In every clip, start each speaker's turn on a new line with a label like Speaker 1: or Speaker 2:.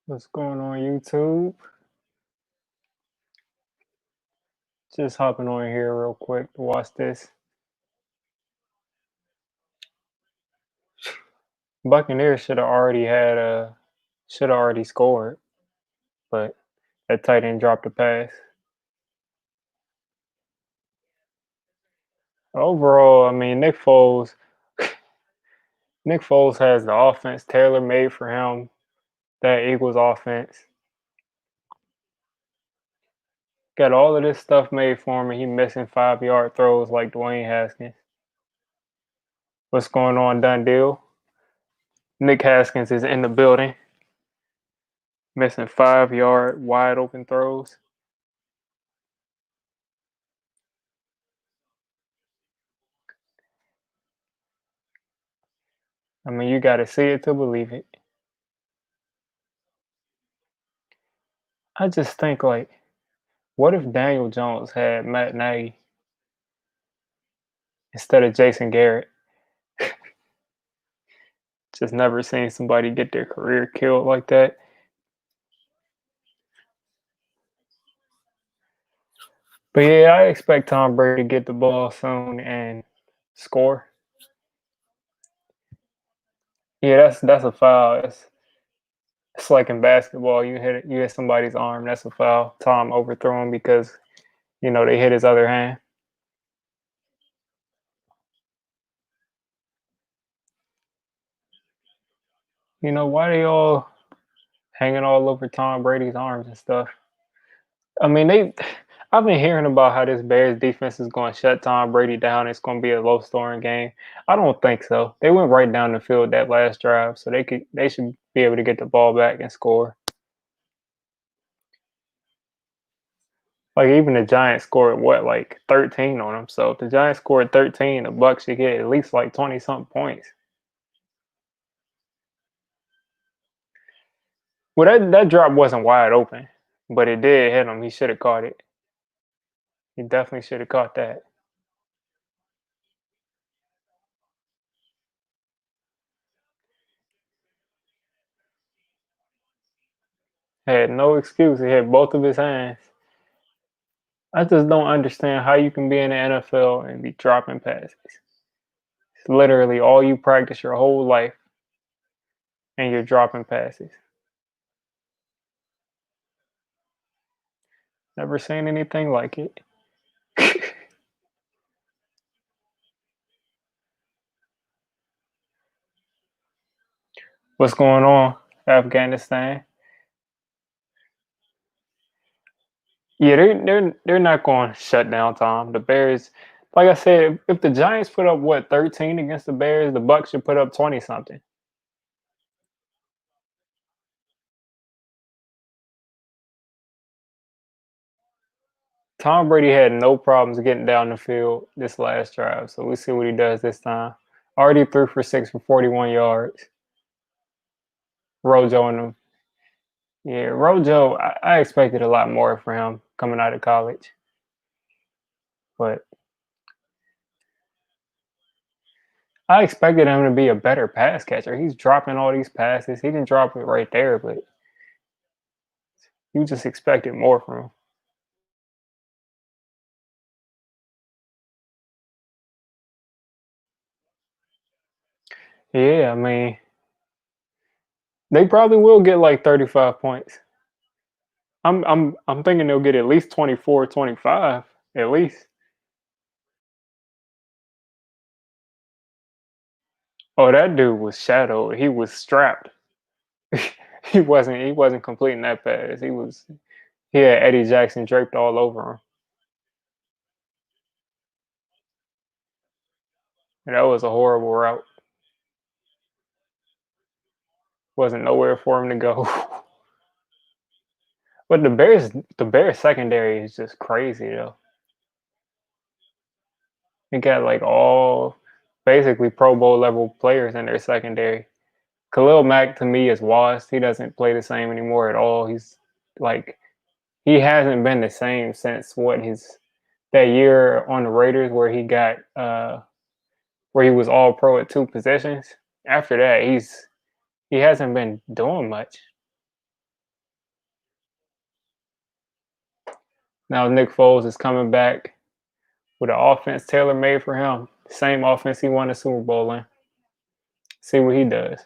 Speaker 1: What's going on YouTube? Just hopping on here real quick to watch this. Buccaneers should have already scored, but that tight end dropped a pass. Overall, I mean Nick Foles has the offense tailor made for him. That Eagles offense got all of this stuff made for him, and he missing 5-yard throws like Dwayne Haskins. What's going on, done deal? Nick Haskins is in the building, missing 5-yard wide open throws. I mean, you got to see it to believe it. I just think, like, what if Daniel Jones had Matt Nagy instead of Jason Garrett? Just never seen somebody get their career killed like that. But yeah, I expect Tom Brady to get the ball soon and score. Yeah, that's a foul. It's like in basketball, you hit somebody's arm, that's a foul. Tom overthrew him because they hit his other hand. Why they all hanging all over Tom Brady's arms and stuff? I mean, I've been hearing about how this Bears defense is going to shut Tom Brady down. It's going to be a low scoring game. I don't think so. They went right down the field that last drive, so they should be able to get the ball back and score. Like even the Giants scored like 13 on them. So if the Giants scored 13, the Bucks should get at least like 20 something points. Well, that drop wasn't wide open, but it did hit him. He should have caught it. He definitely should have caught that. Had no excuse. He had both of his hands. I just don't understand how you can be in the NFL and be dropping passes. It's literally all you practice your whole life, and you're dropping passes. Never seen anything like it. What's going on, Afghanistan? Yeah, they're not going to shut down Tom. The Bears, like I said, if the Giants put up 13 against the Bears, the Bucks should put up 20 something. Tom Brady had no problems getting down the field this last drive, so we'll see what he does this time. Already threw for 6 for 41 yards. Rojo and them. Yeah, Rojo, I expected a lot more from him coming out of college. But I expected him to be a better pass catcher. He's dropping all these passes. He didn't drop it right there, but you just expected more from him. Yeah, I mean, they probably will get like 35 points. I'm thinking they'll get at least 24, 25, at least. Oh, that dude was shadowed. He was strapped. He wasn't completing that pass. He had Eddie Jackson draped all over him. And that was a horrible route. Wasn't nowhere for him to go. But the Bears secondary is just crazy though. They got like all basically Pro Bowl level players in their secondary. Khalil Mack to me is washed. He doesn't play the same anymore at all. He's like he hasn't been the same since that year on the Raiders where he was all pro at two positions. After that, he hasn't been doing much. Now Nick Foles is coming back with an offense tailor made for him. Same offense he won the Super Bowl in. See what he does.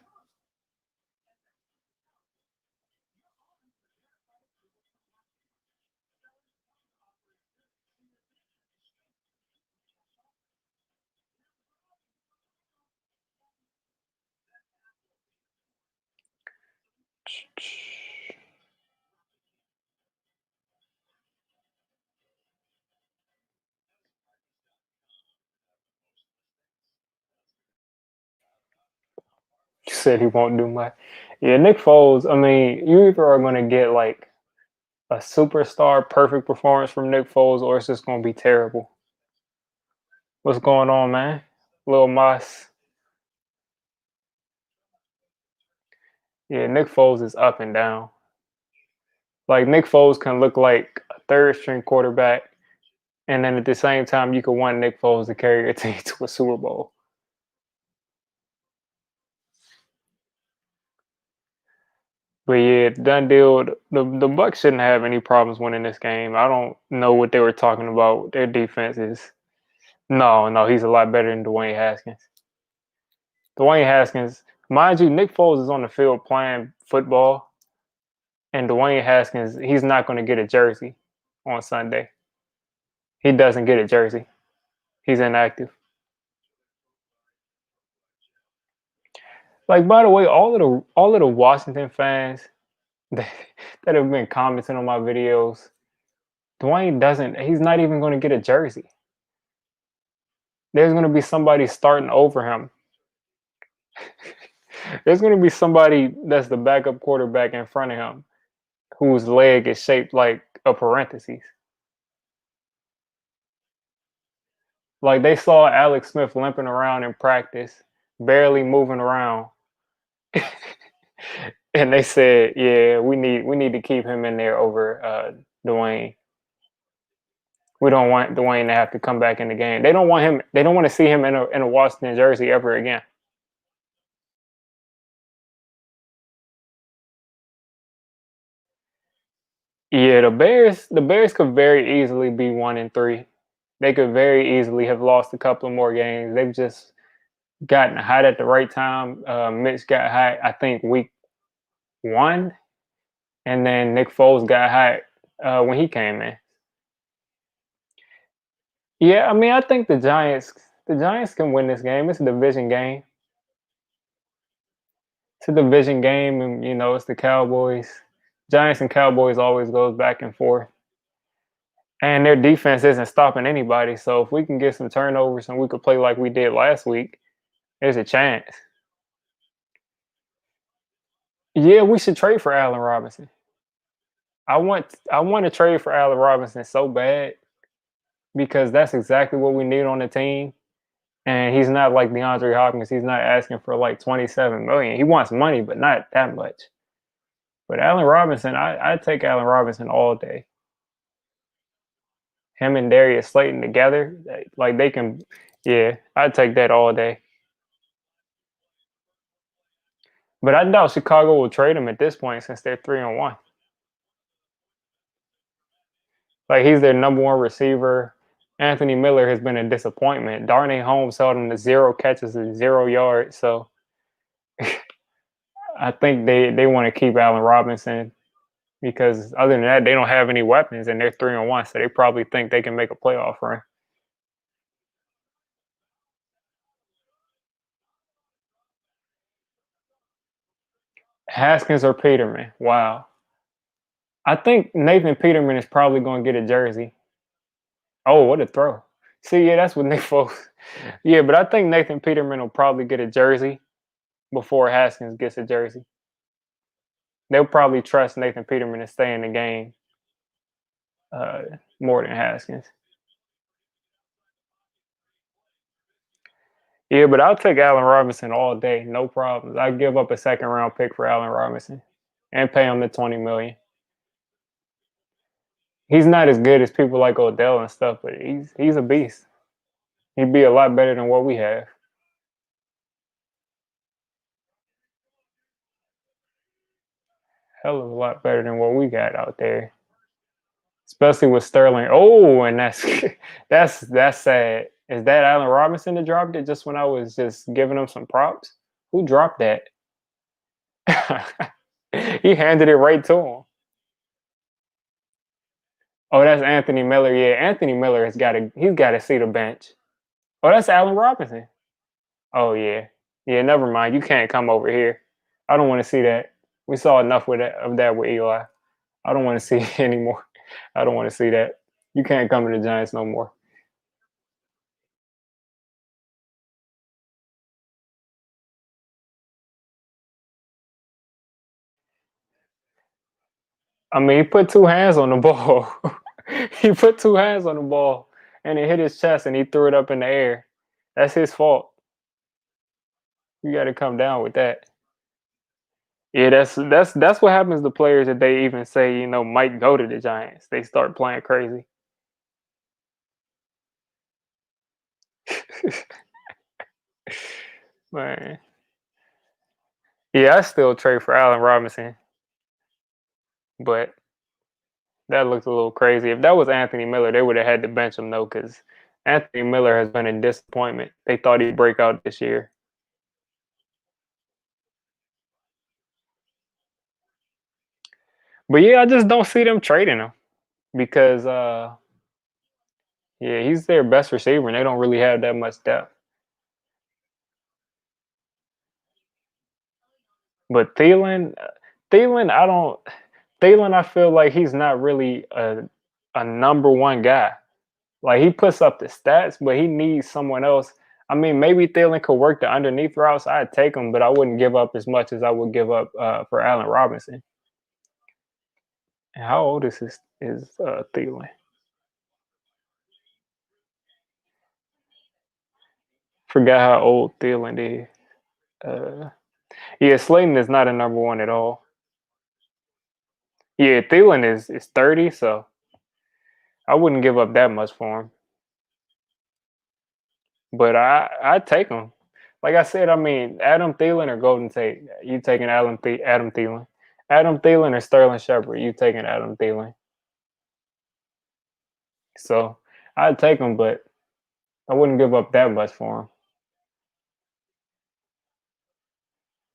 Speaker 1: Said he won't do much. Yeah, Nick Foles. I mean, you either are going to get like a superstar perfect performance from Nick Foles, or it's just going to be terrible. What's going on, man? Lil Moss. Yeah, Nick Foles is up and down. Like Nick Foles can look like a third string quarterback, and then at the same time, you could want Nick Foles to carry your team to a Super Bowl. But yeah, done deal. The Bucks shouldn't have any problems winning this game. I don't know what they were talking about. Their defense is no. He's a lot better than Dwayne Haskins. Dwayne Haskins, mind you, Nick Foles is on the field playing football, and Dwayne Haskins, he's not going to get a jersey on Sunday. He doesn't get a jersey. He's inactive. Like by the way, all of the Washington fans that, that have been commenting on my videos, Dwayne doesn't. He's not even going to get a jersey. There's going to be somebody starting over him. There's going to be somebody that's the backup quarterback in front of him, whose leg is shaped like a parentheses. Like they saw Alex Smith limping around in practice, barely moving around. And they said, "Yeah, we need to keep him in there over Dwayne. We don't want Dwayne to have to come back in the game. They don't want him. They don't want to see him in a Washington jersey ever again." Yeah, the Bears could very easily be 1-3. They could very easily have lost a couple of more games. They've just gotten hot at the right time. Mitch got hot, I think, week 1, and then Nick Foles got hot when he came in. Yeah, I mean, I think the Giants can win this game. It's a division game. It's a division game, and it's the Cowboys. Giants and Cowboys always goes back and forth, and their defense isn't stopping anybody. So if we can get some turnovers and we could play like we did last week, there's a chance. Yeah, we should trade for Allen Robinson. I want to trade for Allen Robinson so bad because that's exactly what we need on the team. And he's not like DeAndre Hopkins. He's not asking for like 27 million. He wants money, but not that much. But Allen Robinson, I'd take Allen Robinson all day. Him and Darius Slayton together, like they can, yeah, I'd take that all day. But I doubt Chicago will trade him at this point since they're 3-1. Like he's their number one receiver. Anthony Miller has been a disappointment. Darnay Holmes held him to 0 catches and 0 yards. So I think they want to keep Allen Robinson because other than that, they don't have any weapons and they're 3-1. So they probably think they can make a playoff run. Haskins or Peterman? Wow. I think Nathan Peterman is probably going to get a jersey. Oh, what a throw! See, yeah, that's what Nick Foles. Yeah, but I think Nathan Peterman will probably get a jersey before Haskins gets a jersey. They'll probably trust Nathan Peterman to stay in the game uh, more than Haskins. Yeah, but I'll take Allen Robinson all day, no problems. I give up a second round pick for Allen Robinson and pay him the 20 million. He's not as good as people like Odell and stuff, but he's a beast. He'd be a lot better than what we have. Hell of a lot better than what we got out there. especially with Sterling. Oh, and that's that's sad. Is that Allen Robinson that dropped it just when I was just giving him some props? Who dropped that? He handed it right to him. Oh, that's Anthony Miller. Yeah, Anthony Miller has got to. He's got to see the bench. Oh, that's Allen Robinson. Oh yeah, yeah. Never mind. You can't come over here. I don't want to see that. We saw enough of that with Eli. I don't want to see it anymore. I don't want to see that. You can't come to the Giants no more. I mean, he put two hands on the ball. He put two hands on the ball, and it hit his chest, and he threw it up in the air. That's his fault. You got to come down with that. Yeah, that's what happens to players that they even say might go to the Giants. They start playing crazy. Man, yeah, I still trade for Allen Robinson, but that looks a little crazy. If that was Anthony Miller, they would have had to bench him though, because Anthony Miller has been a disappointment. They thought he'd break out this year, but yeah, I just don't see them trading him because yeah, he's their best receiver, and they don't really have that much depth. But Thielen, I don't. Thielen, I feel like he's not really a number one guy. Like he puts up the stats, but he needs someone else. I mean, maybe Thielen could work the underneath routes. I'd take him, but I wouldn't give up as much as I would give up for Allen Robinson. And how old is Thielen? Forgot how old Thielen is. Yeah, Slayton is not a number one at all. Yeah, Thielen is 30, so I wouldn't give up that much for him. But I'd take him. Like I said, I mean, Adam Thielen or Golden Tate. You taking Adam Thielen? Adam Thielen or Sterling Shepard? You taking Adam Thielen? So I'd take him, but I wouldn't give up that much for him.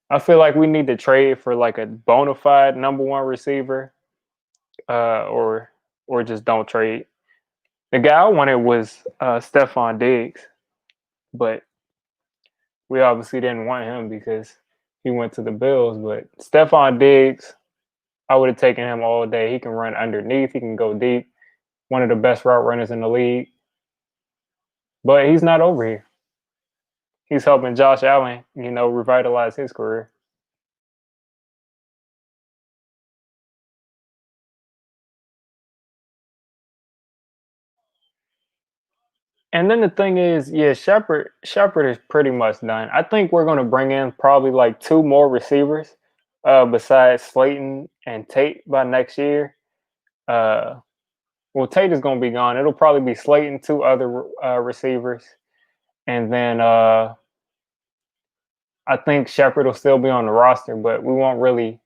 Speaker 1: I feel like we need to trade for like a bona fide number one receiver, or just don't trade. The guy I wanted was Stephon Diggs, but we obviously didn't want him because he went to the Bills. But Stephon Diggs, I would have taken him all day. He can run underneath. He can go deep. One of the best route runners in the league. But he's not over here. He's helping Josh Allen, revitalize his career. And then the thing is, yeah, Shepard is pretty much done. I think we're gonna bring in probably like two more receivers, besides Slayton and Tate by next year. Uh, well, Tate is gonna be gone. It'll probably be Slayton, two other receivers, and then I think Shepard will still be on the roster, but we won't really.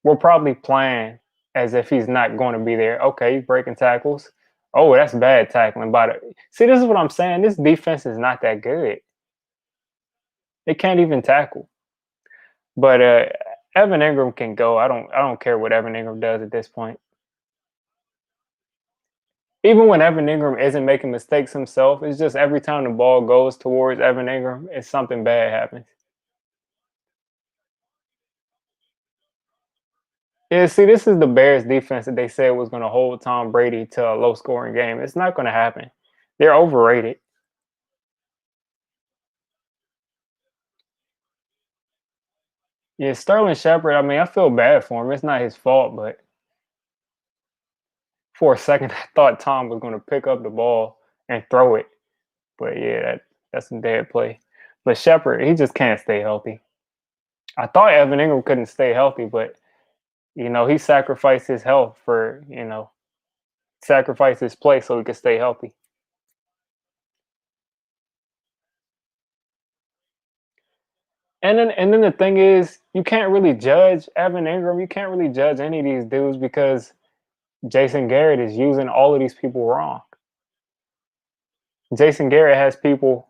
Speaker 1: We're probably playing as if he's not going to be there. Okay, he's breaking tackles. Oh, that's bad tackling. But see, this is what I'm saying. This defense is not that good. They can't even tackle. But Evan Ingram can go. I don't care what Evan Ingram does at this point. Even when Evan Ingram isn't making mistakes himself, it's just every time the ball goes towards Evan Ingram, it's something bad happens. Yeah, see, this is the Bears defense that they said was going to hold Tom Brady to a low scoring game. It's not going to happen. They're overrated. Yeah, Sterling Shepard, I mean, I feel bad for him. It's not his fault, but for a second, I thought Tom was going to pick up the ball and throw it. But yeah, that's a dead play. But Shepard, he just can't stay healthy. I thought Evan Ingram couldn't stay healthy, but he sacrificed his health for sacrificed his play so he could stay healthy. And then the thing is, you can't really judge Evan Ingram. You can't really judge any of these dudes because Jason Garrett is using all of these people wrong. Jason Garrett has people,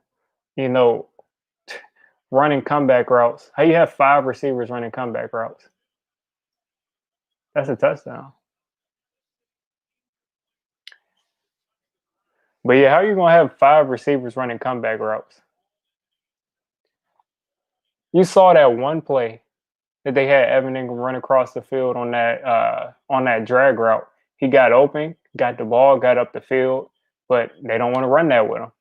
Speaker 1: you know, running comeback routes. How you have 5 receivers running comeback routes? That's a touchdown. But yeah, how are you gonna have 5 receivers running comeback routes? You saw that one play that they had Evan Ingram run across the field on that drag route. He got open, got the ball, got up the field, but they don't want to run that with him.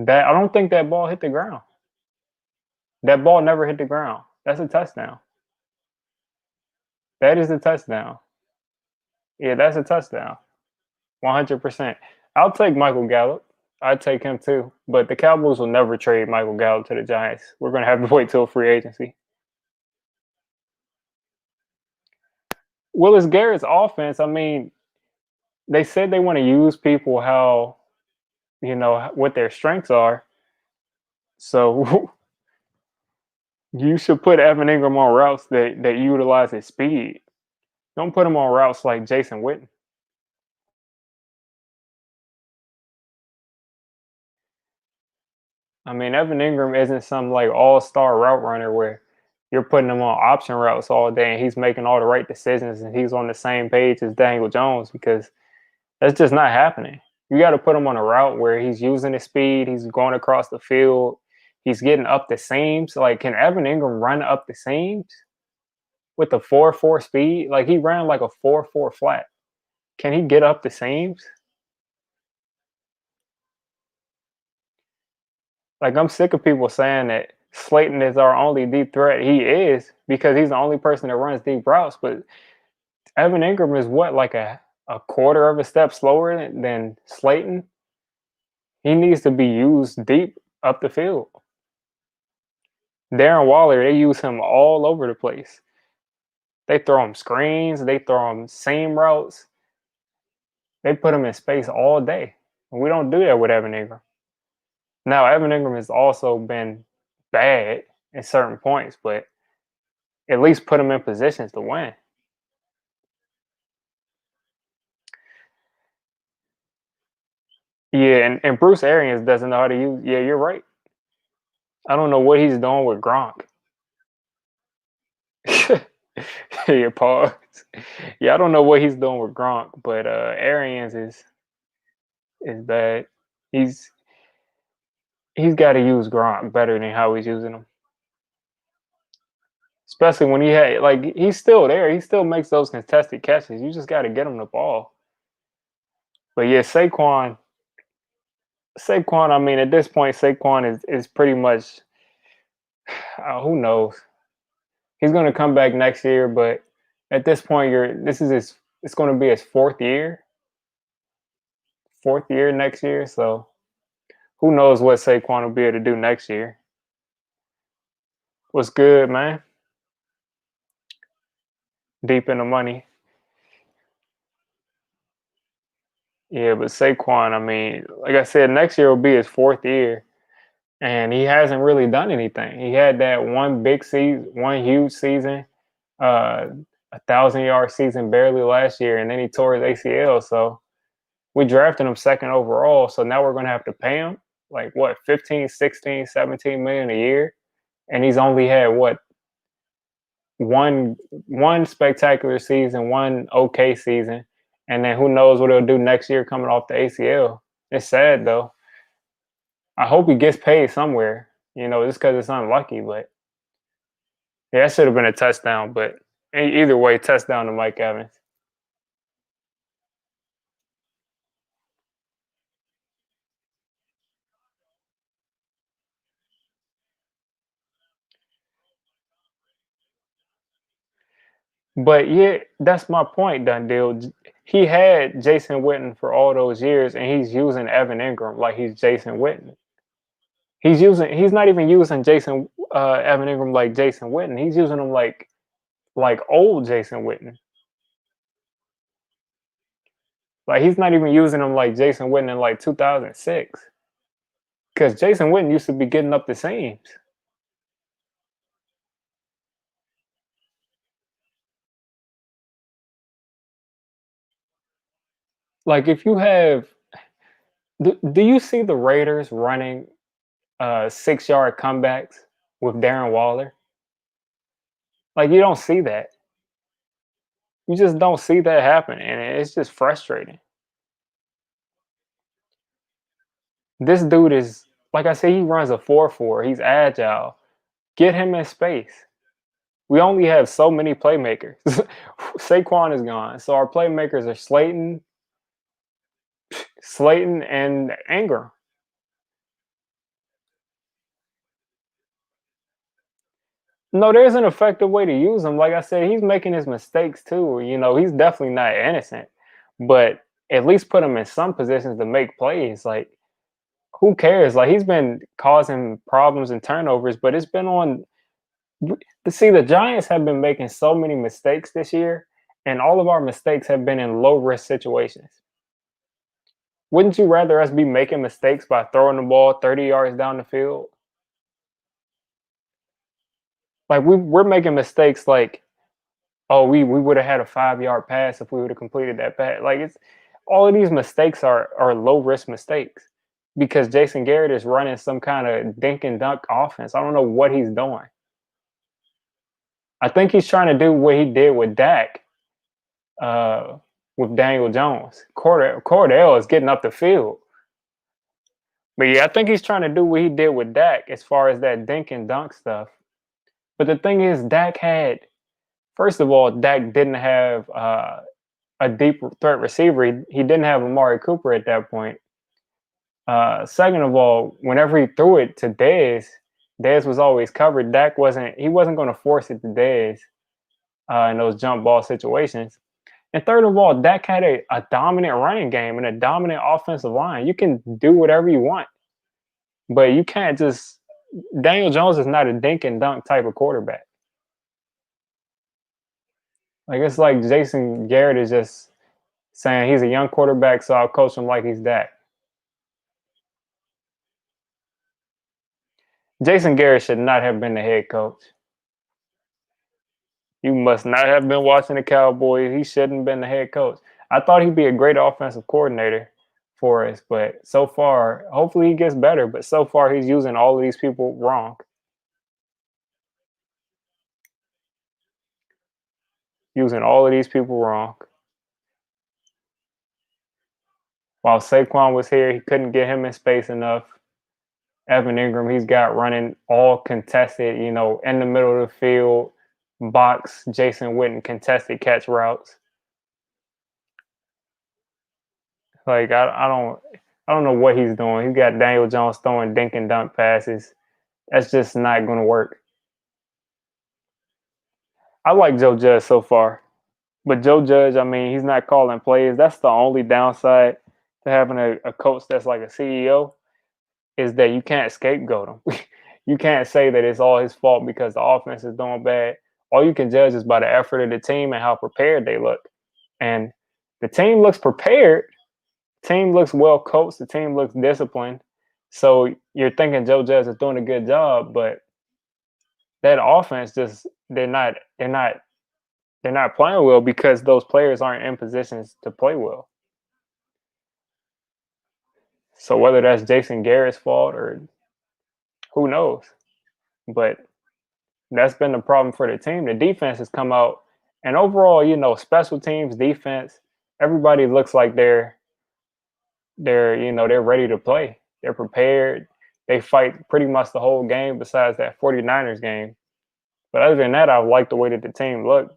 Speaker 1: That I don't think that ball hit the ground. That ball never hit the ground. That's a touchdown. That is a touchdown. Yeah, that's a touchdown. 100%. I'll take Michael Gallup. I'd take him too. But the Cowboys will never trade Michael Gallup to the Giants. We're going to have to wait till free agency. Willis Garrett's offense, I mean, they said they want to use people how, what their strengths are. So you should put Evan Ingram on routes that utilize his speed. Don't put him on routes like Jason Witten. I mean, Evan Ingram isn't some like all-star route runner where you're putting him on option routes all day and he's making all the right decisions and he's on the same page as Daniel Jones because that's just not happening. You got to put him on a route where he's using his speed, he's going across the field, he's getting up the seams. Like, can Evan Ingram run up the seams with a 4.4 speed? Like, he ran like a 4.4 flat. Can he get up the seams? Like, I'm sick of people saying that Slayton is our only deep threat. He is because he's the only person that runs deep routes. But Evan Ingram is what, like a quarter of a step slower than Slayton? He needs to be used deep up the field. Darren Waller, they use him all over the place. They throw him screens, they throw him seam routes. They put him in space all day. And we don't do that with Evan Ingram. Now, Evan Ingram has also been bad at certain points, but at least put him in positions to win. Yeah, and Bruce Arians doesn't know how to use. Yeah, you're right. I don't know what he's doing with Gronk. Yeah, pause. Yeah, I don't know what he's doing with Gronk, but Arians is bad. He's he's got to use Gronk better than how he's using him. Especially when he had like he's still there. He still makes those contested catches. You just got to get him the ball. But yeah, Saquon. I mean, at this point, Saquon is pretty much who knows. He's going to come back next year, but at this point, it's going to be his fourth year next year. So who knows what Saquon will be able to do next year? What's good, man? Deep in the money. Yeah, but Saquon, I mean, like I said, next year will be his fourth year, and he hasn't really done anything. He had that one big season, one huge season, 1,000-yard season barely last year, and then he tore his ACL. So we drafted him second overall. So now we're going to have to pay him like what, 15, 16, 17 million a year. And he's only had what, one spectacular season, one okay season, and then who knows what he'll do next year coming off the ACL. It's sad though. I hope he gets paid somewhere, just because it's unlucky. But yeah, that should have been a touchdown. But either way, touchdown to Mike Evans. But yeah, that's my point, Dundee. He had Jason Witten for all those years, and he's using Evan Ingram like he's Jason Witten. He's not even using Evan Ingram like Jason Witten. He's using him like old Jason Witten. Like he's not even using him like Jason Witten in like 2006. Because Jason Witten used to be getting up the seams. Like if you have, do you see the Raiders running 6-yard comebacks with Darren Waller? Like you don't see that. You just don't see that happen, and it's just frustrating. This dude is, like I said, he runs a 4-4. He's agile. Get him in space. We only have so many playmakers. Saquon is gone, so our playmakers are Slayton, and Ingram. No, there's an effective way to use him. Like I said, he's making his mistakes too. He's definitely not innocent, but at least put him in some positions to make plays. Like, who cares? Like, he's been causing problems and turnovers, but it's been on. To see, the Giants have been making so many mistakes this year, and all of our mistakes have been in low risk situations. Wouldn't you rather us be making mistakes by throwing the ball 30 yards down the field? Like, we're making mistakes like, oh, we would have had a 5-yard pass if we would have completed that pass. Like, it's all of these mistakes are low risk mistakes because Jason Garrett is running some kind of dink and dunk offense. I don't know what he's doing. I think he's trying to do what he did with Dak, uh, with Daniel Jones. Cordell is getting up the field. But yeah, I think he's trying to do what he did with Dak as far as that dink and dunk stuff. But the thing is, first of all, Dak didn't have a deep threat receiver. He didn't have Amari Cooper at that point. Second of all, whenever he threw it to Dez was always covered. He wasn't going to force it to Dez in those jump ball situations. And third of all, Dak had a dominant running game and a dominant offensive line. You can do whatever you want, but you can't just. Daniel Jones is not a dink and dunk type of quarterback. Like, it's like Jason Garrett is just saying he's a young quarterback, so I'll coach him like he's Dak. Jason Garrett should not have been the head coach. You must not have been watching the Cowboys. He shouldn't have been the head coach. I thought he'd be a great offensive coordinator for us, but so far, hopefully he gets better. But so far, he's using all of these people wrong. Using all of these people wrong. While Saquon was here, he couldn't get him in space enough. Evan Ingram, he's got running all contested, in the middle of the field, box Jason Witten contested catch routes. Like, I don't know what he's doing. He's got Daniel Jones throwing dink and dunk passes. That's just not going to work. I like Joe Judge so far, but Joe Judge, I mean, he's not calling plays. That's the only downside to having a coach that's like a CEO, is that you can't scapegoat him. You can't say that it's all his fault because the offense is doing bad. All you can judge is by the effort of the team and how prepared they look. And the team looks prepared. The team looks well coached. The team looks disciplined. So you're thinking Joe Judge is doing a good job, but that offense just they're not playing well because those players aren't in positions to play well. So whether that's Jason Garrett's fault or who knows, but that's been the problem for the team. The defense has come out, and overall, special teams, defense, everybody looks like they're ready to play. They're prepared. They fight pretty much the whole game besides that 49ers game. But other than that, I like the way that the team looked.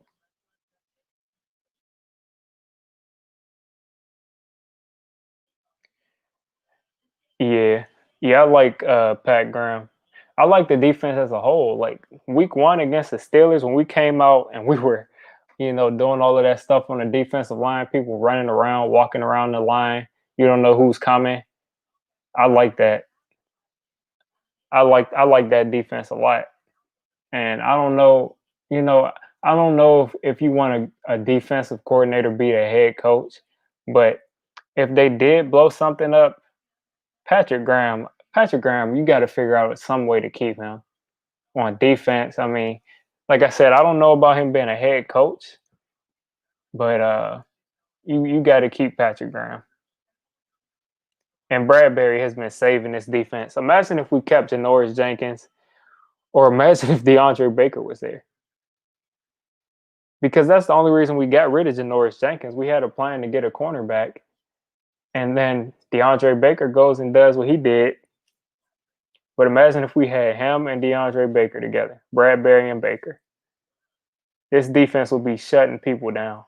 Speaker 1: Yeah. Yeah, I like Pat Graham. I like the defense as a whole. Like week one against the Steelers, when we came out and we were, doing all of that stuff on the defensive line, people running around, walking around the line. You don't know who's coming. I like that. I like that defense a lot. And I don't know, you know, I don't know if you want a defensive coordinator be a head coach, but if they did blow something up, Patrick Graham, you got to figure out some way to keep him on defense. I mean, like I said, I don't know about him being a head coach, but You got to keep Patrick Graham. And Bradbury has been saving this defense. Imagine if we kept Janoris Jenkins, or imagine if DeAndre Baker was there. Because that's the only reason we got rid of Janoris Jenkins. We had a plan to get a cornerback, and then DeAndre Baker goes and does what he did. But imagine if we had him and DeAndre Baker together, Bradbury and Baker. This defense would be shutting people down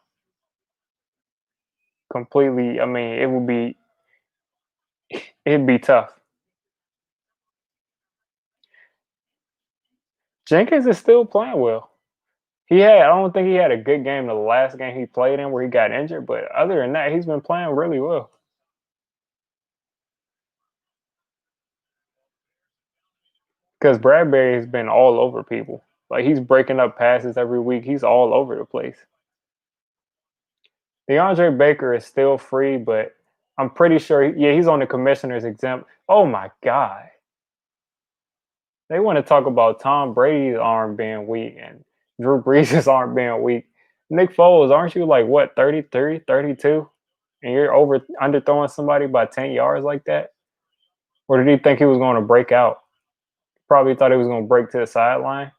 Speaker 1: completely. I mean, it'd be tough. Jenkins is still playing well. I don't think he had a good game the last game he played in where he got injured, but other than that, he's been playing really well. Because Bradbury has been all over people. Like he's breaking up passes every week. He's all over the place. DeAndre Baker is still free, but I'm pretty sure, he's on the commissioner's exempt. Oh my God. They want to talk about Tom Brady's arm being weak and Drew Brees' arm being weak. Nick Foles, aren't you like what, 33, 32? And you're underthrowing somebody by 10 yards like that? Or did he think he was going to break out? Probably thought he was going to break to the sideline.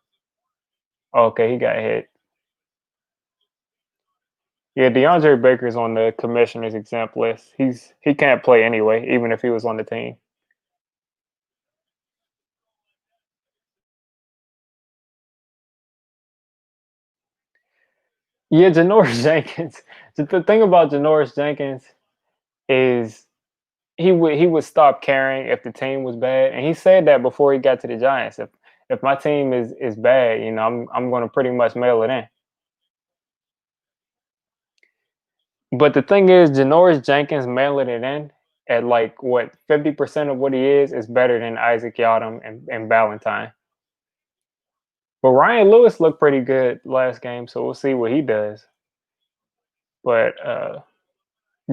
Speaker 1: Okay, he got hit. Yeah, DeAndre Baker's on the commissioner's exempt list. He can't play anyway, even if he was on the team. Yeah, Janoris Jenkins. The thing about Janoris Jenkins is he would stop caring if the team was bad, and he said that before he got to the Giants. If my team is bad, I'm going to pretty much mail it in. But the thing is, Janoris Jenkins mailing it in at like what 50% of what he is better than Isaac Yadam and Ballantyne. But Ryan Lewis looked pretty good last game, so we'll see what he does. But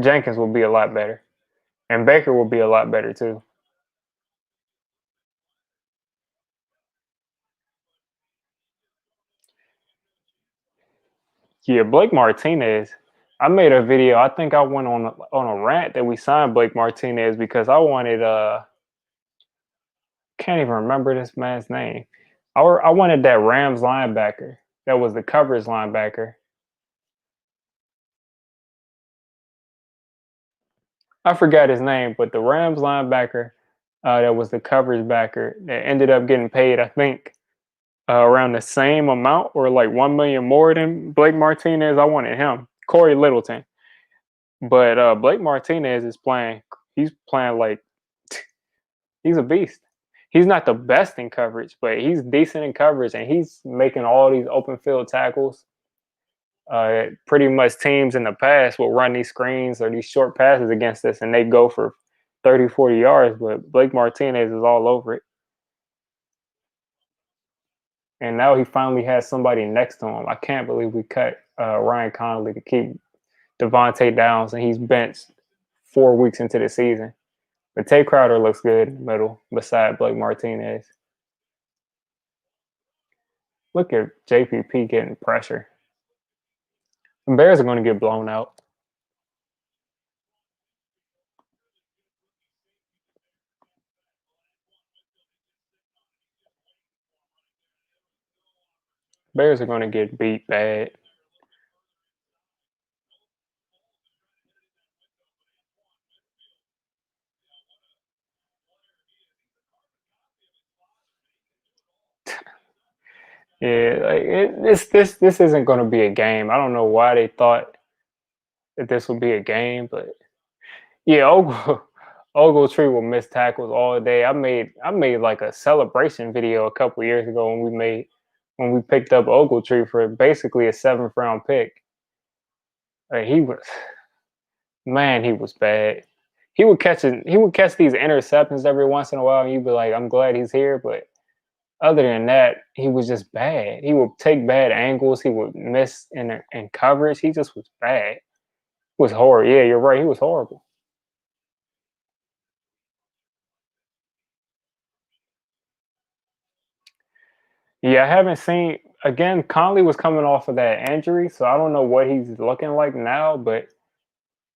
Speaker 1: Jenkins will be a lot better, and Baker will be a lot better too. Yeah, Blake Martinez. I made a video. I think I went on a rant that we signed Blake Martinez because I wanted can't even remember this man's name. I wanted that Rams linebacker that was the coverage linebacker. I forgot his name, but the Rams linebacker that was the coverage backer that ended up getting paid, I think, around the same amount or like 1 million more than Blake Martinez. I wanted him, Corey Littleton. But Blake Martinez is playing. He's playing like he's a beast. He's not the best in coverage, but he's decent in coverage, and he's making all these open field tackles. Pretty much teams in the past will run these screens or these short passes against us, and they go for 30, 40 yards, but Blake Martinez is all over it. And now he finally has somebody next to him. I can't believe we cut Ryan Connolly to keep Devontae Downs, and he's benched 4 weeks into the season. But Tay Crowder looks good in the middle beside Blake Martinez. Look at JPP getting pressure. The Bears are going to get blown out. Bears are going to get beat bad. Yeah, like this isn't going to be a game. I don't know why they thought that this would be a game, but yeah, Ogletree will miss tackles all day. I made like a celebration video a couple years ago when we picked up Ogletree for basically a 7th round pick. Like he was bad. He would catch these interceptions every once in a while, and you'd be like, I'm glad he's here, but other than that, he was just bad. He would take bad angles. He would miss in coverage. He just was bad. It was horrible. Yeah, you're right. He was horrible. Yeah, I haven't seen again. Conley was coming off of that injury, so I don't know what he's looking like now. But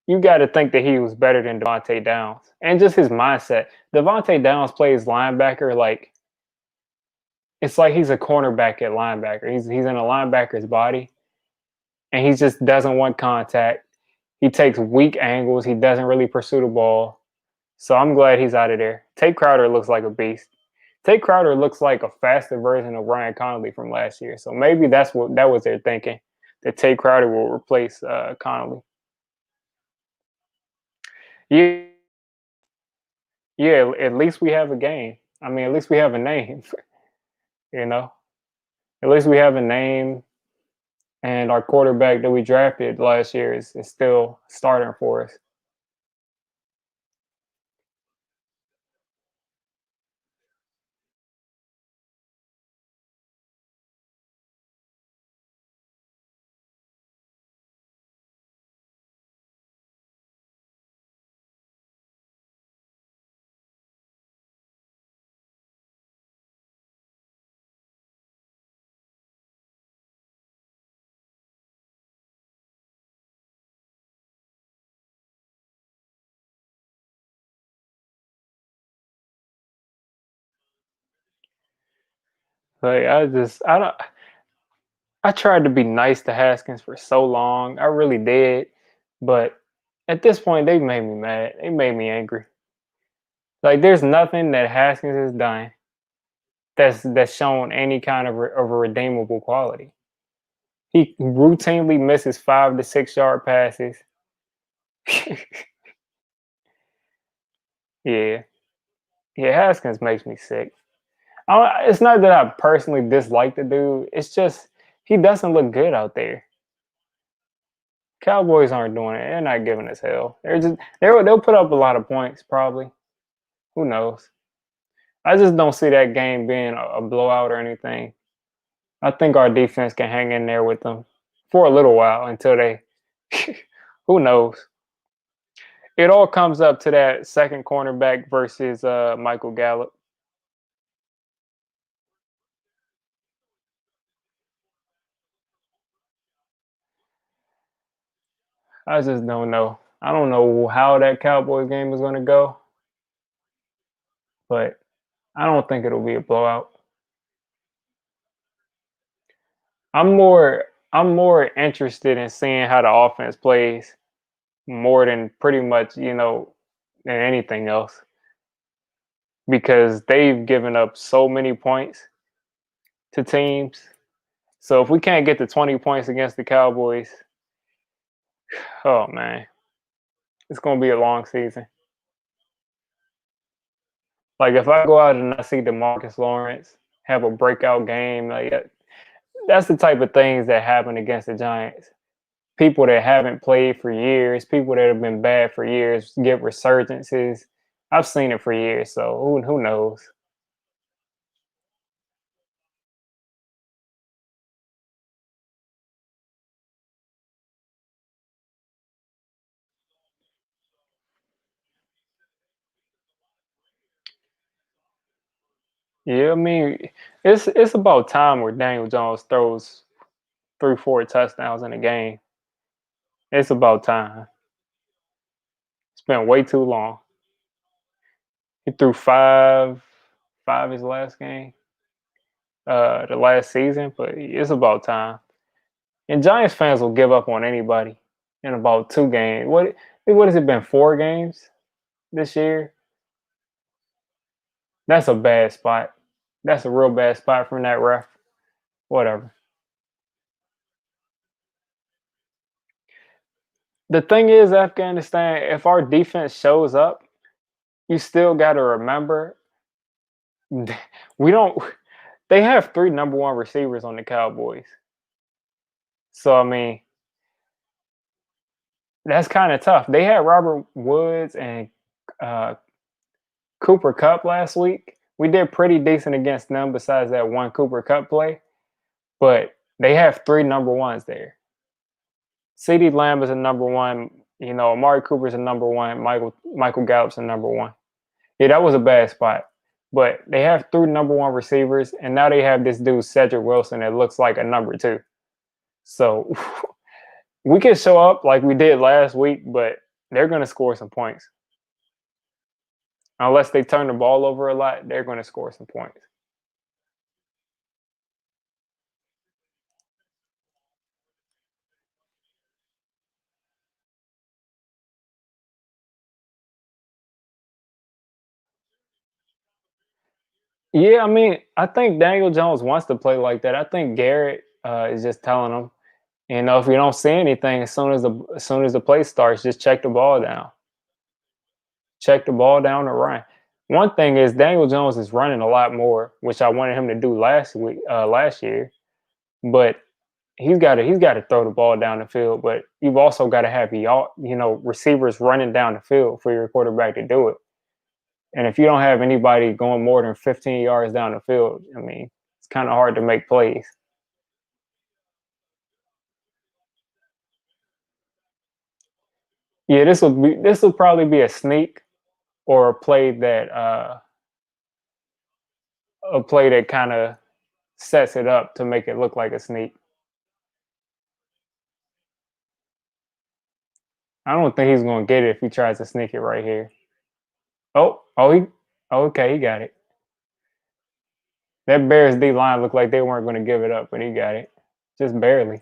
Speaker 1: you got to think that he was better than Devontae Downs, and just his mindset. Devontae Downs plays linebacker like it's like he's a cornerback at linebacker. He's in a linebacker's body, and he just doesn't want contact. He takes weak angles. He doesn't really pursue the ball. So I'm glad he's out of there. Tate Crowder looks like a beast. Tate Crowder looks like a faster version of Ryan Connolly from last year. So maybe that was their thinking, that Tate Crowder will replace Connolly. Yeah, yeah. At least we have a game. I mean, at least we have a name. You know, at least we have a name, and our quarterback that we drafted last year is still starting for us. Like I don't. I tried to be nice to Haskins for so long. I really did, but at this point, they made me mad. They made me angry. Like, there's nothing that Haskins has done that's shown any kind of a redeemable quality. He routinely misses 5 to 6 yard passes. Yeah, yeah. Haskins makes me sick. It's not that I personally dislike the dude. It's just he doesn't look good out there. Cowboys aren't doing it. They're not giving us hell. They'll put up a lot of points probably. Who knows? I just don't see that game being a blowout or anything. I think our defense can hang in there with them for a little while until they. Who knows? It all comes up to that second cornerback versus Michael Gallup. I just don't know. I don't know how that Cowboys game is going to go, but I don't think it'll be a blowout. I'm more I'm more interested in seeing how the offense plays more than pretty much, than anything else, because they've given up so many points to teams. So if we can't get to 20 points against the Cowboys, oh man, it's going to be a long season. Like, if I go out and I see DeMarcus Lawrence have a breakout game, like that's the type of things that happen against the Giants. People that haven't played for years, people that have been bad for years, get resurgences. I've seen it for years, so who knows? Yeah, I mean, it's about time where Daniel Jones throws 3, 4 touchdowns in a game. It's about time. It's been way too long. He threw five his last game, the last season, but it's about time. And Giants fans will give up on anybody in about 2 games. What has it been? 4 games this year? That's a bad spot. That's a real bad spot from that ref. Whatever. The thing is, Afghanistan, if our defense shows up, you still got to remember we don't. They have 3 number 1 receivers on the Cowboys. So I mean, that's kind of tough. They had Robert Woods and uh, Cooper Cup last week. We did pretty decent against them, besides that one Cooper Cup play. But they have 3 number 1s there. CeeDee Lamb is a number 1. Amari Cooper's a number 1. Michael Gallup's a number 1. Yeah, that was a bad spot. But they have 3 number 1 receivers, and now they have this dude Cedric Wilson that looks like a number 2. So we can show up like we did last week, but they're going to score some points. Unless they turn the ball over a lot, they're going to score some points. Yeah, I mean, I think Daniel Jones wants to play like that. I think Garrett is just telling him, if you don't see anything as soon as the play starts, just check the ball down. Check the ball down and run. One thing is Daniel Jones is running a lot more, which I wanted him to do last year. But he's got to throw the ball down the field. But you've also got to have receivers running down the field for your quarterback to do it. And if you don't have anybody going more than 15 yards down the field, I mean, it's kind of hard to make plays. Yeah, this will probably be a sneak or a play that kind of sets it up to make it look like a sneak. I don't think he's going to get it if he tries to sneak it right here. Okay, he got it. That Bears D line looked like they weren't going to give it up, but he got it, just barely.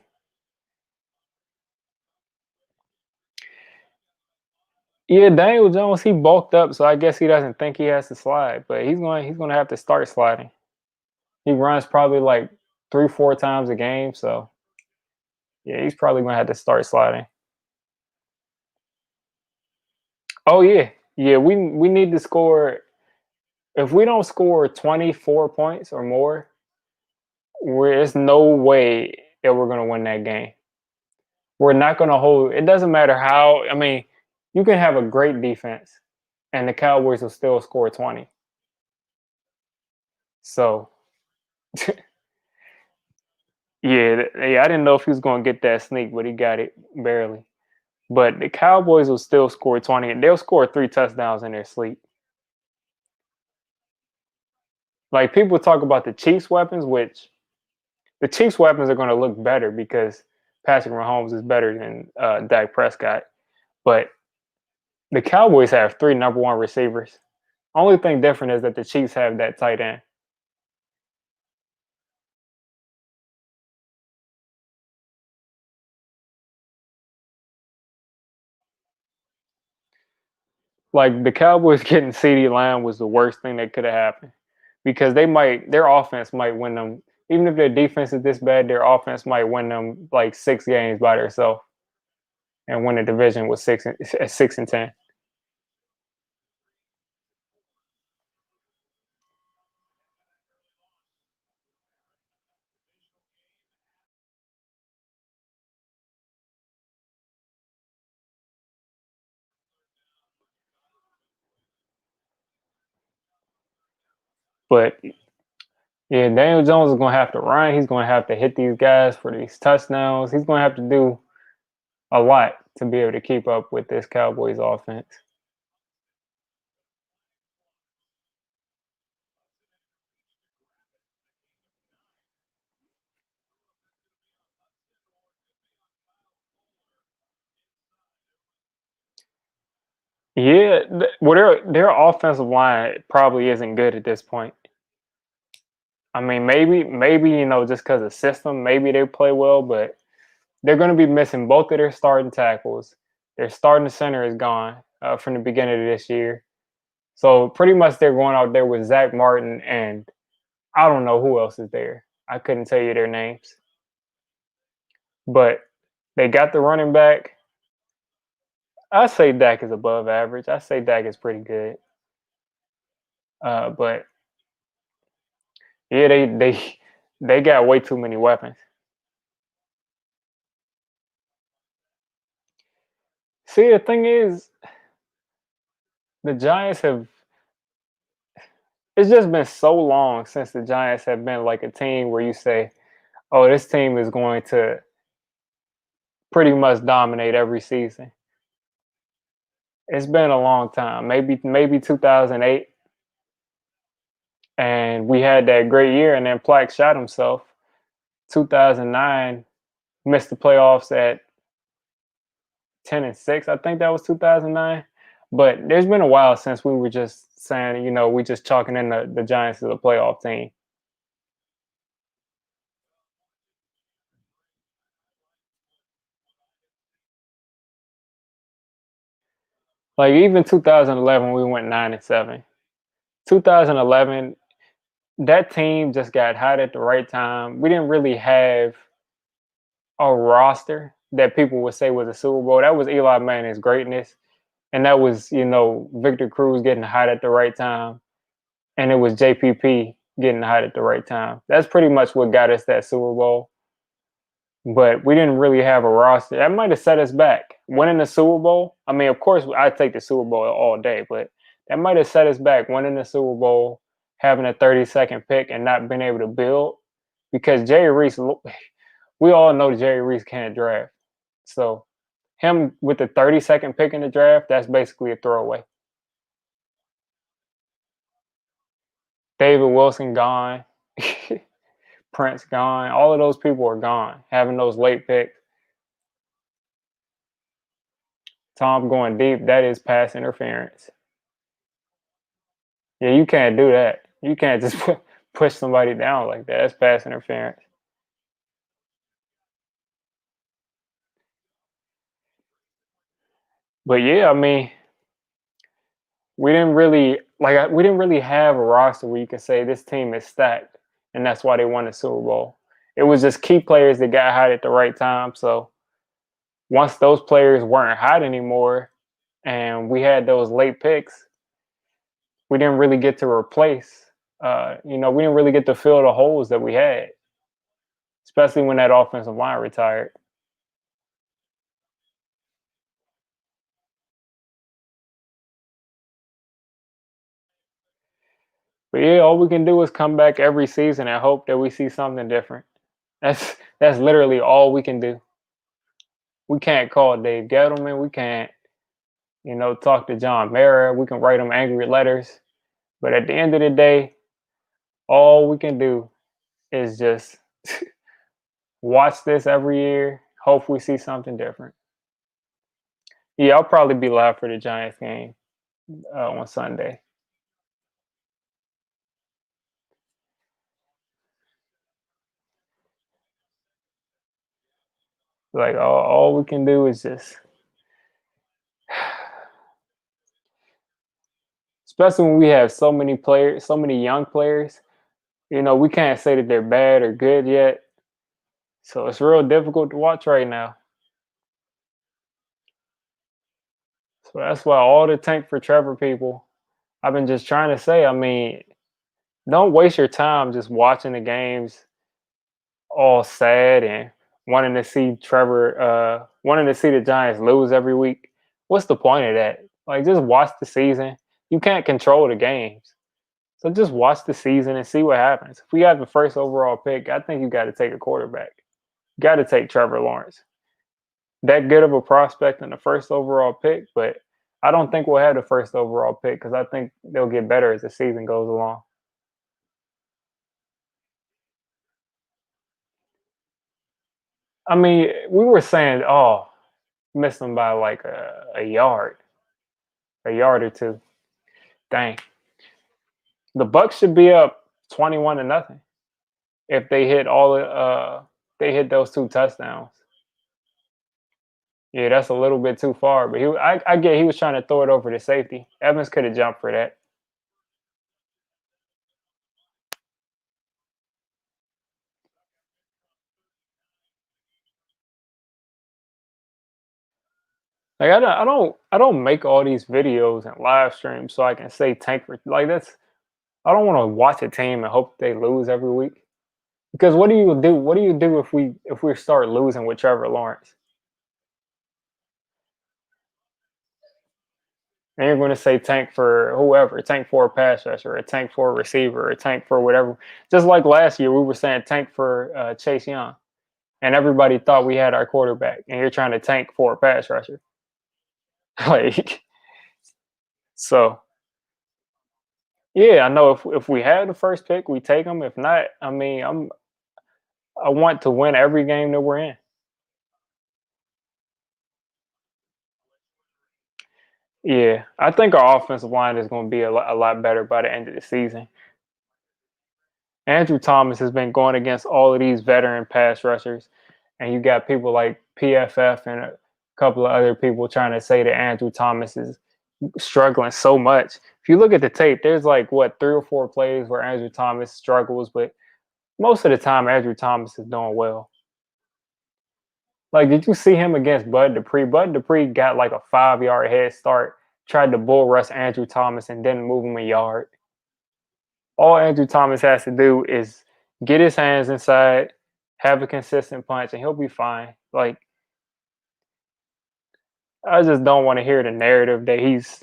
Speaker 1: Yeah, Daniel Jones, he bulked up, so I guess he doesn't think he has to slide, but he's going to have to start sliding. He runs probably like 3-4 times a game, so yeah, he's probably going to have to start sliding. Oh yeah, yeah. We need to score. If we don't score 24 points or more, there's no way that we're going to win that game. We're not going to hold. It doesn't matter how. I mean, you can have a great defense, and the Cowboys will still score 20. So, yeah. I didn't know if he was going to get that sneak, but he got it barely. But the Cowboys will still score 20, and they'll score 3 touchdowns in their sleep. Like people talk about the Chiefs' weapons, which the Chiefs' weapons are going to look better because Patrick Mahomes is better than Dak Prescott. But the Cowboys have 3 number 1 receivers. Only thing different is that the Chiefs have that tight end. Like the Cowboys getting CeeDee Lamb was the worst thing that could have happened because their offense might win them. Even if their defense is this bad, their offense might win them like 6 games by themselves and win the division with 6-10. But yeah, Daniel Jones is going to have to run. He's going to have to hit these guys for these touchdowns. He's going to have to do a lot to be able to keep up with this Cowboys offense. Yeah, well, their offensive line probably isn't good at this point. I mean, maybe just because of system, maybe they play well, but they're going to be missing both of their starting tackles. Their starting center is gone from the beginning of this year, so pretty much they're going out there with Zach Martin and I don't know who else is there. I couldn't tell you their names, but they got the running back. I say Dak is above average. I say Dak is pretty good. But yeah, they got way too many weapons. See, the thing is, the Giants have. It's just been so long since the Giants have been like a team where you say, "Oh, this team is going to pretty much dominate every season." It's been a long time. Maybe 2008, and we had that great year, and then Plaque shot himself. 2009 missed the playoffs at 10-6. I think that was 2009. But there's been a while since we were just saying, we just chalking in the Giants as a playoff team. Like even 2011, we went 9-7. 2011, that team just got hot at the right time. We didn't really have a roster that people would say was a Super Bowl. That was Eli Manning's greatness, and that was Victor Cruz getting hot at the right time, and it was JPP getting hot at the right time. That's pretty much what got us that Super Bowl. But we didn't really have a roster. That might have set us back. Winning the Super Bowl, I mean, of course, I'd take the Super Bowl all day, but that might have set us back. Winning the Super Bowl, having a 30-second pick, and not being able to build. Because Jerry Reese, we all know Jerry Reese can't draft. So him with the 30-second pick in the draft, that's basically a throwaway. David Wilson gone. Prince gone. All of those people are gone. Having those late picks. Tom going deep, that is pass interference. Yeah, you can't do that. You can't just push somebody down like that. That's pass interference. But yeah, I mean, we didn't really have a roster where you can say this team is stacked and that's why they won the Super Bowl. It was just key players that got hot at the right time. So once those players weren't hot anymore and we had those late picks, we didn't really get to replace. We didn't really get to fill the holes that we had, especially when that offensive line retired. But yeah, all we can do is come back every season and hope that we see something different. That's literally all we can do. We can't call Dave Gettleman. We can't, talk to John Mara. We can write him angry letters. But at the end of the day, all we can do is just watch this every year. Hope we see something different. Yeah, I'll probably be live for the Giants game on Sunday. Like all we can do is just, especially when we have so many players, so many young players. We can't say that they're bad or good yet. So it's real difficult to watch right now. So that's why all the tank for Trevor people, I've been just trying to say, I mean, don't waste your time just watching the games all sad and wanting to see the Giants lose every week. What's the point of that? Like, just watch the season. You can't control the games. So just watch the season and see what happens. If we have the first overall pick, I think you got to take a quarterback. You got to take Trevor Lawrence. That good of a prospect in the first overall pick, but I don't think we'll have the first overall pick because I think they'll get better as the season goes along. I mean, we were saying, oh, missed them by like a yard or two. Dang, the Bucks should be up 21-0 if they hit those two touchdowns. Yeah, that's a little bit too far, but I get he was trying to throw it over to safety. Evans could have jumped for that. Like I don't make all these videos and live streams so I can say tank for like that's I don't want to watch a team and hope they lose every week. Because what do you do? What do you do if we start losing with Trevor Lawrence? And you're going to say tank for whoever, tank for a pass rusher, a tank for a receiver, a tank for whatever. Just like last year, we were saying tank for Chase Young, and everybody thought we had our quarterback, and you're trying to tank for a pass rusher. Like, so yeah, I know if we have the first pick, we take them. If not, I mean, I want to win every game that we're in. Yeah, I think our offensive line is going to be a lot better by the end of the season. Andrew Thomas has been going against all of these veteran pass rushers, and you got people like PFF and a couple of other people trying to say that Andrew Thomas is struggling so much. If you look at the tape, there's like what 3 or 4 plays where Andrew Thomas struggles, but most of the time Andrew Thomas is doing well. Like, did you see him against Bud Dupree? Bud Dupree got like a 5 yard head start, tried to bull rush Andrew Thomas and didn't move him a yard. All Andrew Thomas has to do is get his hands inside, have a consistent punch, and he'll be fine. Like, I just don't want to hear the narrative that he's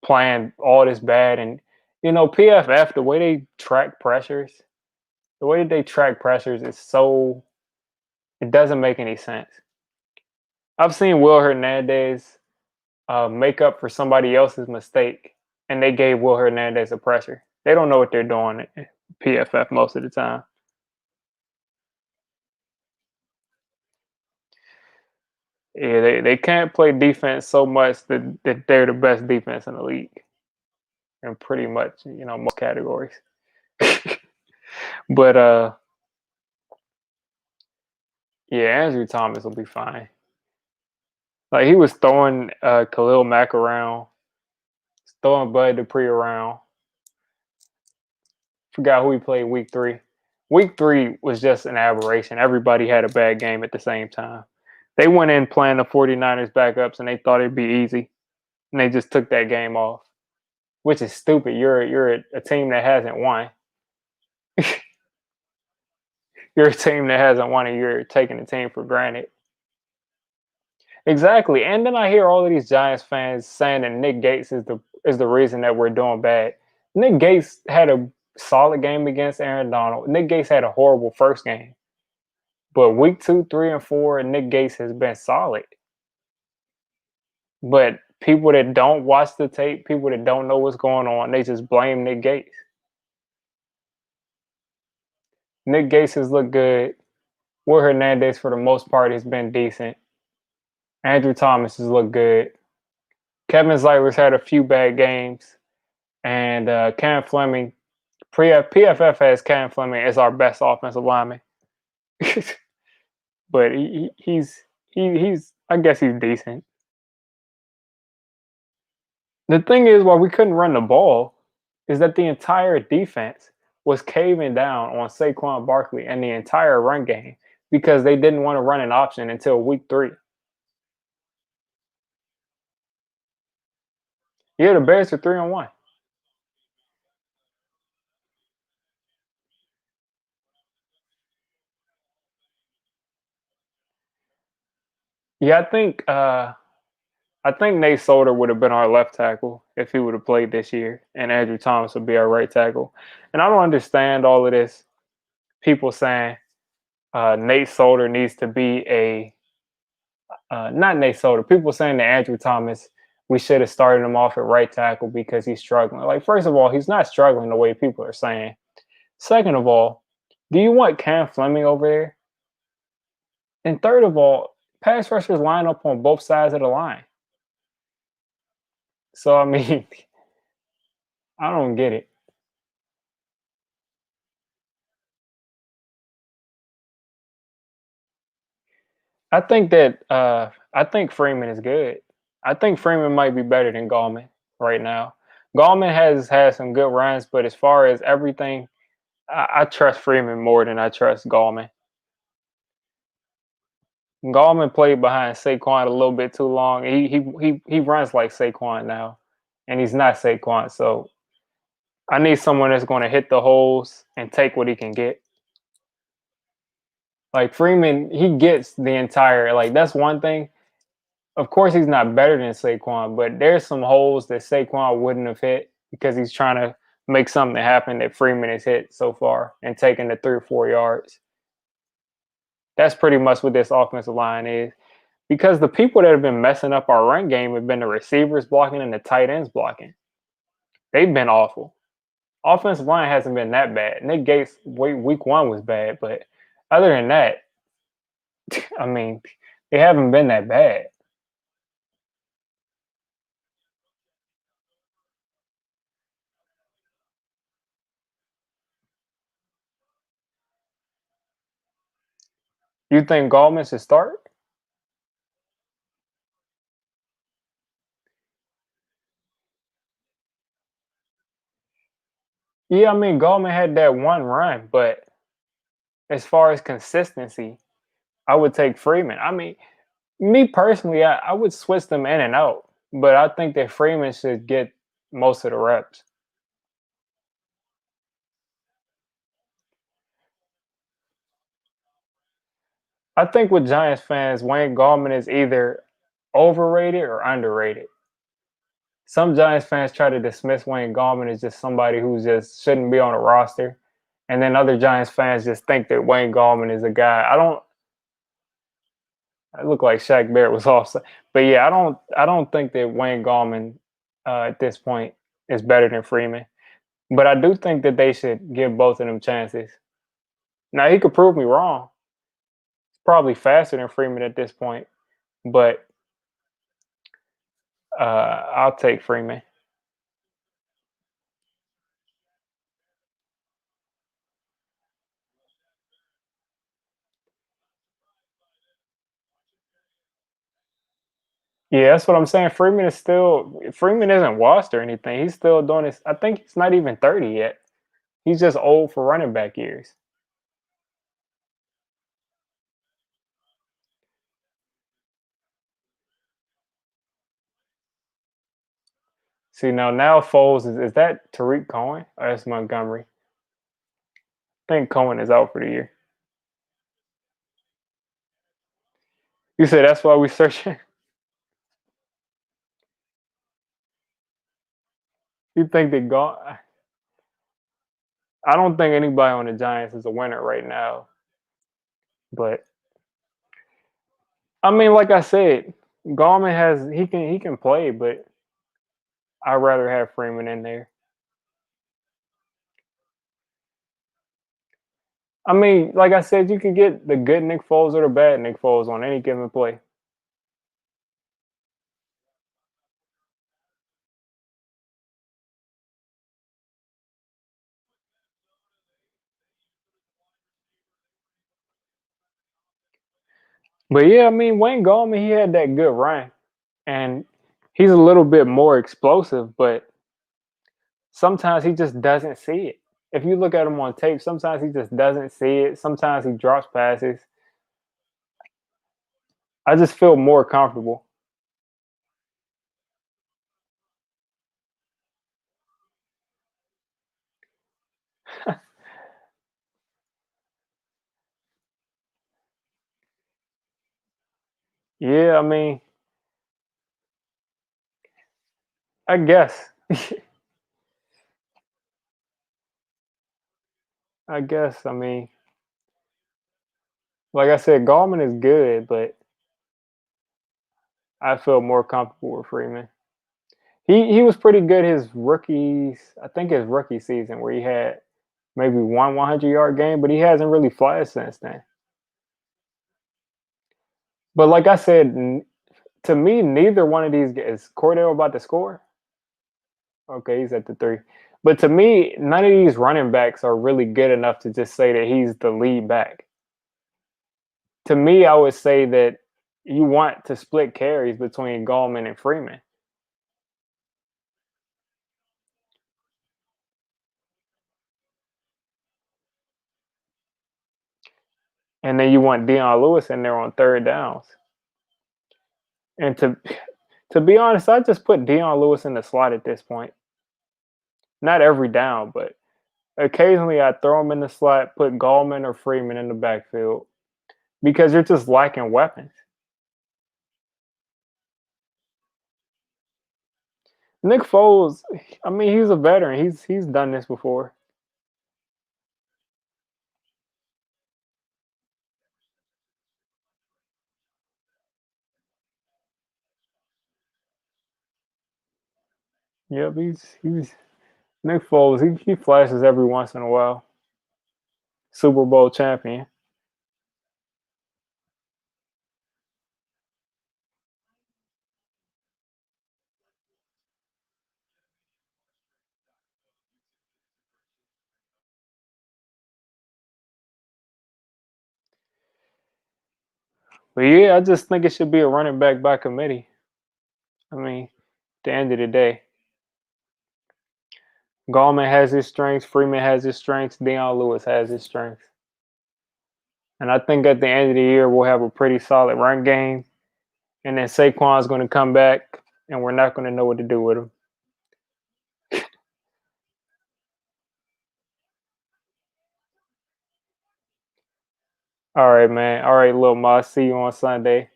Speaker 1: playing all this bad. And PFF, the way they track pressures, is so it doesn't make any sense. I've seen Will Hernandez make up for somebody else's mistake, and they gave Will Hernandez a pressure. They don't know what they're doing at PFF most of the time. Yeah, they can't play defense so much that they're the best defense in the league in pretty much most categories. But yeah, Andrew Thomas will be fine. Like, he was throwing Khalil Mack around, throwing Bud Dupree around. Forgot who he played week 3. Week 3 was just an aberration. Everybody had a bad game at the same time. They went in playing the 49ers backups and they thought it'd be easy. And they just took that game off, which is stupid. You're a team that hasn't won. You're a team that hasn't won and you're taking the team for granted. Exactly. And then I hear all of these Giants fans saying that Nick Gates is the reason that we're doing bad. Nick Gates had a solid game against Aaron Donald. Nick Gates had a horrible first game. But week 2, 3, and 4, Nick Gates has been solid. But people that don't watch the tape, people that don't know what's going on, they just blame Nick Gates. Nick Gates has looked good. Will Hernandez, for the most part, has been decent. Andrew Thomas has looked good. Kevin Zeitler's had a few bad games. And Cam Fleming, PFF has Cam Fleming as our best offensive lineman. But he's I guess he's decent. The thing is, why we couldn't run the ball is that the entire defense was caving down on Saquon Barkley and the entire run game because they didn't want to run an option until week 3. Yeah, the Bears are 3-1. Yeah, I think Nate Solder would have been our left tackle if he would have played this year, and Andrew Thomas would be our right tackle. And I don't understand all of this. People saying Nate Solder needs to be not Nate Solder. People saying that Andrew Thomas, we should have started him off at right tackle because he's struggling. Like, first of all, he's not struggling the way people are saying. Second of all, do you want Cam Fleming over there? And third of all, pass rushers line up on both sides of the line. So I mean, I don't get it. I think Freeman is good. I think Freeman might be better than Gallman right now. Gallman has had some good runs, but as far as everything, I trust Freeman more than I trust Gallman. Gallman played behind Saquon a little bit too long. He runs like Saquon now, and he's not Saquon. So I need someone that's going to hit the holes and take what he can get. Like Freeman, he gets the entire, like, that's one thing. Of course, he's not better than Saquon, but there's some holes that Saquon wouldn't have hit because he's trying to make something happen that Freeman has hit so far and taken the 3 or 4 yards. That's pretty much what this offensive line is. Because the people that have been messing up our run game have been the receivers blocking and the tight ends blocking. They've been awful. Offensive line hasn't been that bad. Nick Gates, week 1 was bad, but other than that, I mean, they haven't been that bad. You think Gallman should start? Yeah, I mean Gallman had that one run, but as far as consistency, I would take Freeman. I mean, me personally, I would switch them in and out, but I think that Freeman should get most of the reps. I think with Giants fans, Wayne Gallman is either overrated or underrated. Some Giants fans try to dismiss Wayne Gallman as just somebody who just shouldn't be on a roster, and then other Giants fans just think that Wayne Gallman is a guy. I don't. I look like Shaq Barrett was off, but yeah, I don't think that Wayne Gallman at this point is better than Freeman. But I do think that they should give both of them chances. Now he could prove me wrong. He's probably faster than Freeman at this point, but I'll take Freeman. Yeah, that's what I'm saying. Freeman isn't washed or anything. He's still doing this. I think he's not even 30 yet. He's just old for running back years. See now Foles is that Tariq Cohen or that's Montgomery? I think Cohen is out for the year. You said that's why we searching. You think that I don't think anybody on the Giants is a winner right now. But I mean, like I said, Gallman has he can play, but I'd rather have Freeman in there. I mean, like I said, you can get the good Nick Foles or the bad Nick Foles on any given play. But yeah, I mean, Wayne Gallman, he had that good run, and he's a little bit more explosive, but sometimes he just doesn't see it. If you look at him on tape, sometimes he just doesn't see it. Sometimes he drops passes. I just feel more comfortable. Yeah, I mean, I guess. I guess. I mean, like I said, Gallman is good, but I feel more comfortable with Freeman. He was pretty good his I think his rookie season where he had maybe one 100-yard game, but he hasn't really flashed since then. But like I said, to me, neither one of these is Cordell about to score. Okay, he's at the three. But to me, none of these running backs are really good enough to just say that he's the lead back. To me, I would say that you want to split carries between Gallman and Freeman. And then you want Dion Lewis in there on third downs. And to be honest, I just put Dion Lewis in the slot at this point. Not every down, but occasionally I throw him in the slot, put Gallman or Freeman in the backfield because you're just lacking weapons. Nick Foles, I mean, he's a veteran. He's done this before. Yep, he's Nick Foles. He flashes every once in a while. Super Bowl champion. But yeah, I just think it should be a running back by committee. I mean, at the end of the day, Gallman has his strengths, Freeman has his strengths, Deion Lewis has his strengths. And I think at the end of the year, we'll have a pretty solid run game. And then Saquon's going to come back, and we're not going to know what to do with him. All right, man. All right, Lil Ma. See you on Sunday.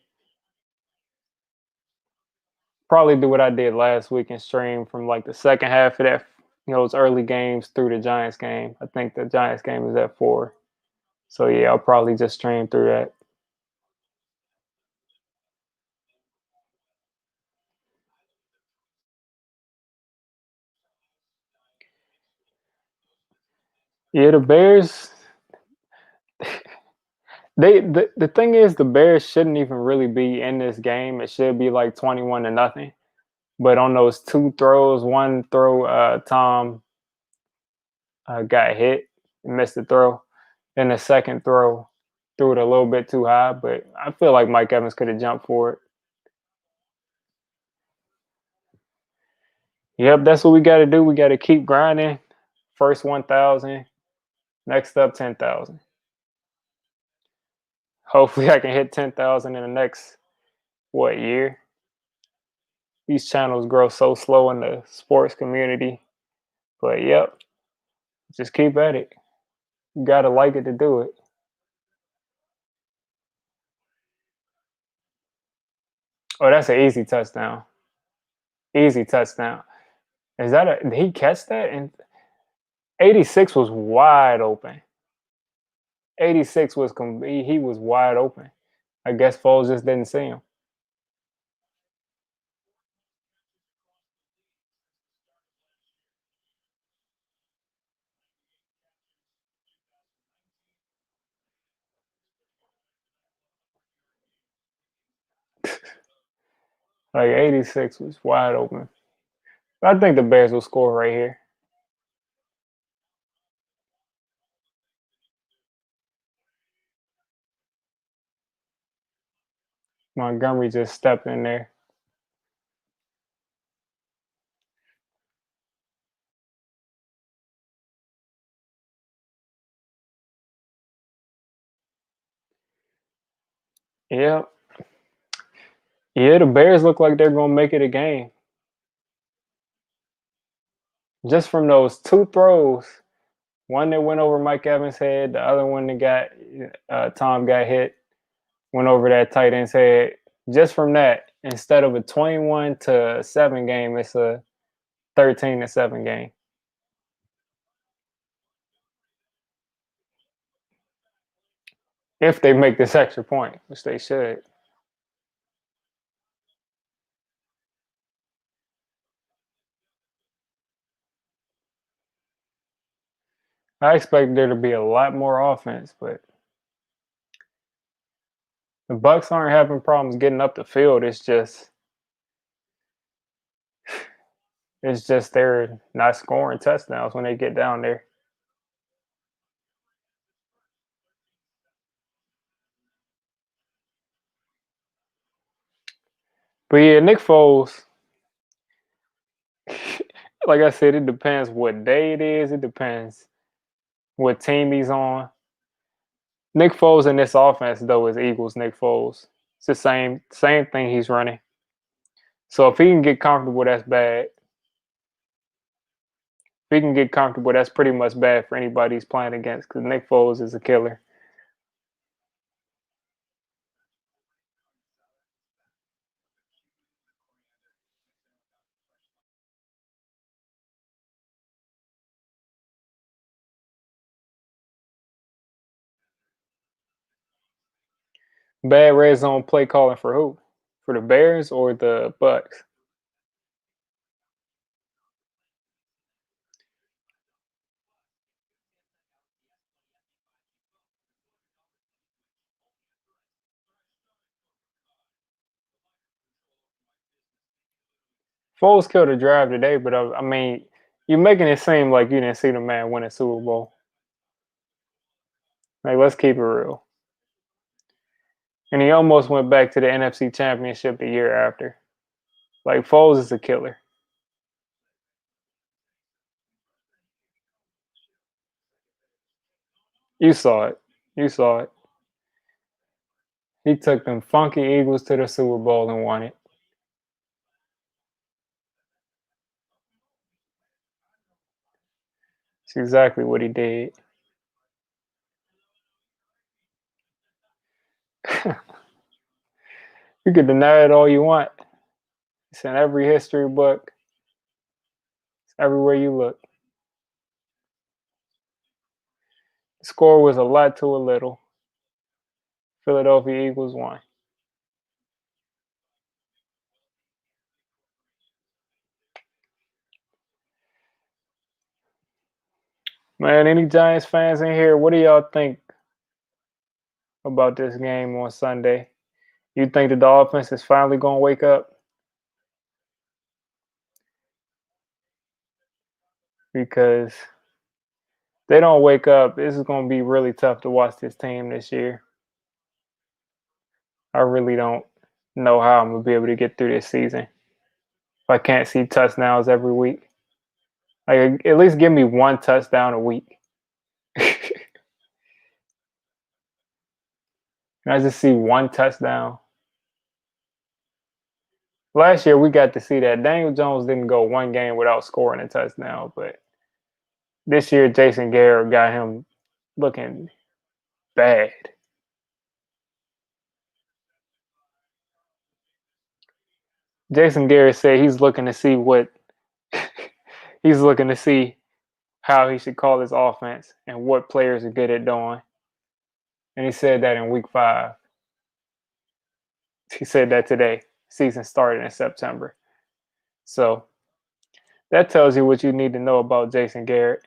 Speaker 1: Probably do what I did last week and stream from like the second half of that, those early games through the Giants game. I think the Giants game is at 4. So yeah, I'll probably just stream through that. Yeah, the Bears. The thing is, the Bears shouldn't even really be in this game. It should be like 21-0. But on those two throws, one throw, Tom got hit and missed the throw. Then the second throw threw it a little bit too high, but I feel like Mike Evans could have jumped for it. Yep, that's what we got to do. We got to keep grinding. First 1,000, next up 10,000. Hopefully, I can hit 10,000 in the next year. These channels grow so slow in the sports community, but yep, just keep at it. You gotta like it to do it. Oh, that's an easy touchdown. Easy touchdown. Did he catch that? And 86 was wide open. 86 was he was wide open. I guess Foles just didn't see him. Like 86 was wide open. I think the Bears will score right here. Montgomery just stepped in there. Yep. Yeah, the Bears look like they're gonna make it a game. Just from those two throws, one that went over Mike Evans' head, the other one that got Tom got hit, went over that tight end's head. Just from that, instead of a 21-7 game, it's a 13-7 game. If they make this extra point, which they should. I expect there to be a lot more offense, but the Bucks aren't having problems getting up the field. It's just they're not scoring touchdowns when they get down there. But yeah, Nick Foles, like I said, it depends what day it is. It depends what team he's on. Nick Foles in this offense though is Eagles Nick Foles. It's the same thing he's running. So if he can get comfortable, that's bad. If he can get comfortable, that's pretty much bad for anybody he's playing against because Nick Foles is a killer. Bad red zone play calling for who? For the Bears or the Bucks? Foles killed a drive today, but I mean, you're making it seem like you didn't see the man win a Super Bowl. Like, let's keep it real. And he almost went back to the NFC Championship the year after. Like, Foles is a killer. You saw it. You saw it. He took them funky Eagles to the Super Bowl and won it. It's exactly what he did. You can deny it all you want. It's in every history book. It's everywhere you look. The score was a lot to a little. Philadelphia Eagles won. Man, any Giants fans in here, what do y'all think about this game on Sunday? You think that the offense is finally going to wake up? Because they don't wake up, this is going to be really tough to watch this team this year. I really don't know how I'm going to be able to get through this season if I can't see touchdowns every week. Like, at least give me one touchdown a week. Can I just see one touchdown? Last year we got to see that. Daniel Jones didn't go one game without scoring a touchdown, but this year Jason Garrett got him looking bad. Jason Garrett said he's looking to see what he's looking to see how he should call his offense and what players are good at doing. And he said that in week 5. He said that today. Season started in September. So that tells you what you need to know about Jason Garrett.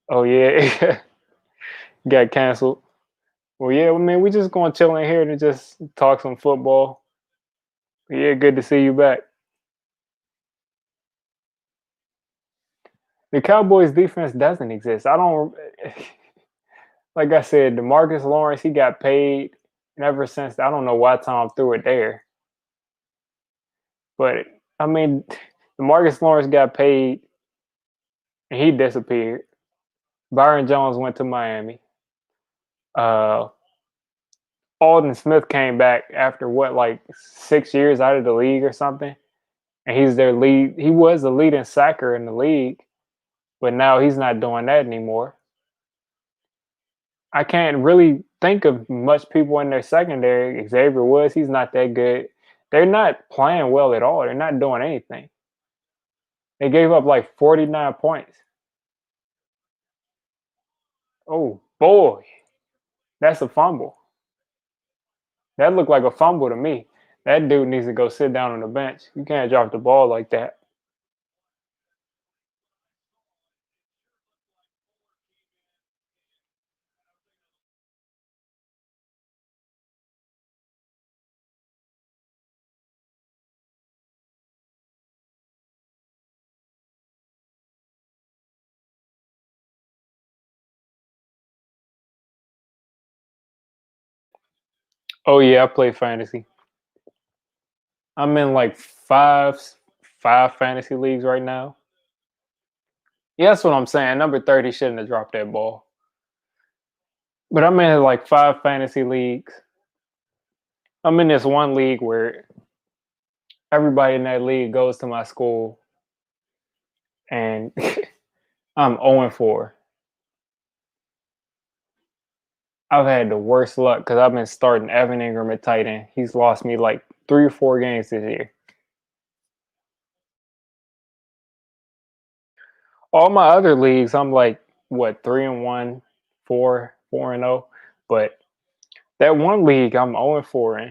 Speaker 1: Oh yeah. Got canceled. Well, yeah, I mean, we just going to chill in here to just talk some football. Yeah, good to see you back. The Cowboys defense doesn't exist. I don't like I said, DeMarcus Lawrence, he got paid, and ever since I don't know why Tom threw it there. But I mean, DeMarcus Lawrence got paid and he disappeared. Byron Jones went to Miami. Uh Alden Smith came back after what, like 6 years out of the league or something. And he's their lead. He was the leading sacker in the league, but now he's not doing that anymore. I can't really think of much people in their secondary. Xavier Woods, he's not that good. They're not playing well at all. They're not doing anything. They gave up like 49 points. Oh boy, that's a fumble. That looked like a fumble to me. That dude needs to go sit down on the bench. You can't drop the ball like that. Oh yeah, I play fantasy. I'm in like five fantasy leagues right now. Yeah, that's what I'm saying. Number 30 shouldn't have dropped that ball. But I'm in like 5 fantasy leagues. I'm in this one league where everybody in that league goes to my school, and I'm 0-4. I've had the worst luck because I've been starting Evan Ingram at tight end. He's lost me like 3 or 4 games this year. All my other leagues, I'm like what 3-1, 4-0. But that one league, I'm 0-4 in.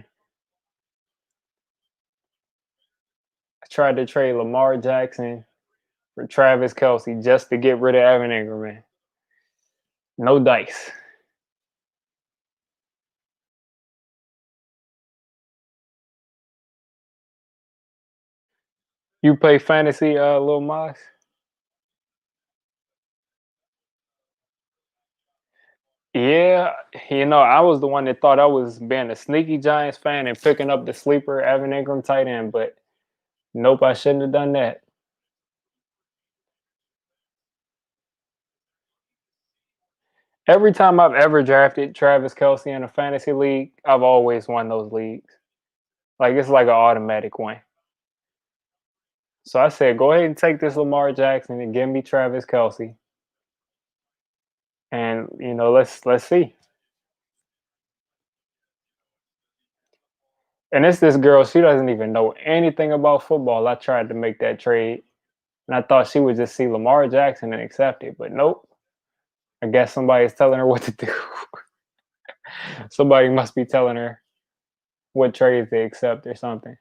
Speaker 1: I tried to trade Lamar Jackson for Travis Kelsey just to get rid of Evan Ingram. No dice. You play fantasy, Lil Moss? Yeah, I was the one that thought I was being a sneaky Giants fan and picking up the sleeper Evan Ingram tight end, but nope, I shouldn't have done that. Every time I've ever drafted Travis Kelce in a fantasy league, I've always won those leagues. Like it's like an automatic win. So I said, go ahead and take this Lamar Jackson and give me Travis Kelce, and let's see. And it's this girl, she doesn't even know anything about football. I tried to make that trade, and I thought she would just see Lamar Jackson and accept it, but nope. I guess somebody's telling her what to do. Somebody must be telling her what trades they accept or something.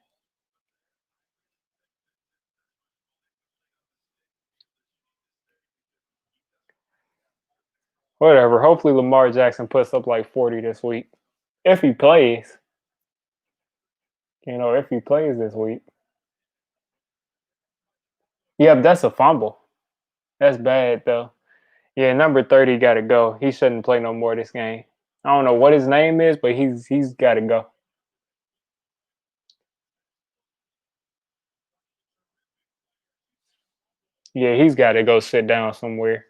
Speaker 1: Whatever. Hopefully Lamar Jackson puts up like 40 this week. If he plays. If he plays this week. Yep, that's a fumble. That's bad though. Yeah, number 30 gotta go. He shouldn't play no more this game. I don't know what his name is, but he's gotta go. Yeah, he's gotta go sit down somewhere.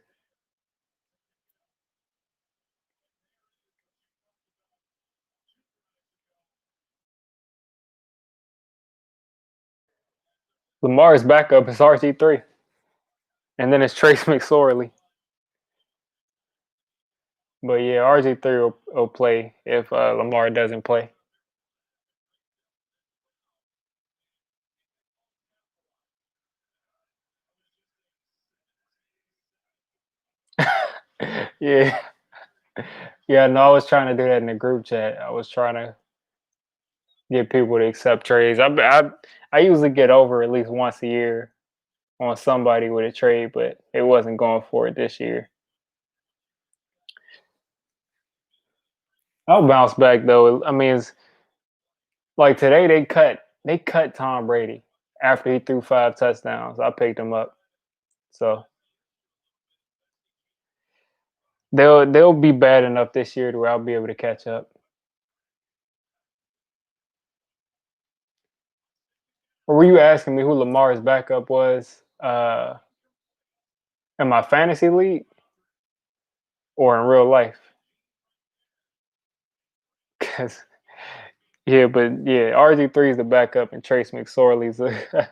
Speaker 1: Lamar's backup is RG3. And then it's Trace McSorley. But yeah, RG3 will play if Lamar doesn't play. Yeah. Yeah, no, I was trying to do that in the group chat. I was trying to get people to accept trades. I usually get over at least once a year on somebody with a trade, but it wasn't going for it this year. I'll bounce back though. I mean, it's like today they cut Tom Brady after he threw 5 touchdowns. I picked him up, so they'll be bad enough this year to where I'll be able to catch up. Or were you asking me who Lamar's backup was in my fantasy league or in real life? Because yeah, but yeah, RG3 is the backup and Trace McSorley's the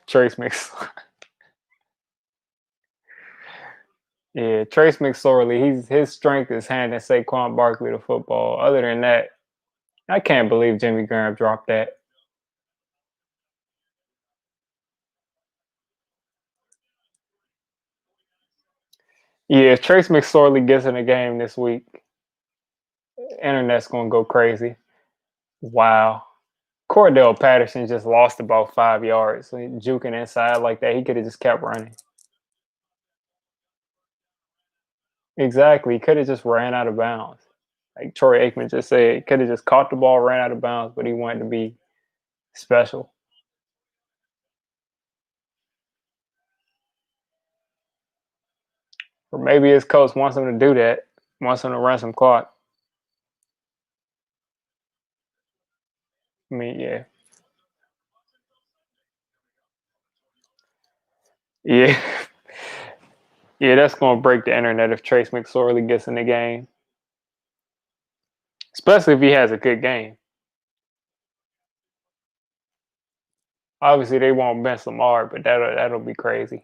Speaker 1: Trace Mc yeah, Trace McSorley. His strength is handing Saquon Barkley the football. Other than that, I can't believe Jimmy Graham dropped that. Yeah, if Trace McSorley gets in the game this week, internet's gonna go crazy. Wow. Cordell Patterson just lost about 5 yards. So juking inside like that, he could have just kept running. Exactly. He could have just ran out of bounds. Like Troy Aikman just said, he could have just caught the ball, ran out of bounds, but he wanted to be special. Or maybe his coach wants him to do that, wants him to run some clock. I mean, yeah. Yeah. Yeah, that's going to break the internet if Trace McSorley gets in the game, especially if he has a good game. Obviously, they won't bench Lamar, but that'll be crazy.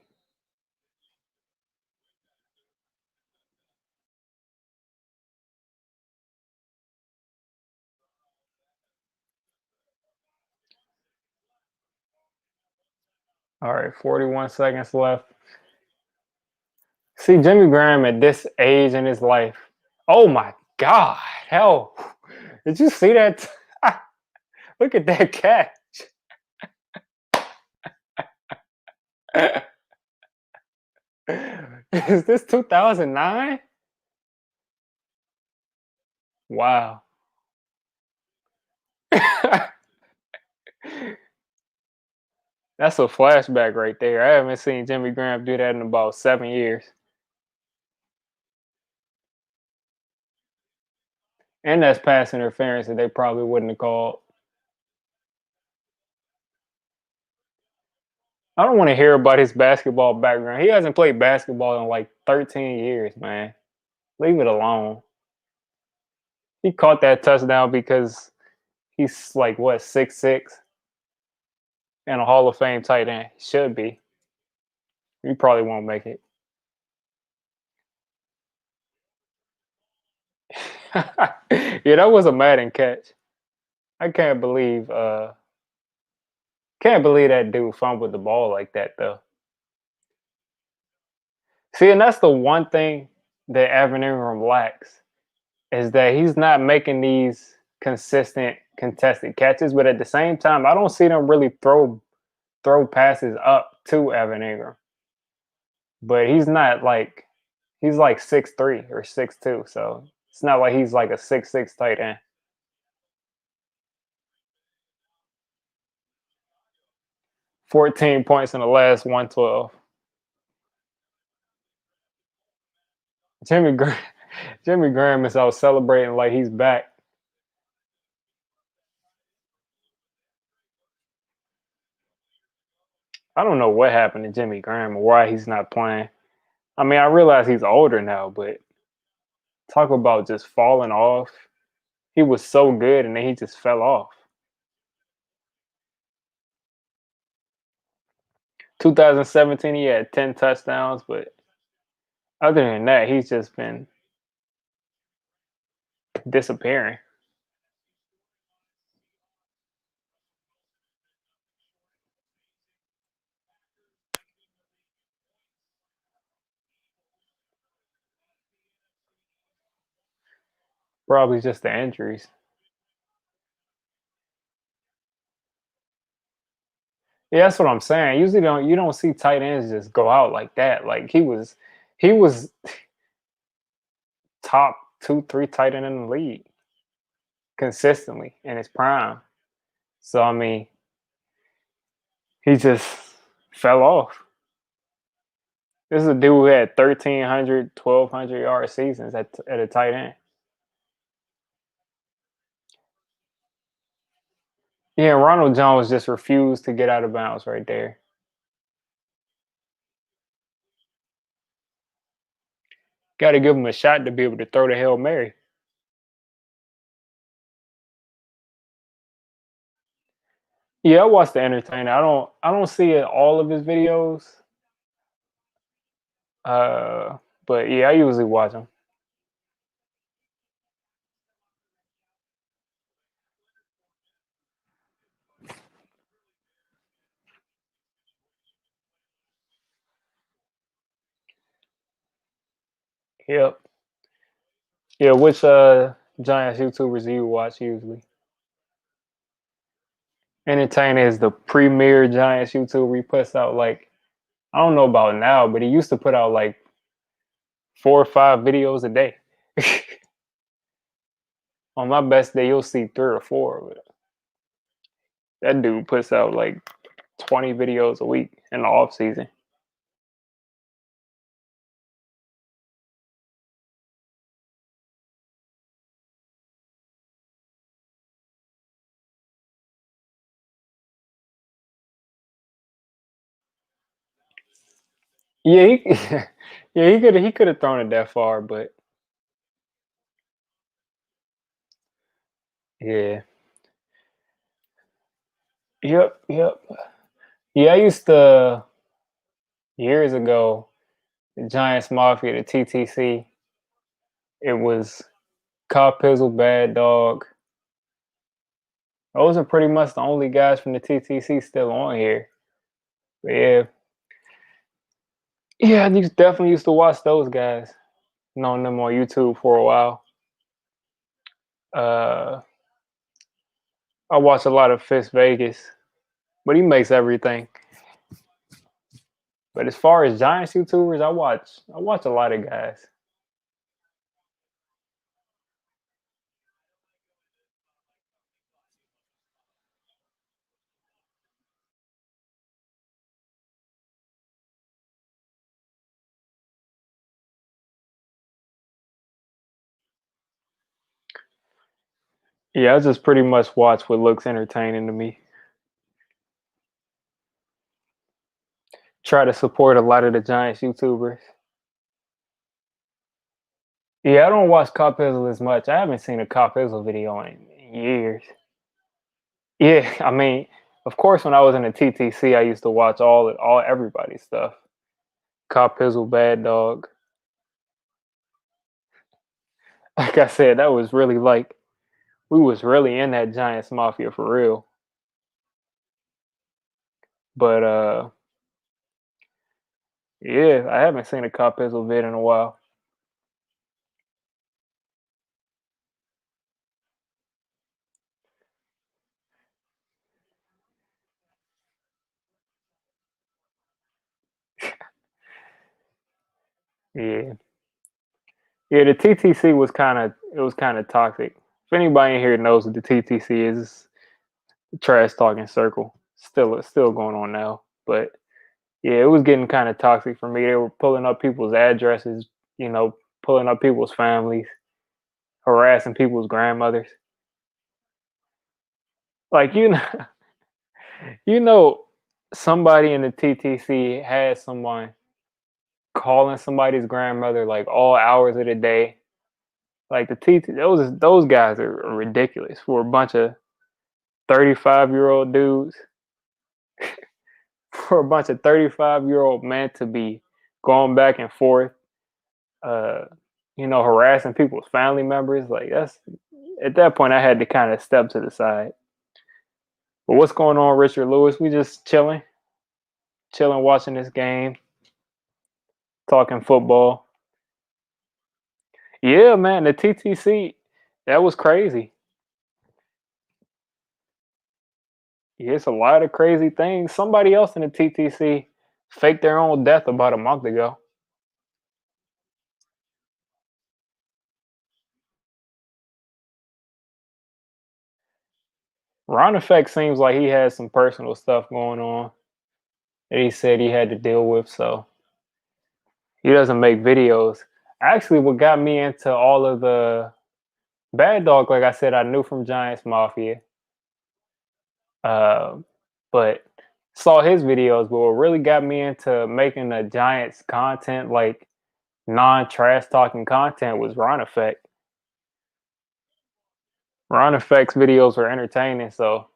Speaker 1: All right, 41 seconds left. See, Jimmy Graham at this age in his life. Oh my God. Hell. Did you see that? Look at that catch. Is this 2009? Wow. That's a flashback right there. I haven't seen Jimmy Graham do that in about 7 years. And that's pass interference that they probably wouldn't have called. I don't want to hear about his basketball background. He hasn't played basketball in like 13 years, man. Leave it alone. He caught that touchdown because he's like what 6'6" and a Hall of Fame tight end. Should be. He probably won't make it. Yeah, that was a Madden catch. I can't believe that dude fumbled the ball like that though. See, and that's the one thing that Evan Ingram lacks is that he's not making these consistent contested catches, but at the same time, I don't see them really throw passes up to Evan Ingram. But he's like 6'3" or 6'2", so it's not like he's like a 6'6" tight end. 14 points in the last 112. Jimmy Graham, Jimmy Graham is out celebrating like he's back. I don't know what happened to Jimmy Graham or why he's not playing. I mean, I realize he's older now, but talk about just falling off. He was so good and then he just fell off. 2017, he had 10 touchdowns, but other than that, he's just been disappearing. Probably just the injuries. Yeah, that's what I'm saying. Usually you don't see tight ends just go out like that. Like he was top 2, 3 tight end in the league consistently in his prime. So I mean, he just fell off. This is a dude who had 1,300, 1,200 yard seasons at a tight end. Yeah, Ronald Jones just refused to get out of bounds right there. Got to give him a shot to be able to throw the Hail Mary. Yeah, I watch the entertainer. I don't see all of his videos. Uh, but yeah, I usually watch them. Yep. Yeah, which Giants YouTubers do you watch usually? Entertainer is the premier Giants YouTuber. He puts out like I don't know about now, but he used to put out like 4 or 5 videos a day. On my best day, you'll see 3 or 4. But that dude puts out like 20 videos a week in the off season. Yeah, yeah, he could have thrown it that far, but yeah, yep. Yeah, I used to years ago the Giants Mafia, the TTC. It was Cop Pizzle, Bad Dog. Those are pretty much the only guys from the TTC still on here. But yeah, yeah, definitely used to watch those guys. Known them on YouTube for a while. Uh, I watch a lot of Fist Vegas, but he makes everything. But as far as Giants YouTubers, I watch a lot of guys. Yeah, I just pretty much watch what looks entertaining to me. Try to support a lot of the Giants YouTubers. Yeah, I don't watch Cop Pizzle as much. I haven't seen a Cop Pizzle video in years. Yeah, I mean, of course, when I was in the TTC, I used to watch all everybody's stuff. Cop Pizzle, Bad Dog. Like I said, that was really like we was really in that Giants mafia for real. But yeah, I haven't seen a Cop Pizzle vid in a while. Yeah, yeah. The TTC was kind of toxic. If anybody in here knows what the TTC is, it's a trash talking circle. Still going on now, but yeah, it was getting kind of toxic for me. They were pulling up people's addresses, you know, pulling up people's families, harassing people's grandmothers. Like you know, somebody in the TTC had someone calling somebody's grandmother like all hours of the day. Like the TT, those guys are ridiculous for a bunch of 35-year-old dudes, for a bunch of 35-year-old men to be going back and forth, uh, harassing people's family members. Like that's at that point, I had to kind of step to the side. But what's going on, Richard Lewis? We just chilling, watching this game, talking football. Yeah, man, the TTC, that was crazy. Yeah, it's a lot of crazy things. Somebody else in the TTC faked their own death about a month ago. Ron Effect seems like he has some personal stuff going on that he said he had to deal with, so he doesn't make videos. Actually, what got me into all of the Bad Dog, like I said, I knew from Giants Mafia, uh, but saw his videos. But what really got me into making the Giants content, like non-trash talking content, was Ron Effect. Ron Effect's videos were entertaining, so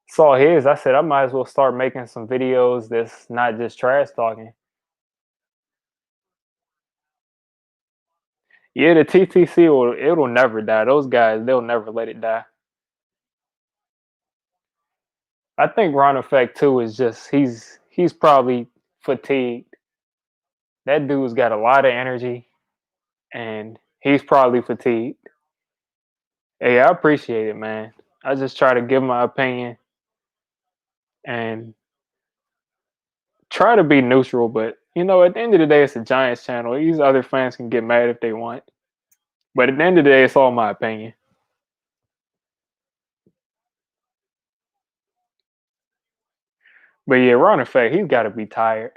Speaker 1: saw his. I said I might as well start making some videos that's not just trash talking. Yeah, the TTC it'll never die. Those guys, they'll never let it die. I think Ron Effect too is just he's probably fatigued. That dude's got a lot of energy and he's probably fatigued. Hey, I appreciate it, man. I just try to give my opinion and try to be neutral, but at the end of the day, it's a Giants channel. These other fans can get mad if they want. But at the end of the day, it's all my opinion. But yeah, Ron Effect, he's got to be tired.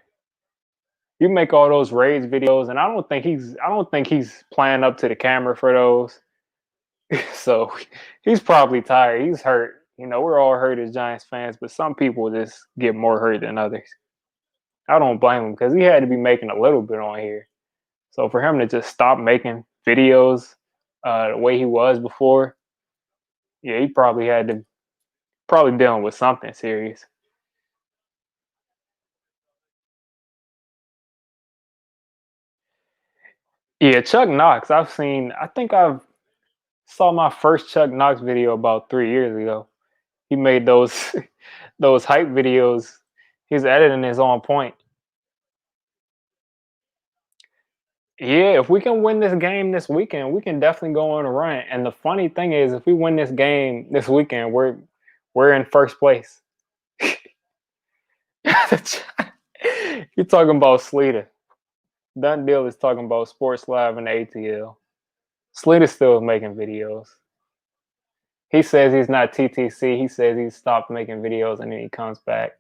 Speaker 1: You make all those raids videos, and I don't think he's playing up to the camera for those. So he's probably tired. He's hurt. We're all hurt as Giants fans, but some people just get more hurt than others. I don't blame him because he had to be making a little bit on here. So for him to just stop making videos the way he was before, yeah, he probably had to probably dealing with something serious. Yeah, Chuck Knox. I think I've saw my first Chuck Knox video about 3 years ago. He made those those hype videos. His editing is on point. Yeah, if we can win this game this weekend, we can definitely go on a run. And the funny thing is, if we win this game this weekend, we're in first place. You're talking about Sleater. Done deal is talking about Sports Live and the ATL. Sleater still making videos. He says he's not TTC. He says he's stopped making videos and then he comes back.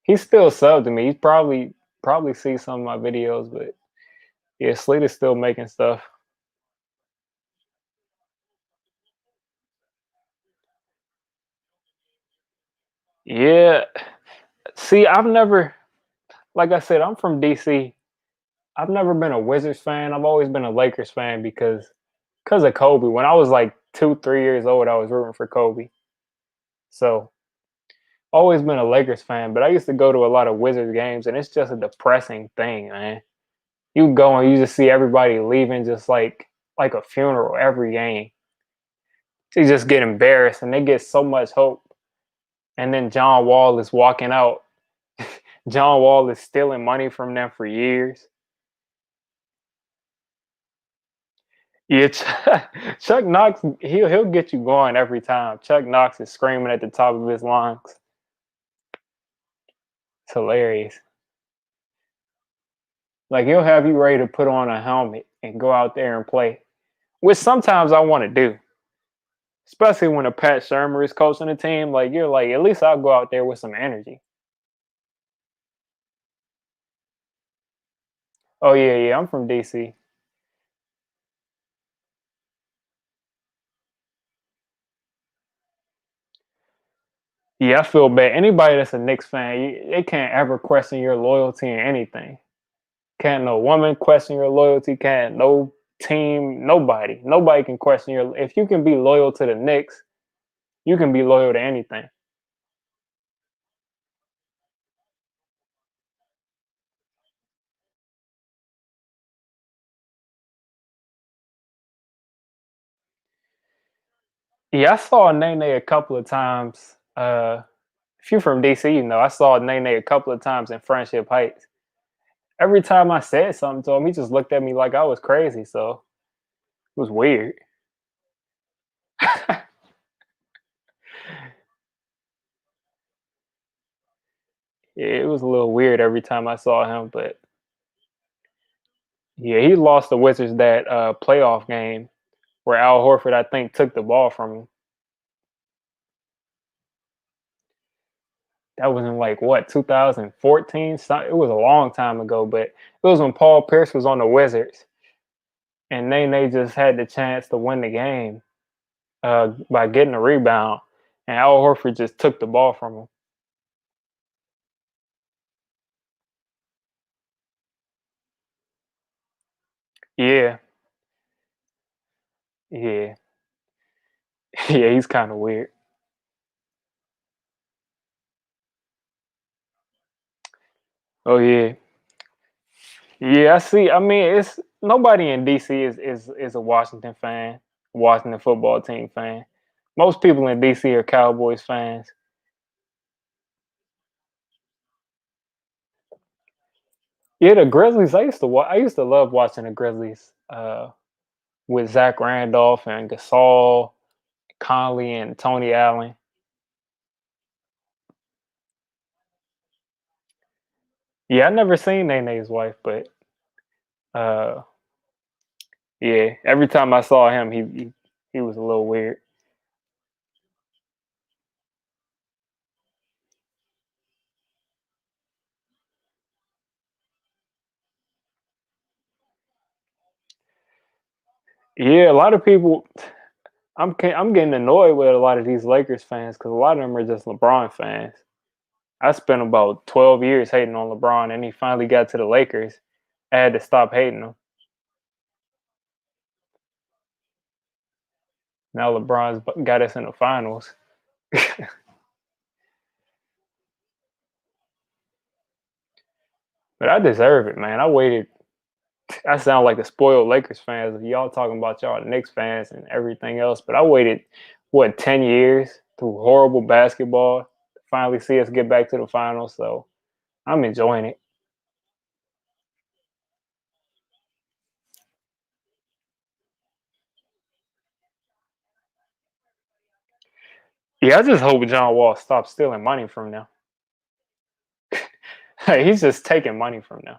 Speaker 1: He's still subbed to me. He's probably see some of my videos, but yeah, Sleater's still making stuff. Yeah. See, I've never, like I said, I'm from DC. I've never been a Wizards fan. I've always been a Lakers fan because of Kobe. When I was like 2, 3 years old, I was rooting for Kobe. So always been a Lakers fan. But I used to go to a lot of Wizards games, and it's just a depressing thing, man. You go and you just see everybody leaving, just like a funeral every game. You just get embarrassed, and they get so much hope. And then John Wall is walking out. John Wall is stealing money from them for years. Yeah, Chuck Knox, he'll get you going every time. Chuck Knox is screaming at the top of his lungs. It's hilarious. Like he'll have you ready to put on a helmet and go out there and play, which sometimes I want to do, especially when a Pat Shermer is coaching the team. Like you're like, at least I'll go out there with some energy. Oh yeah, yeah, I'm from DC. Yeah, I feel bad. Anybody that's a Knicks fan, they can't ever question your loyalty in anything. Can't no woman question your loyalty. Can't no team. Nobody can question your. If you can be loyal to the Knicks, you can be loyal to anything. Yeah, I saw Nene a couple of times. If you're from DC, you know I saw Nene a couple of times in Friendship Heights. Every time I said something to him, he just looked at me like I was crazy. So it was weird. Yeah, it was a little weird every time I saw him, but yeah, he lost the Wizards that playoff game where Al Horford, I think, took the ball from him. That was in like what 2014. It was a long time ago, but it was when Paul Pierce was on the Wizards, and they just had the chance to win the game by getting a rebound, and Al Horford just took the ball from him. Yeah, yeah, yeah. He's kind of weird. Oh yeah, yeah. I see. I mean, it's nobody in DC is a Washington fan, Washington football team fan. Most people in DC are Cowboys fans. Yeah, the Grizzlies. I used to love watching the Grizzlies with Zach Randolph and Gasol, Conley, and Tony Allen. Yeah, I never seen Nene's wife, but uh, yeah, every time I saw him, he was a little weird. Yeah, a lot of people. I'm getting annoyed with a lot of these Lakers fans because a lot of them are just LeBron fans. I spent about 12 years hating on LeBron, and he finally got to the Lakers. I had to stop hating him. Now LeBron's got us in the finals. But I deserve it, man. I sound like the spoiled Lakers fans. Y'all talking about y'all Knicks fans and everything else, but I waited what 10 years through horrible basketball to finally see us get back to the finals. So I'm enjoying it. Yeah, I just hope John Wall stops stealing money from them. He's just taking money from them.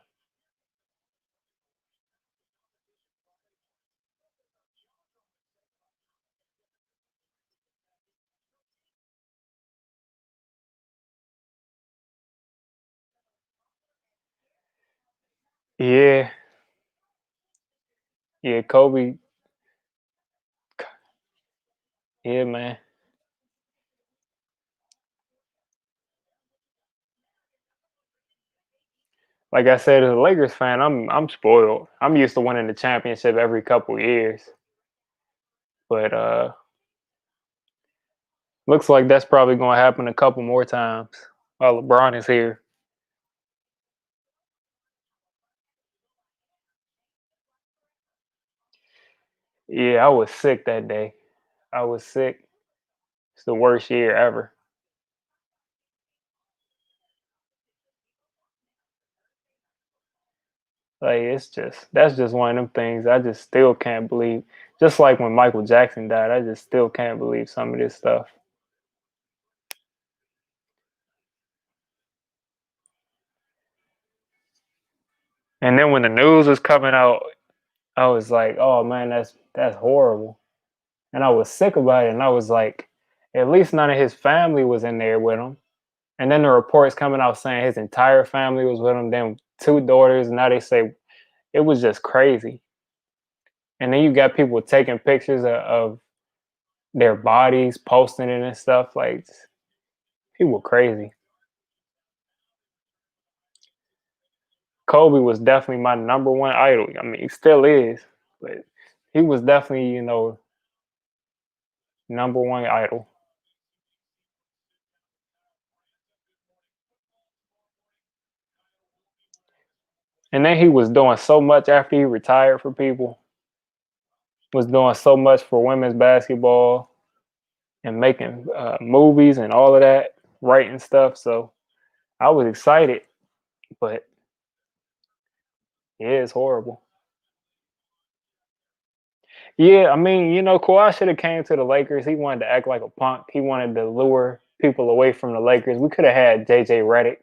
Speaker 1: Yeah, yeah, Kobe. Yeah, man. like I said, as a Lakers fan, I'm spoiled. I'm used to winning the championship every couple years, but looks like that's probably going to happen a couple more times while LeBron is here. Yeah, I was sick that day. I was sick. It's the worst year ever. Like it's just that's just one of them things I just still can't believe. Just like when Michael Jackson died, I just still can't believe some of this stuff. And then when the news was coming out, I was like, "Oh man, that's horrible." And I was sick about it. And I was like, at least none of his family was in there with him. And then the reports coming out saying his entire family was with him. Then two daughters. And now they say it was just crazy. And then you got people taking pictures of their bodies, posting it and stuff. Like people crazy. Kobe was definitely my number one idol. I mean, he still is, but he was definitely, number one idol. And then he was doing so much after he retired for people. Was doing so much for women's basketball and making movies and all of that, writing stuff. So I was excited, but yeah, it's horrible. Yeah, I mean, Kawhi should have came to the Lakers. He wanted to act like a punk. He wanted to lure people away from the Lakers. We could have had JJ Redick.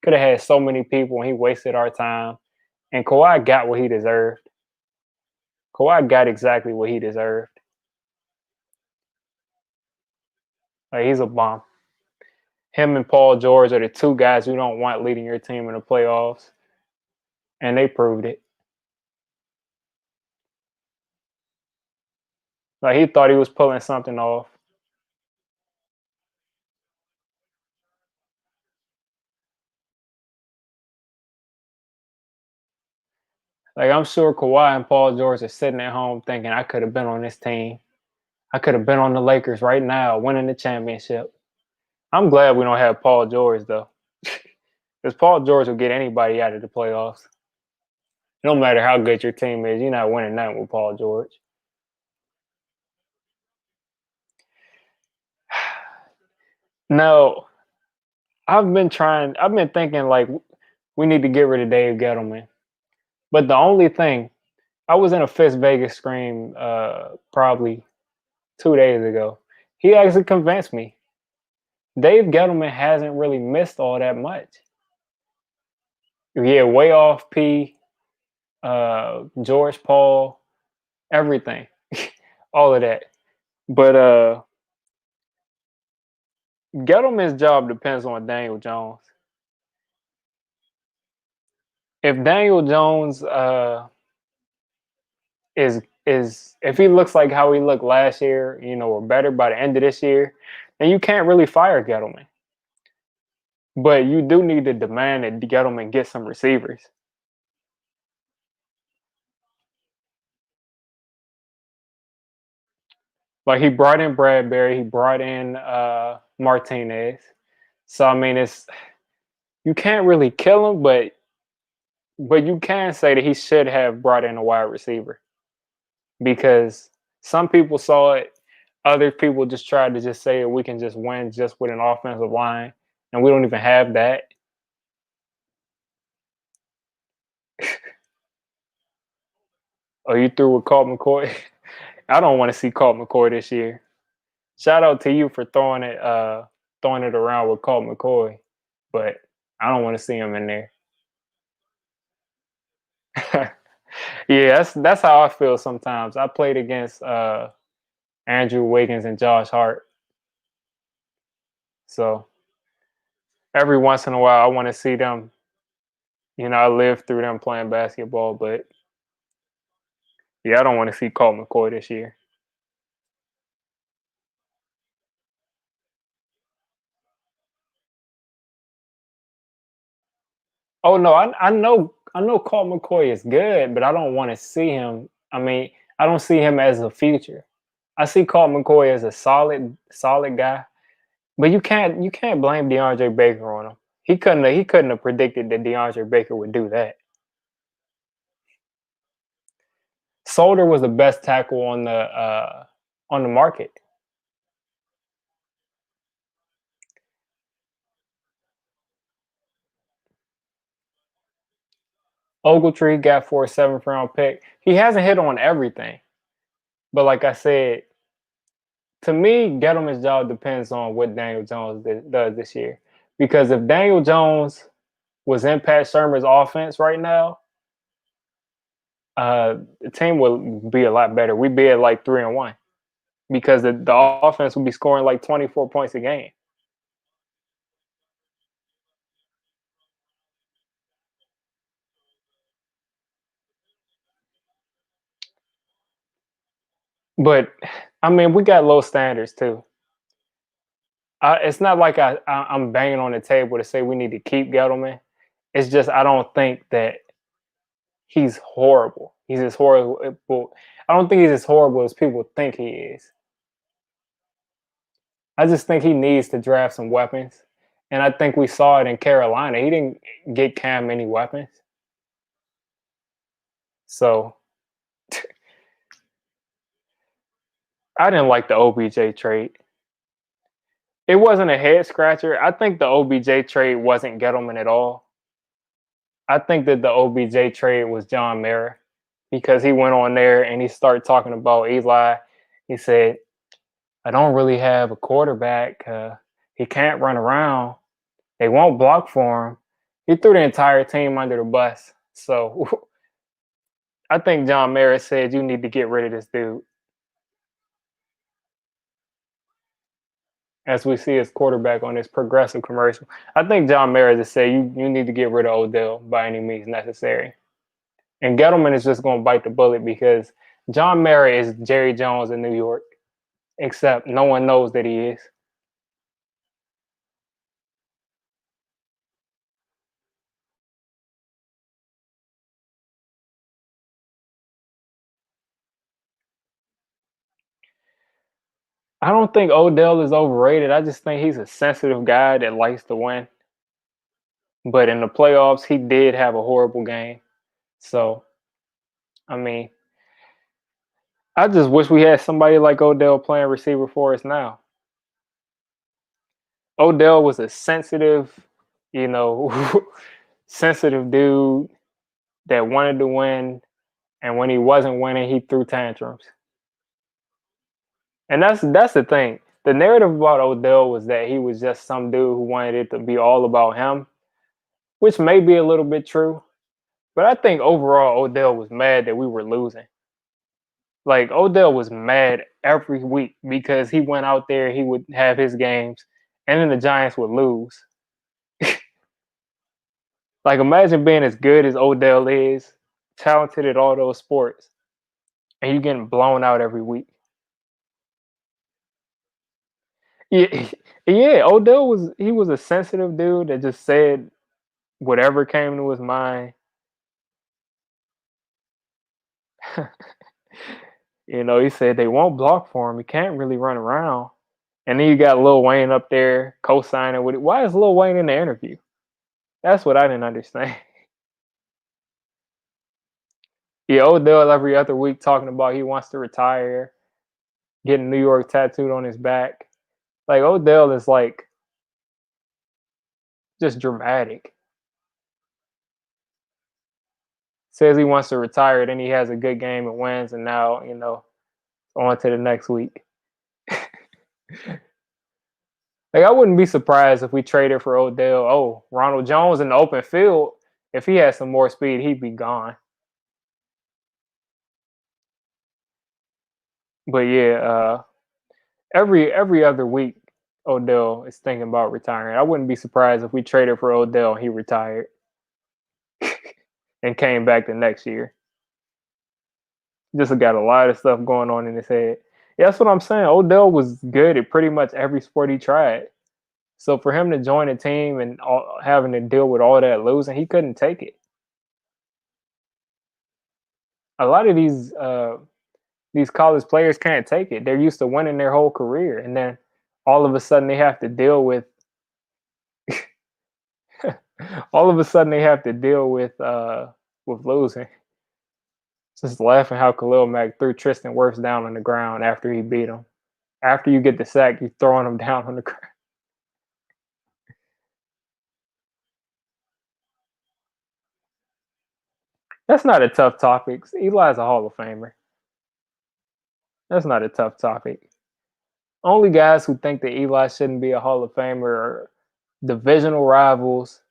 Speaker 1: Could have had so many people, and he wasted our time. And Kawhi got what he deserved. Kawhi got exactly what he deserved. Like he's a bomb. Him and Paul George are the two guys you don't want leading your team in the playoffs, and they proved it. Like he thought he was pulling something off. Like I'm sure Kawhi and Paul George are sitting at home thinking, I could have been on this team. I could have been on the Lakers right now, winning the championship. I'm glad we don't have Paul George though, because Paul George will get anybody out of the playoffs. No matter how good your team is, you're not winning nothing with Paul George. No, I've been thinking like we need to get rid of Dave Gettleman. But the only thing, I was in a Fist Vegas scream probably 2 days ago. He actually convinced me. Dave Gettleman hasn't really missed all that much. Yeah, way off P, George Paul, everything. All of that. But Gettleman's job depends on Daniel Jones. If Daniel Jones is if he looks like how he looked last year, or better by the end of this year, then you can't really fire Gettleman. But you do need to demand that Gettleman get some receivers. Like he brought in Bradbury, he brought in Martinez. So I mean, it's you can't really kill him, but you can say that he should have brought in a wide receiver because some people saw it, other people just tried to just say we can just win just with an offensive line, and we don't even have that. Are you through with Colt McCoy? I don't want to see Colt McCoy this year. Shout out to you for throwing it around with Colt McCoy, but I don't want to see him in there. Yeah, that's how I feel sometimes. I played against Andrew Wiggins and Josh Hart, so every once in a while I want to see them. I lived through them playing basketball, but yeah, I don't want to see Colt McCoy this year. Oh no, I know Colt McCoy is good, but I don't want to see him. I mean, I don't see him as a future. I see Colt McCoy as a solid guy, but you can't blame DeAndre Baker on him. He couldn't have predicted that DeAndre Baker would do that. Solder was the best tackle on the market. Ogletree got for a seventh round pick. He hasn't hit on everything, but like I said, to me, Gettleman's job depends on what Daniel Jones does this year. Because if Daniel Jones was in Pat Shermer's offense right now, the team would be a lot better. We'd be at like 3-1 because the offense would be scoring like 24 points a game. But I mean, we got low standards too. It's not like I'm banging on the table to say we need to keep Gettleman. It's just I don't think that he's horrible. He's as horrible. I don't think he's as horrible as people think he is. I just think he needs to draft some weapons. And I think we saw it in Carolina. He didn't get Cam any weapons. So I didn't like the OBJ trade. It wasn't a head scratcher. I think the OBJ trade wasn't Gettleman at all. I think that the OBJ trade was John Mara because he went on there and he started talking about Eli. He said, I don't really have a quarterback. He can't run around. They won't block for him. He threw the entire team under the bus. So I think John Mara said you need to get rid of this dude. As we see his quarterback on this progressive commercial, I think John Mara just said you need to get rid of Odell by any means necessary. And Gettleman is just going to bite the bullet because John Mara is Jerry Jones in New York, except no one knows that he is. I don't think Odell is overrated. I just think he's a sensitive guy that likes to win. But in the playoffs, he did have a horrible game. So, I mean, I just wish we had somebody like Odell playing receiver for us now. Odell was a sensitive, you know, sensitive dude that wanted to win. And when he wasn't winning, he threw tantrums. And that's the thing. The narrative about Odell was that he was just some dude who wanted it to be all about him, which may be a little bit true. But I think overall Odell was mad that we were losing. Like Odell was mad every week because he went out there, he would have his games, and then the Giants would lose. Like imagine being as good as Odell is, talented at all those sports, and you getting blown out every week. Yeah, yeah. Odell was a sensitive dude that just said whatever came to his mind. He said they won't block for him. He can't really run around. And then you got Lil Wayne up there co-signing with it. Why is Lil Wayne in the interview? That's what I didn't understand. Yeah, Odell every other week talking about he wants to retire, getting New York tattooed on his back. Like Odell is like just dramatic. Says he wants to retire, then he has a good game and wins, and now on to the next week. Like I wouldn't be surprised if we traded for Odell. Oh, Ronald Jones in the open field. If he had some more speed, he'd be gone. But yeah, every other week, Odell is thinking about retiring. I wouldn't be surprised if we traded for Odell and he retired and came back the next year. Just got a lot of stuff going on in his head. Yeah, that's what I'm saying. Odell was good at pretty much every sport he tried. So for him to join a team and having to deal with all that losing, he couldn't take it. A lot of these college players can't take it. They're used to winning their whole career, and then all of a sudden they have to deal with all of a sudden they have to deal with losing. Just laughing how Khalil Mack threw Tristan Wirfs down on the ground after he beat him. After you get the sack, you throwing him down on the ground. That's not a tough topic. Eli's a Hall of Famer. That's not a tough topic. Only guys who think that Eli shouldn't be a Hall of Famer are divisional rivals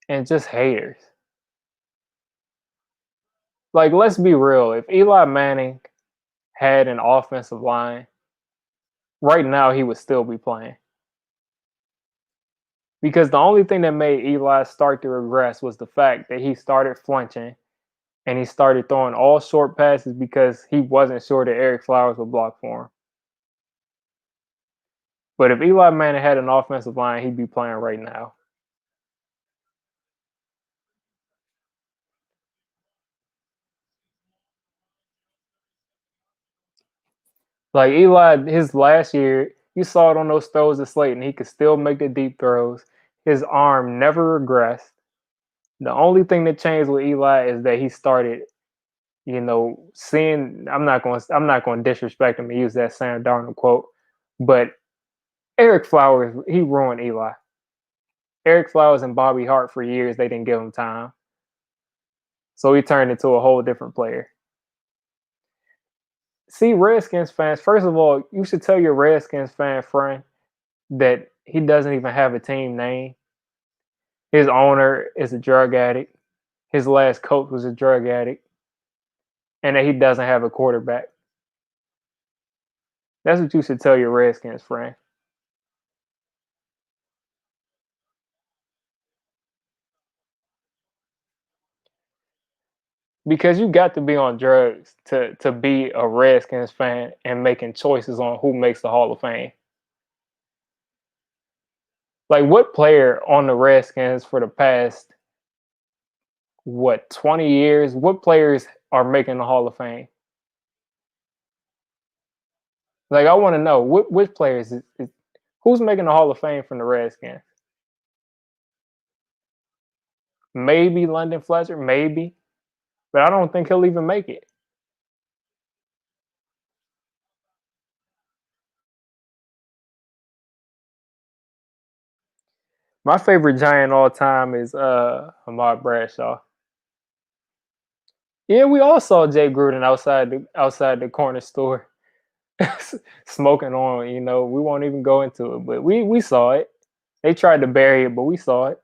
Speaker 1: and just haters. Like, let's be real. If Eli Manning had an offensive line, right now he would still be playing. Because the only thing that made Eli start to regress was the fact that he started flinching and he started throwing all short passes because he wasn't sure that Eric Flowers would block for him. But if Eli Manning had an offensive line, he'd be playing right now. Like Eli, his last year, you saw it on those throws to Slayton. He could still make the deep throws. His arm never regressed. The only thing that changed with Eli is that he started, seeing. I'm not going to disrespect him and use that Sam Darnold quote, but Eric Flowers, he ruined Eli. Eric Flowers and Bobby Hart for years, they didn't give him time. So he turned into a whole different player. See, Redskins fans, first of all, you should tell your Redskins fan friend that he doesn't even have a team name. His owner is a drug addict. His last coach was a drug addict. And that he doesn't have a quarterback. That's what you should tell your Redskins friend. Because you got to be on drugs to be a Redskins fan and making choices on who makes the Hall of Fame. Like, what player on the Redskins for the past, 20 years, what players are making the Hall of Fame? Like, I want to know which players who's making the Hall of Fame from the Redskins? Maybe London Fletcher, maybe, but I don't think he'll even make it. My favorite Giant all time is Ahmad Bradshaw. Yeah, we all saw Jay Gruden outside the corner store smoking on. We won't even go into it, but we saw it. They tried to bury it, but we saw it.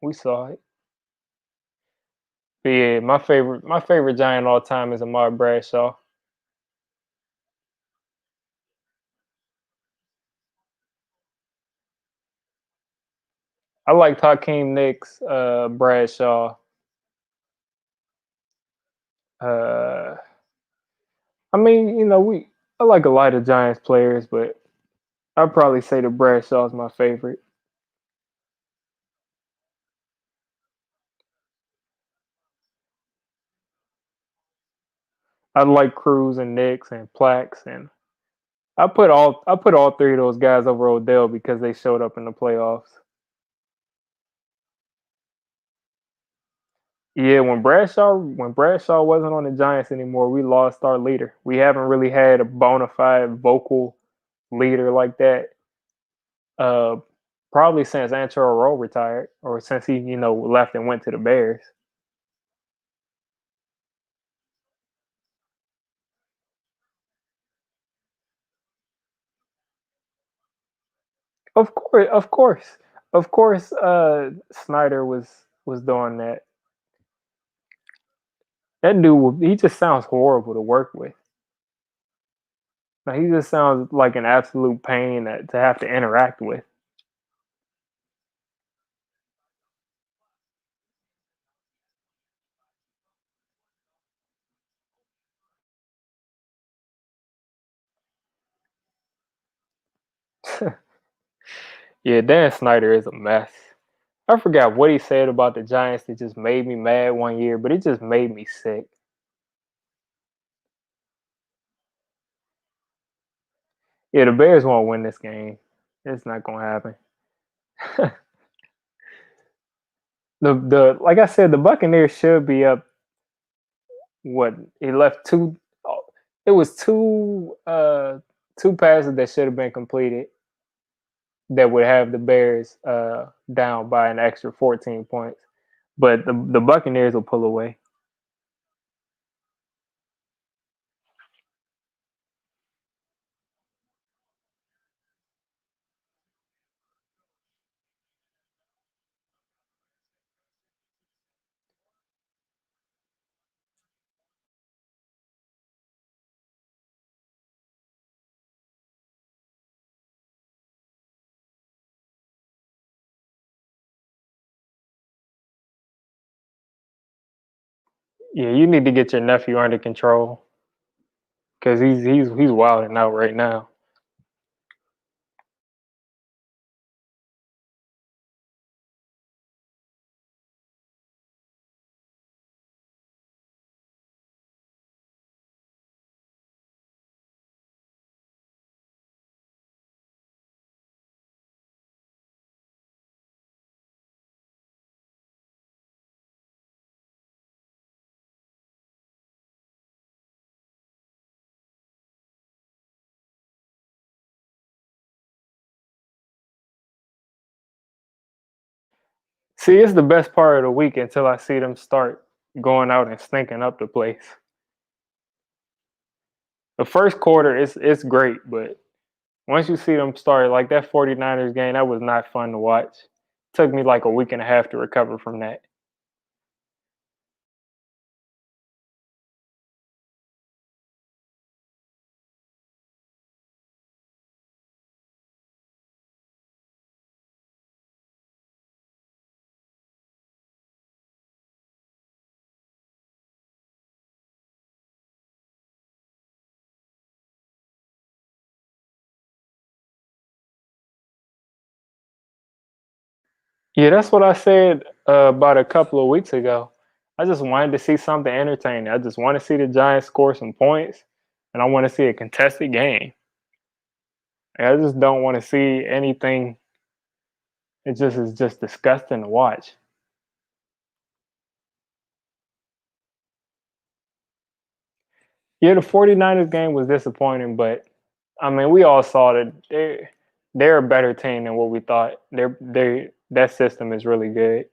Speaker 1: We saw it. But yeah, my favorite Giant all time is Ahmad Bradshaw. I liked Hakeem Nicks, Bradshaw. Uh, I mean, I like a lot of Giants players, but I'd probably say the Bradshaw is my favorite. I like Cruz and Nicks and Plax, and I put all three of those guys over Odell because they showed up in the playoffs. Yeah, when Bradshaw wasn't on the Giants anymore, we lost our leader. We haven't really had a bona fide vocal leader like that. Uh, Probably since Antero Rowe retired, or since he left and went to the Bears. Of course, of course, of course. Snyder was doing that. That dude, he just sounds horrible to work with. Like, he just sounds like an absolute pain to have to interact with. Yeah, Dan Snyder is a mess. I forgot what he said about the Giants that just made me mad one year, but it just made me sick. Yeah, the Bears won't win this game. It's not gonna happen. The like I said, the Buccaneers should be up. What he left two. Oh, it was two passes that should have been completed that would have the Bears down by an extra 14 points. But the Buccaneers will pull away. Yeah, you need to get your nephew under control because he's wilding out right now. See, it's the best part of the week until I see them start going out and stinking up the place. The first quarter it's great, but once you see them start like that 49ers game, that was not fun to watch. Took me like a week and a half to recover from that. Yeah, that's what I said about a couple of weeks ago. I just wanted to see something entertaining. I just want to see the Giants score some points, and I want to see a contested game. I just don't want to see anything. It just is just disgusting to watch. Yeah, the 49ers game was disappointing, but I mean, we all saw that they're a better team than what we thought. They that system is really good.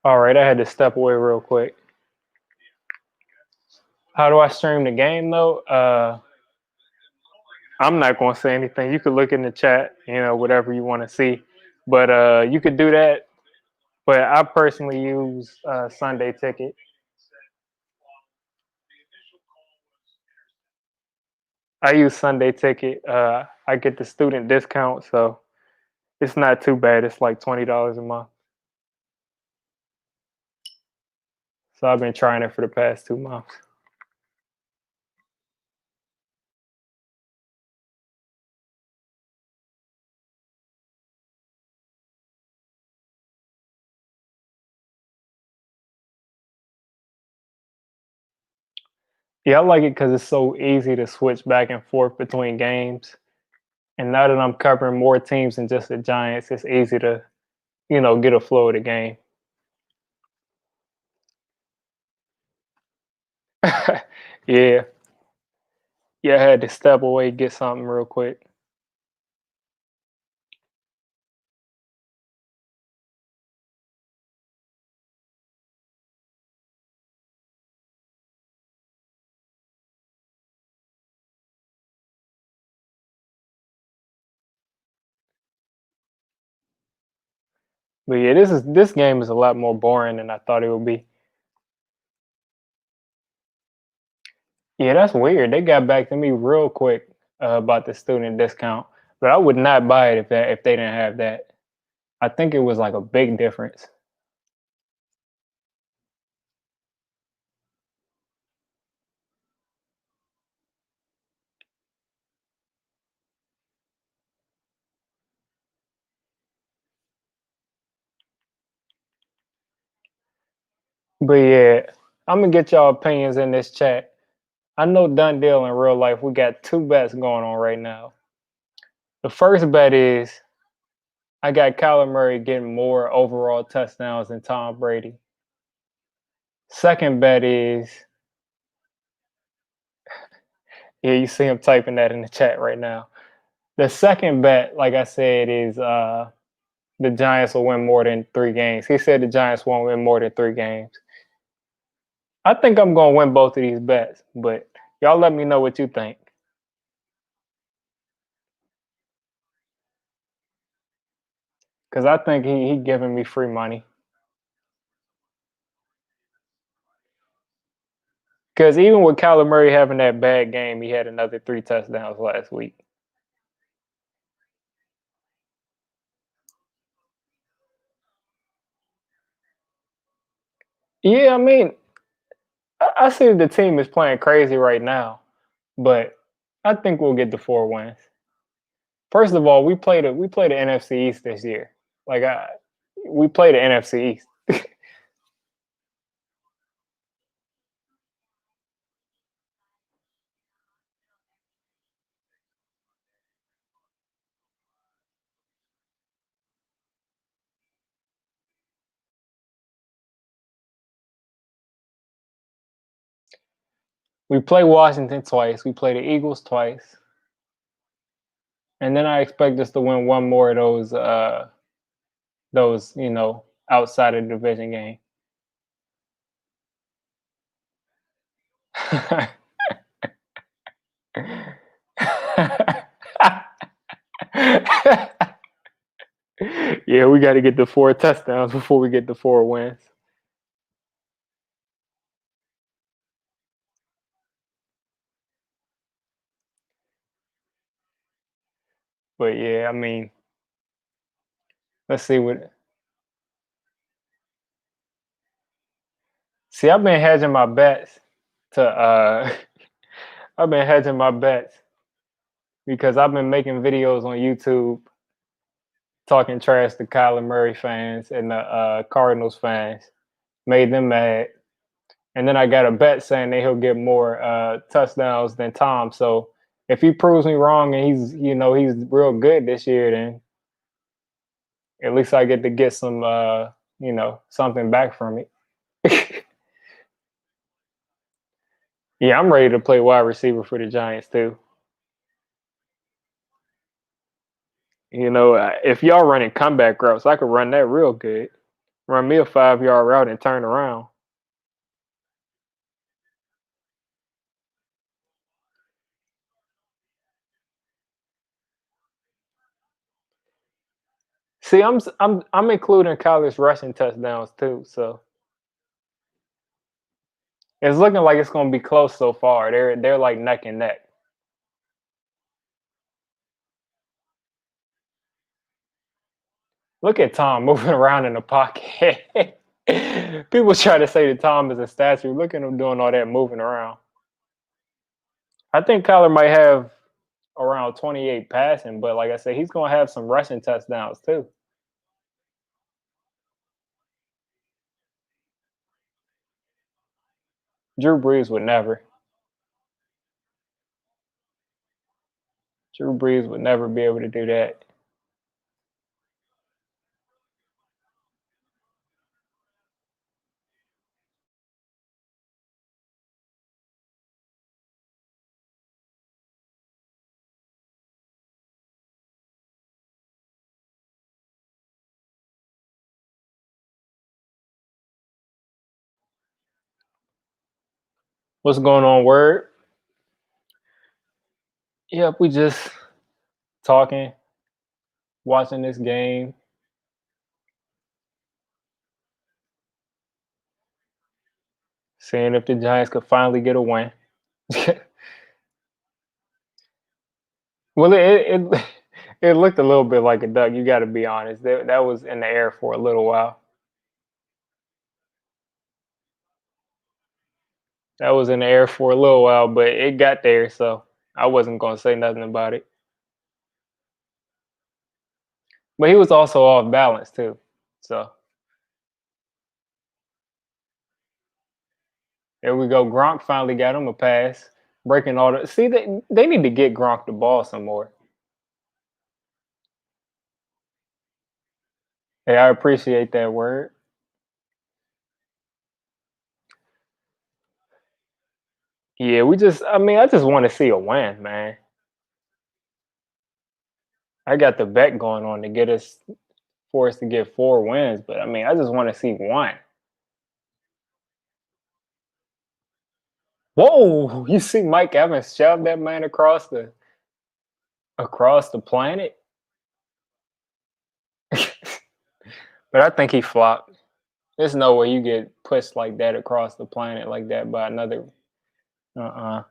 Speaker 1: All right, I had to step away real quick. How do I stream the game though? I'm not going to say anything. You could look in the chat, whatever you want to see. But you could do that. But I personally use Sunday Ticket. I use Sunday Ticket. I get the student discount, so it's not too bad. It's like $20 a month. So I've been trying it for the past 2 months. Yeah, I like it because it's so easy to switch back and forth between games. And now that I'm covering more teams than just the Giants, it's easy to, get a flow of the game. Yeah. Yeah, I had to step away, get something real quick. But yeah, this game is a lot more boring than I thought it would be. Yeah, that's weird. They got back to me real quick about the student discount, but I would not buy it if they didn't have that. I think it was like a big difference. But yeah, I'm gonna get y'all opinions in this chat. I know done deal in real life. We got two bets going on right now. The first bet is I got Kyler Murray getting more overall touchdowns than Tom Brady. Second bet is, yeah, you see him typing that in the chat right now. The second bet, like I said, is the Giants will win more than 3 games. He said the Giants won't win more than 3 games. I think I'm gonna win both of these bets, but y'all let me know what you think. Cause I think he giving me free money. Cause even with Kyler Murray having that bad game, he had another 3 touchdowns last week. Yeah, I mean, I see the team is playing crazy right now, but I think we'll get the 4 wins. First of all, we play the NFC East this year. Like we play the NFC East. We play Washington twice. We play the Eagles twice, and then I expect us to win one more of those outside of the division game. Yeah, we got to get the 4 touchdowns before we get the 4 wins. But yeah, I mean, let's see what. See, I've been hedging my bets to. I've been hedging my bets because I've been making videos on YouTube talking trash to Kyler Murray fans and the Cardinals fans. Made them mad, and then I got a bet saying that he'll get more touchdowns than Tom. So if he proves me wrong and he's real good this year, then at least I get some something back from it. Yeah, I'm ready to play wide receiver for the Giants too. If y'all running comeback routes, I could run that real good. Run me a 5 yard route and turn around. See, I'm including college rushing touchdowns too, so it's looking like it's going to be close so far. They're like neck and neck. Look at Tom moving around in the pocket. People try to say that Tom is a statue. Look at him doing all that moving around. I think Kyler might have around 28 passing, but like I said, he's going to have some rushing touchdowns too. Drew Brees would never. Drew Brees would never be able to do that. What's going on, Word? Yep, we just talking, watching this game, seeing if the Giants could finally get a win. Well, it looked a little bit like a duck. You got to be honest. That was in the air for a little while. That was in the air for a little while, but it got there, so I wasn't gonna say nothing about it. But he was also off balance too. So there we go. Gronk finally got him a pass, breaking all the. See, they need to get Gronk the ball some more. Hey, I appreciate that word. Yeah, we just. I mean, I just want to see a win, man. I got the bet going on to get us for us to get 4 wins, but I mean, I just want to see one. Whoa! You see Mike Evans shove that man across the planet, but I think he flopped. There's no way you get pushed like that across the planet like that by another. Uh.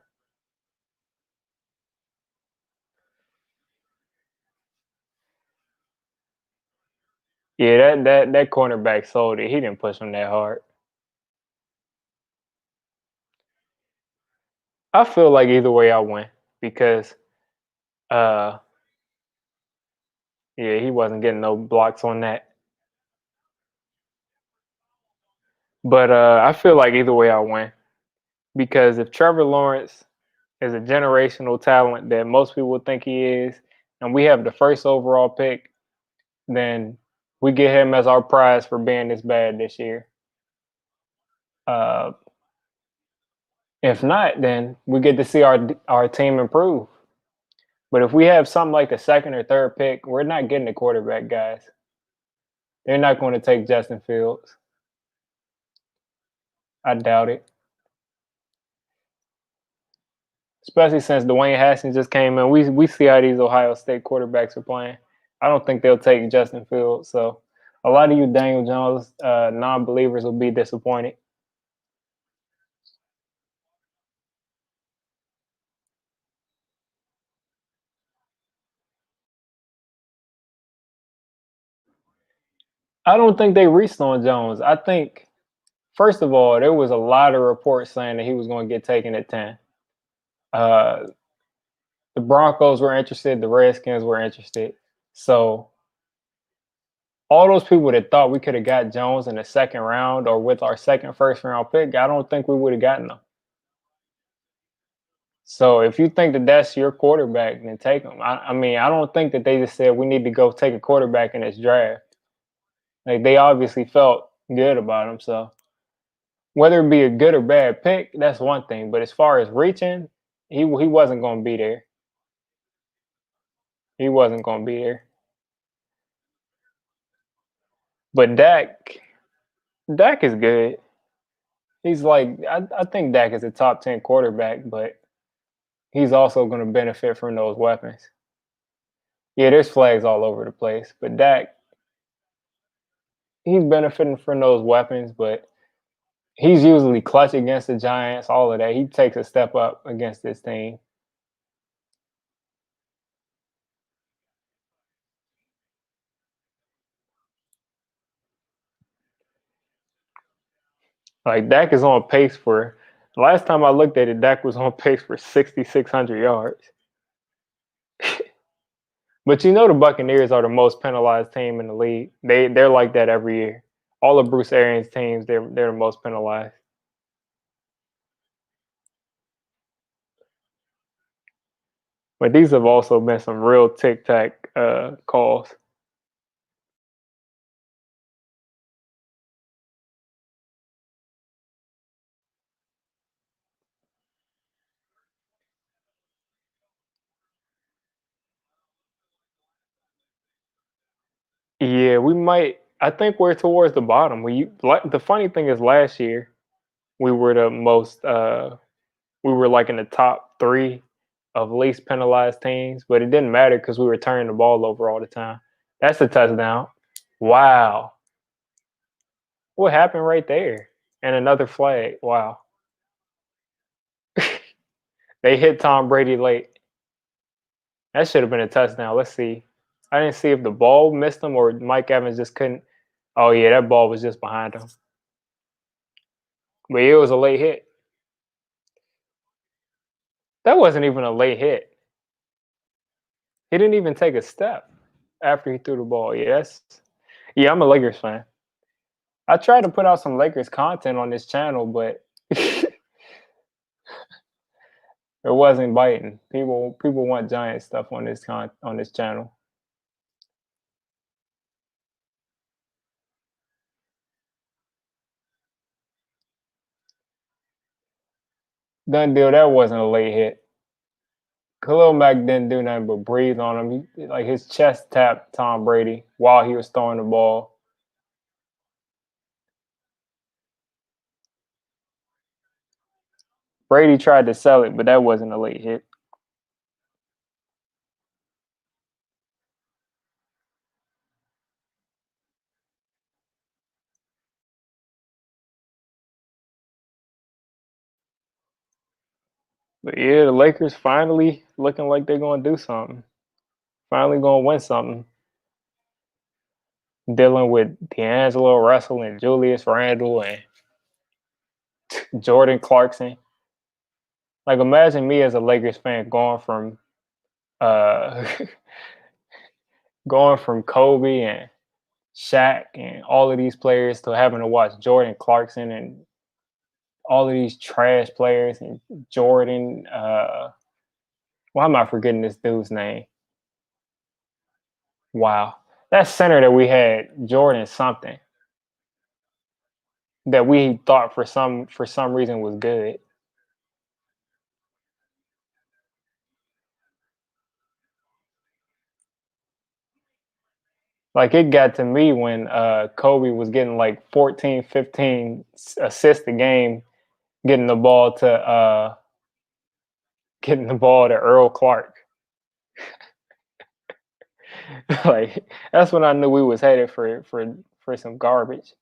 Speaker 1: Yeah, that cornerback sold it. He didn't push him that hard. I feel like either way I win because uh yeah, he wasn't getting no blocks on that. But I feel like either way I win because if Trevor Lawrence is a generational talent that most people think he is, and we have the first overall pick, then we get him as our prize for being this bad this year. Uh, if not, then we get to see our team improve. But if we have something like the second or third pick, we're not getting the quarterback, guys. They're not going to take Justin Fields. I doubt it. Especially since Dwayne Haskins just came in. We see how these Ohio State quarterbacks are playing. I don't think they'll take Justin Fields. So a lot of you Daniel Jones non-believers will be disappointed. I don't think they reached on Jones. I think first of all, there was a lot of reports saying that he was going to get taken at 10. Uh, the Broncos were interested. The Redskins were interested. So all those people that thought we could have got Jones in the second round or with our second first round pick, I don't think we would have gotten them. So if you think that that's your quarterback, then take him. I mean, I don't think that they just said we need to go take a quarterback in this draft. Like they obviously felt good about him. So whether it be a good or bad pick, that's one thing. But as far as reaching, he wasn't going to be there. He wasn't going to be there. But Dak is good. He's like I think Dak is a top 10 quarterback, but he's also going to benefit from those weapons. Yeah, there's flags all over the place, but Dak, he's benefiting from those weapons, but he's usually clutch against the Giants, all of that. He takes a step up against this team. Like Dak is on pace for last time I looked at it, Dak was on pace for 6,600 yards. But you know the Buccaneers are the most penalized team in the league. They're like that every year. All of Bruce Arians' teams, they're the most penalized. But these have also been some real tic tac calls. Yeah, we might. I think we're towards the bottom. The funny thing is, last year we were the most. We were like in the top three of least penalized teams, but it didn't matter because we were turning the ball over all the time. That's a touchdown. Wow, what happened right there? And another flag. Wow, they hit Tom Brady late. That should have been a touchdown. Let's see. I didn't see if the ball missed him or Mike Evans just couldn't. Oh yeah, that ball was just behind him. But it was a late hit. That wasn't even a late hit. He didn't even take a step after he threw the ball. Yeah, I'm a Lakers fan. I tried to put out some Lakers content on this channel, but it wasn't biting. People want Giant stuff on this channel. Done deal. That wasn't a late hit. Khalil Mack didn't do nothing but breathe on him. Like his chest tapped Tom Brady while he was throwing the ball. Brady tried to sell it, but that wasn't a late hit. But yeah, the Lakers finally looking like they're gonna do something. Finally gonna win something. Dealing with D'Angelo Russell and Julius Randle and Jordan Clarkson. Like imagine me as a Lakers fan uh going from Kobe and Shaq and all of these players to having to watch Jordan Clarkson and all of these trash players and Jordan. Why am I forgetting this dude's name? Wow, that center that we had, Jordan something, that we thought for some reason was good. Like it got to me when Kobe was getting like 14, 15 assists a game, getting the ball to Earl Clark. Like that's when I knew we was headed for some garbage.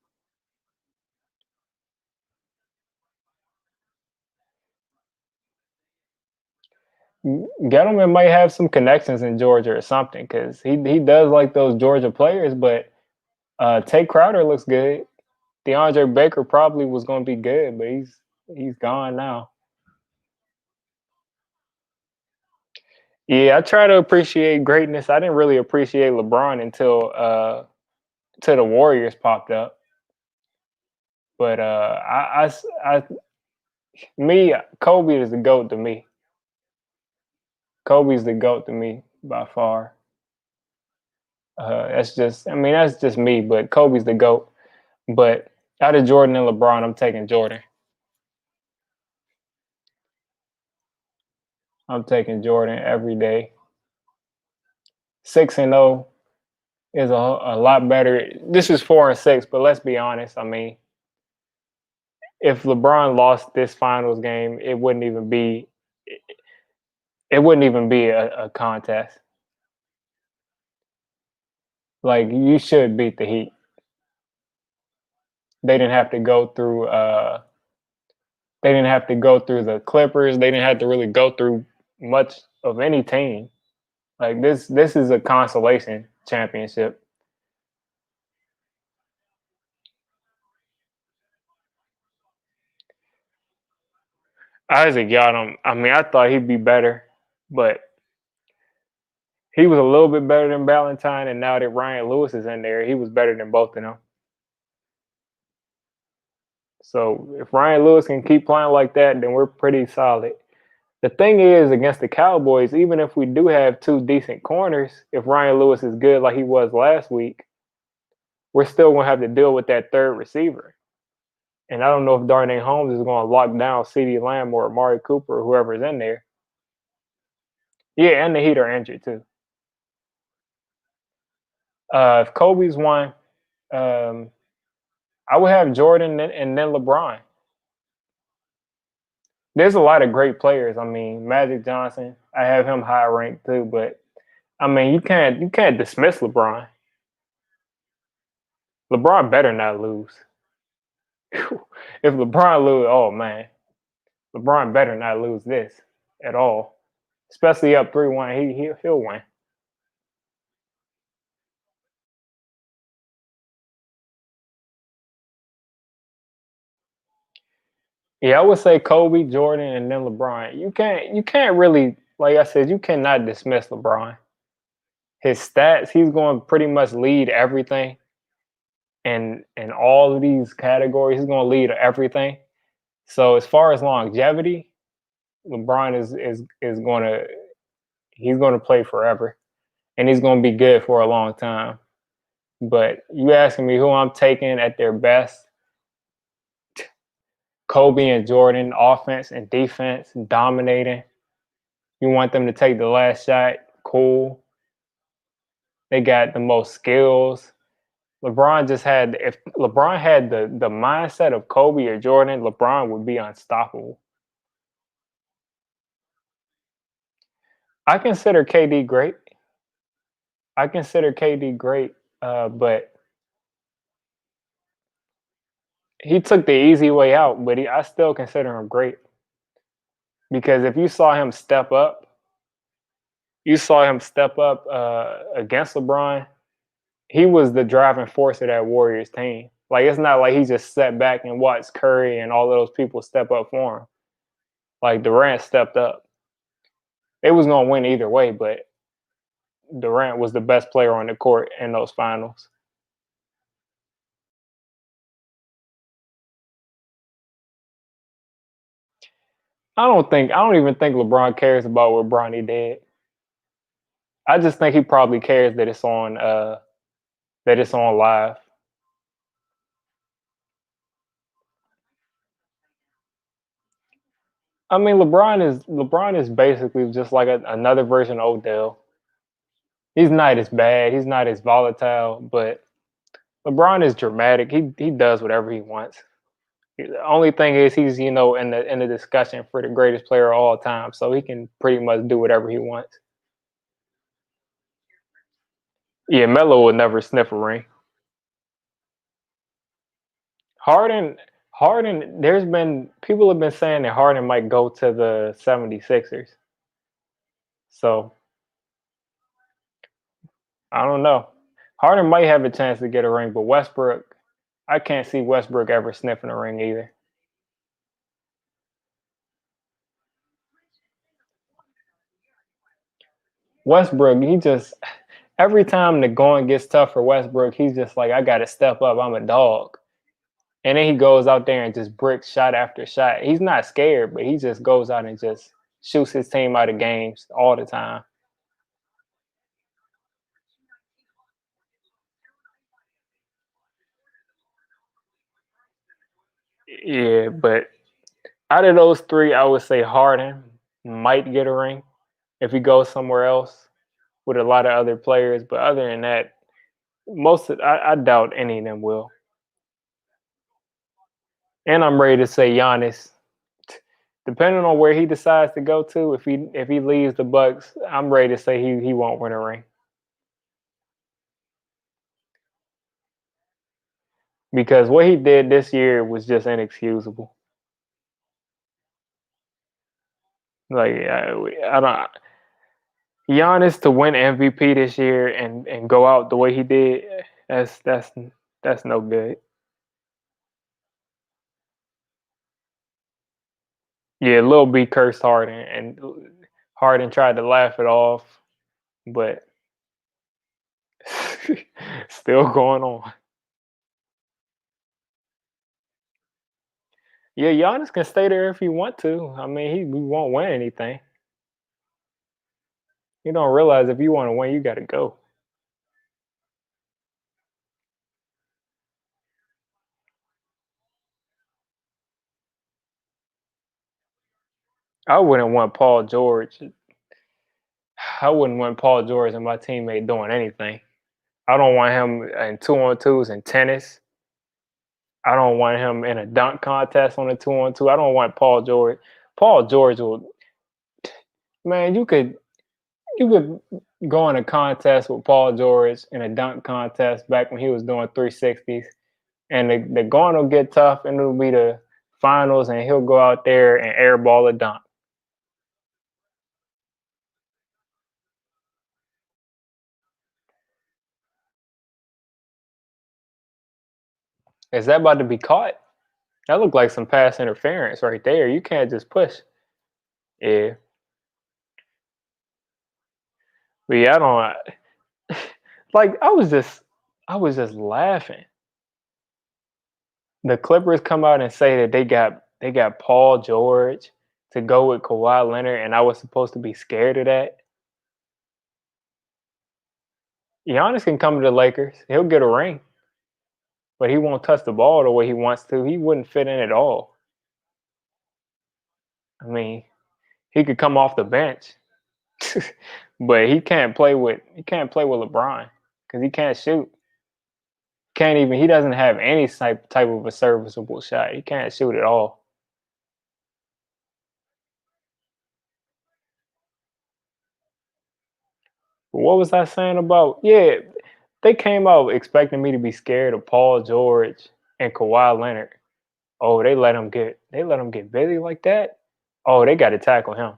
Speaker 1: Gettleman might have some connections in Georgia or something because he does like those Georgia players, but Tay Crowder looks good. DeAndre Baker probably was going to be good, but he's gone now. Yeah, I try to appreciate greatness. I didn't really appreciate LeBron until the Warriors popped up. But me, Kobe is the goat to me. Kobe's the goat to me by far. That's just me. But Kobe's the goat. But out of Jordan and LeBron, I'm taking Jordan. I'm taking Jordan every day. 6-0 is a lot better. This is 4-6, but let's be honest. I mean, if LeBron lost this finals game, it wouldn't even be a contest. Like you should beat the Heat. They didn't have to go through. They didn't have to go through the Clippers. They didn't have to really go through much of any team. Like this is a consolation championship. Isaac got him. I mean, I thought he'd be better, but he was a little bit better than Valentine. And now that Ryan Lewis is in there, he was better than both of them. So if Ryan Lewis can keep playing like that, then we're pretty solid. The thing is, against the Cowboys, even if we do have two decent corners, if Ryan Lewis is good like he was last week, we're still going to have to deal with that third receiver. And I don't know if Darnay Holmes is going to lock down CeeDee Lamb or Amari Cooper or whoever's in there. Yeah, and the Heat are injured too. If Kobe's one, I would have Jordan and then LeBron. There's a lot of great players. I mean, Magic Johnson, I have him high ranked too, but I mean, you can't dismiss LeBron. LeBron better not lose. If LeBron lose, oh man, LeBron better not lose this at all. Especially up 3-1, he'll win. Yeah, I would say Kobe, Jordan, and then LeBron. You can't really, like I said, you cannot dismiss LeBron. His stats, he's going to pretty much lead everything in all of these categories. He's going to lead everything. So as far as longevity, LeBron is going to he's going to play forever, and he's going to be good for a long time. But you asking me who I'm taking at their best? Kobe and Jordan, offense and defense, dominating. You want them to take the last shot? Cool. They got the most skills. LeBron just had if LeBron had the mindset of Kobe or Jordan, LeBron would be unstoppable. I consider KD great. I consider KD great, but he took the easy way out. But I still consider him great because if you saw him step up, against LeBron. He was the driving force of that Warriors team. Like it's not like he just sat back and watched Curry and all of those people step up for him. Like Durant stepped up. They was gonna win either way, but Durant was the best player on the court in those finals. I don't even think LeBron cares about what Bronny did. I just think he probably cares that it's on live. I mean LeBron is basically just like another version of Odell. He's not as bad, he's not as volatile, but LeBron is dramatic. He does whatever he wants. The only thing is he's in the discussion for the greatest player of all time, so he can pretty much do whatever he wants. Yeah, Melo would never sniff a ring. Harden, Harden. There's been people have been saying that Harden might go to the 76ers. So I don't know. Harden might have a chance to get a ring, but Westbrook, I can't see Westbrook ever sniffing a ring either. Westbrook, he just every time the going gets tough for Westbrook, he's just like, I got to step up. I'm a dog. And then he goes out there and just bricks shot after shot. He's not scared, but he just goes out and just shoots his team out of games all the time. Yeah, but out of those three, I would say Harden might get a ring if he goes somewhere else with a lot of other players. But other than that, I doubt any of them will. And I'm ready to say Giannis. Depending on where he decides to go to, if he leaves the Bucks, I'm ready to say he won't win a ring because what he did this year was just inexcusable. Like I don't Giannis to win MVP this year and go out the way he did. That's no good. Yeah, Lil B cursed Harden and Harden tried to laugh it off, but still going on. Yeah, Giannis can stay there if he want to. I mean, we won't win anything. You don't realize if you want to win, you got to go. I wouldn't want Paul George. I wouldn't want Paul George and my teammate doing anything. I don't want him in 2-on-2s in tennis. I don't want him in a dunk contest on a 2-on-2. I don't want Paul George. Paul George will, man. You could go in a contest with Paul George in a dunk contest back when he was doing 360s, and the going will get tough, and it'll be the finals, and he'll go out there and airball a dunk. Is that about to be caught? That looked like some pass interference right there. You can't just push. Yeah, but yeah, I don't like. I was just laughing. The Clippers come out and say that they got Paul George to go with Kawhi Leonard, and I was supposed to be scared of that. Giannis can come to the Lakers. He'll get a ring, but he won't touch the ball the way he wants to. He wouldn't fit in at all. I mean, he could come off the bench, but he can't play with LeBron because he can't shoot. Can't even. He doesn't have any type of a serviceable shot. He can't shoot at all. But what was I saying about? Yeah, they came out expecting me to be scared of Paul George and Kawhi Leonard. Oh, they let him get busy like that. Oh, they got to tackle him.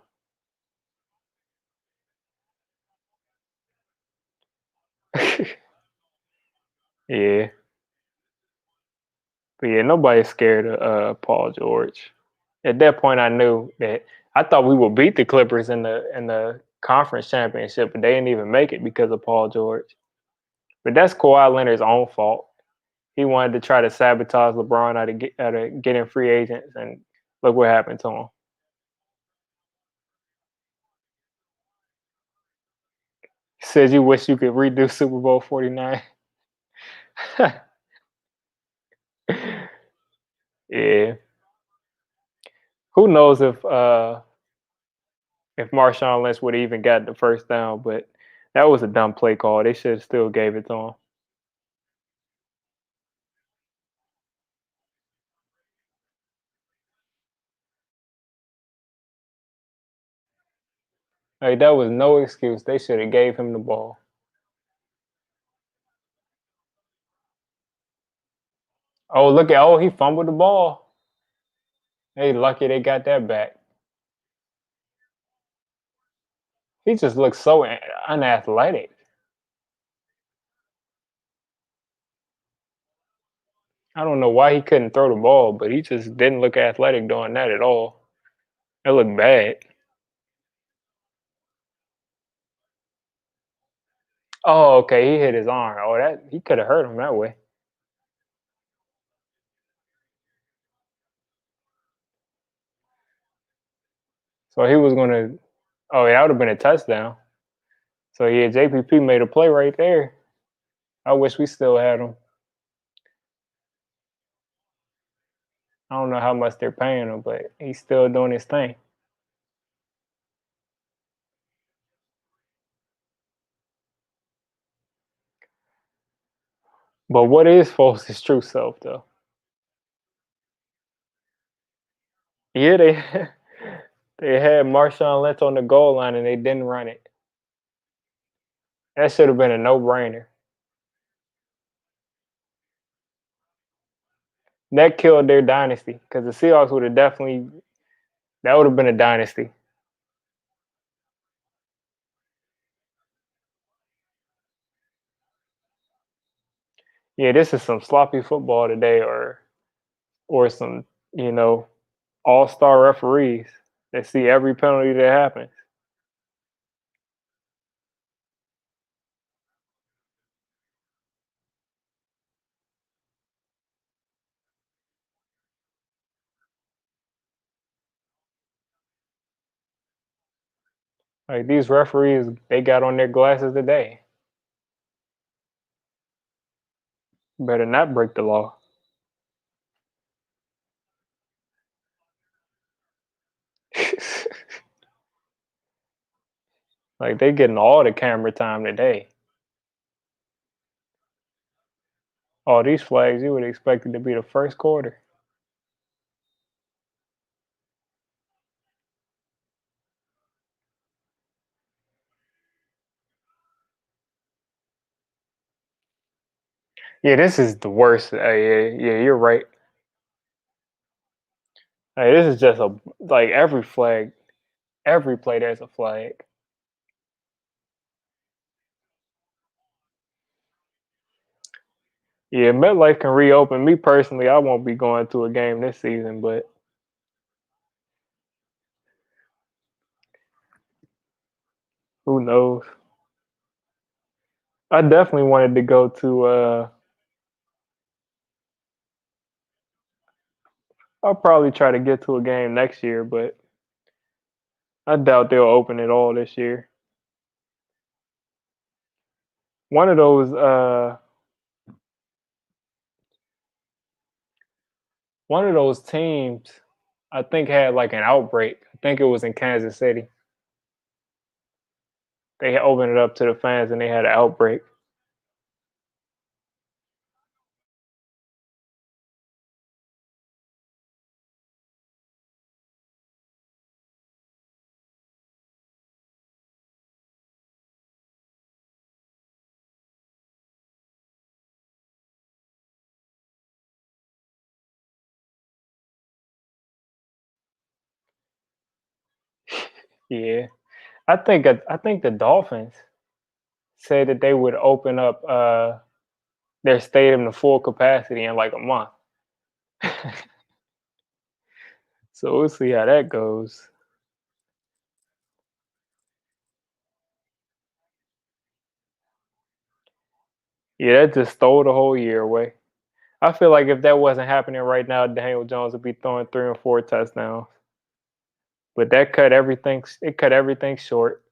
Speaker 1: Yeah, but yeah, nobody's scared of Paul George. At that point, I knew that I thought we would beat the Clippers in the conference championship, but they didn't even make it because of Paul George. But that's Kawhi Leonard's own fault. He wanted to try to sabotage LeBron out of getting free agents, and look what happened to him. He says you wish you could redo Super Bowl 49. Yeah. Who knows if Marshawn Lynch would have even got the first down, but that was a dumb play call. They should have still gave it to him. Like that was no excuse. They should have gave him the ball. He fumbled the ball. They lucky they got that back. He just looks so unathletic. I don't know why he couldn't throw the ball, but he just didn't look athletic doing that at all. It looked bad. Oh, okay. He hit his arm. Oh, that he could have hurt him that way. So he was gonna. Oh, yeah, that would have been a touchdown. So yeah, JPP made a play right there. I wish we still had him. I don't know how much they're paying him, but he's still doing his thing. But what is Foles' true self though? Yeah, they they had Marshawn Lynch on the goal line and they didn't run it. That should have been a no brainer. That killed their dynasty because the Seahawks would have definitely that would have been a dynasty. Yeah, this is some sloppy football today, or some you know all-star referees that see every penalty that happens. Like these referees, they got on their glasses today. Better not break the law. Like they getting all the camera time today. All these flags, you would expect it to be the first quarter. Yeah, this is the worst. Yeah, you're right. Hey, this is just a like every flag, every play there's a flag. Yeah, MetLife can reopen. Me personally, I won't be going to a game this season, but who knows? I definitely wanted to go to. I'll probably try to get to a game next year, but I doubt they'll open it all this year. One of those. One of those teams, I think had like an outbreak. I think it was in Kansas City. They opened it up to the fans and they had an outbreak. Yeah, I think the Dolphins said that they would open up their stadium to full capacity in like a month. So we'll see how that goes. Yeah, that just stole the whole year away. I feel like if that wasn't happening right now, Daniel Jones would be throwing 3 and 4 touchdowns. But that cut everything. It cut everything short.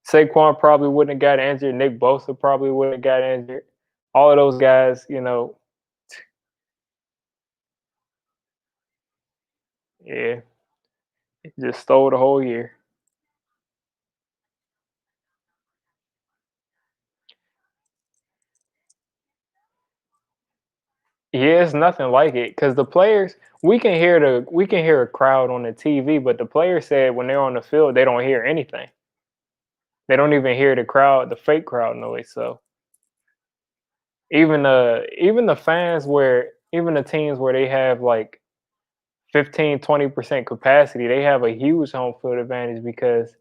Speaker 1: Saquon probably wouldn't have got injured. Nick Bosa probably wouldn't have got injured. All of those guys, yeah, it just stole the whole year. Yeah, it's nothing like it because the players we can hear a crowd on the TV, but the players said when they're on the field they don't hear anything. They don't even hear the crowd, the fake crowd noise. So even the fans where even the teams where they have like 15-20% capacity, they have a huge home field advantage because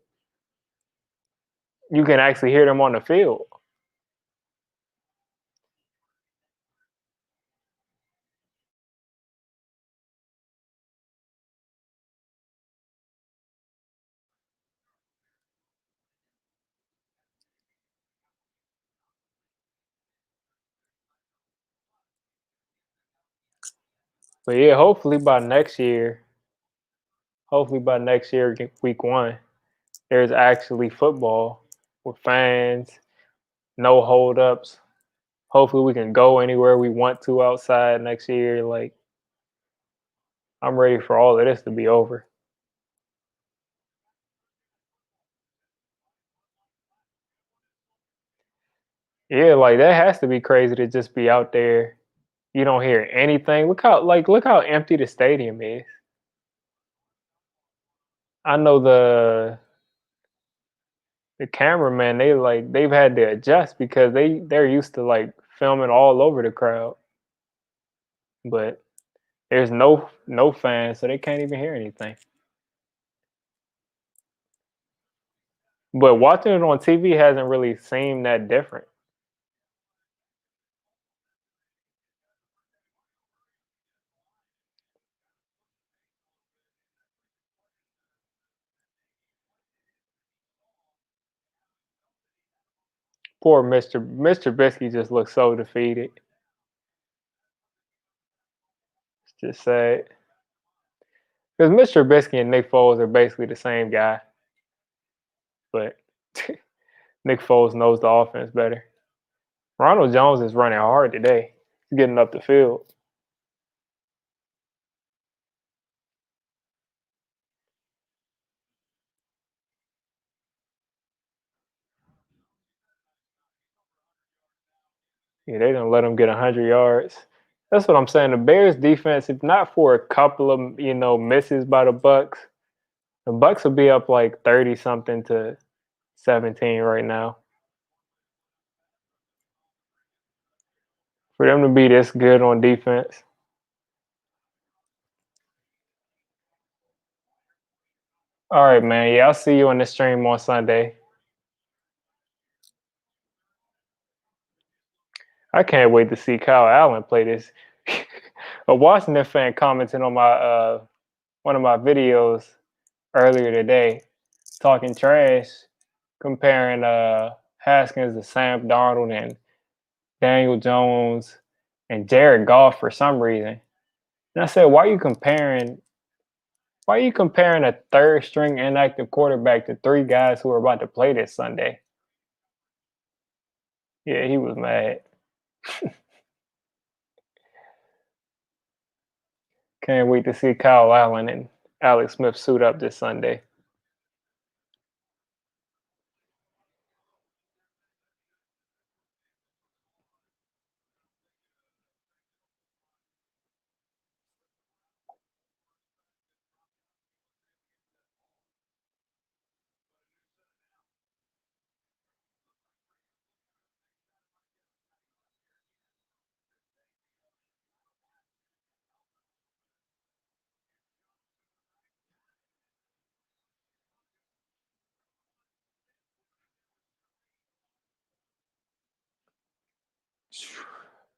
Speaker 1: you can actually hear them on the field. But yeah, hopefully by next year, week one, there's actually football with fans, no holdups. Hopefully, we can go anywhere we want to outside next year. Like, I'm ready for all of this to be over. Yeah, like that has to be crazy to just be out there. You don't hear anything. Look how empty the stadium is. I know the cameraman, they've had to adjust because they're used to like filming all over the crowd. But there's no fans, so they can't even hear anything. But watching it on TV hasn't really seemed that different. Poor Mr. Bisky just looks so defeated. It's just sad. Because Mr. Bisky and Nick Foles are basically the same guy. but Nick Foles knows the offense better. Ronald Jones is running hard today, getting up the field. Yeah, they didn't let him get 100 yards. That's what I'm saying. The Bears defense, if not for a couple of misses by the Bucks would be up like 30 something to 17 right now. For them to be this good on defense. All right, man. Yeah, I'll see you on the stream on Sunday. I can't wait to see Kyle Allen play this. A Washington fan commented on my one of my videos earlier today, talking trash, comparing Haskins to Sam Darnold and Daniel Jones and Jared Goff for some reason. And I said, why are you comparing a third string inactive quarterback to three guys who are about to play this Sunday? Yeah, he was mad. Can't wait to see Kyle Allen and Alex Smith suit up this Sunday.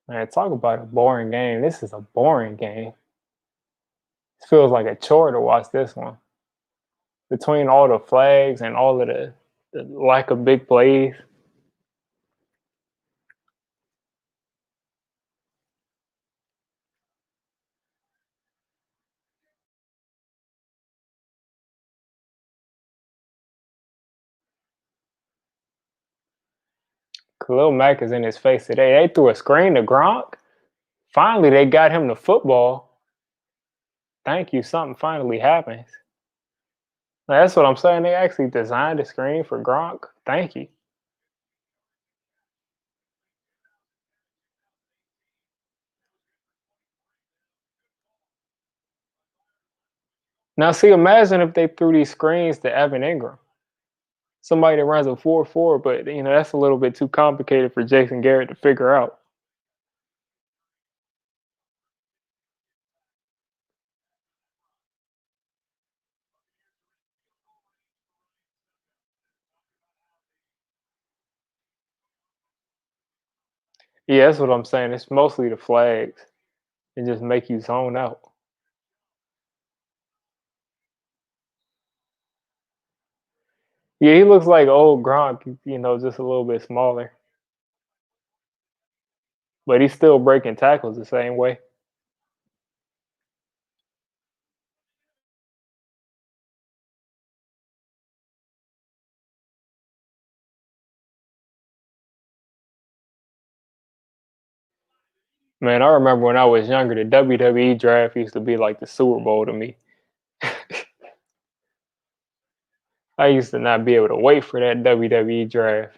Speaker 1: Man, talk about a boring game. This is a boring game. It feels like a chore to watch this one. Between all the flags and all of the lack of big plays. Khalil Mack is in his face today. They threw a screen to Gronk. Finally, they got him the football. Thank you. Something finally happens. That's what I'm saying. They actually designed a screen for Gronk. Thank you. Now, see, imagine if they threw these screens to Evan Ingram, somebody that runs a 4-4, but that's a little bit too complicated for Jason Garrett to figure out. Yeah, that's what I'm saying. It's mostly the flags and just make you zone out. Yeah, he looks like old Gronk, just a little bit smaller. But he's still breaking tackles the same way. Man, I remember when I was younger, the WWE draft used to be like the Super Bowl to me. I used to not be able to wait for that WWE draft.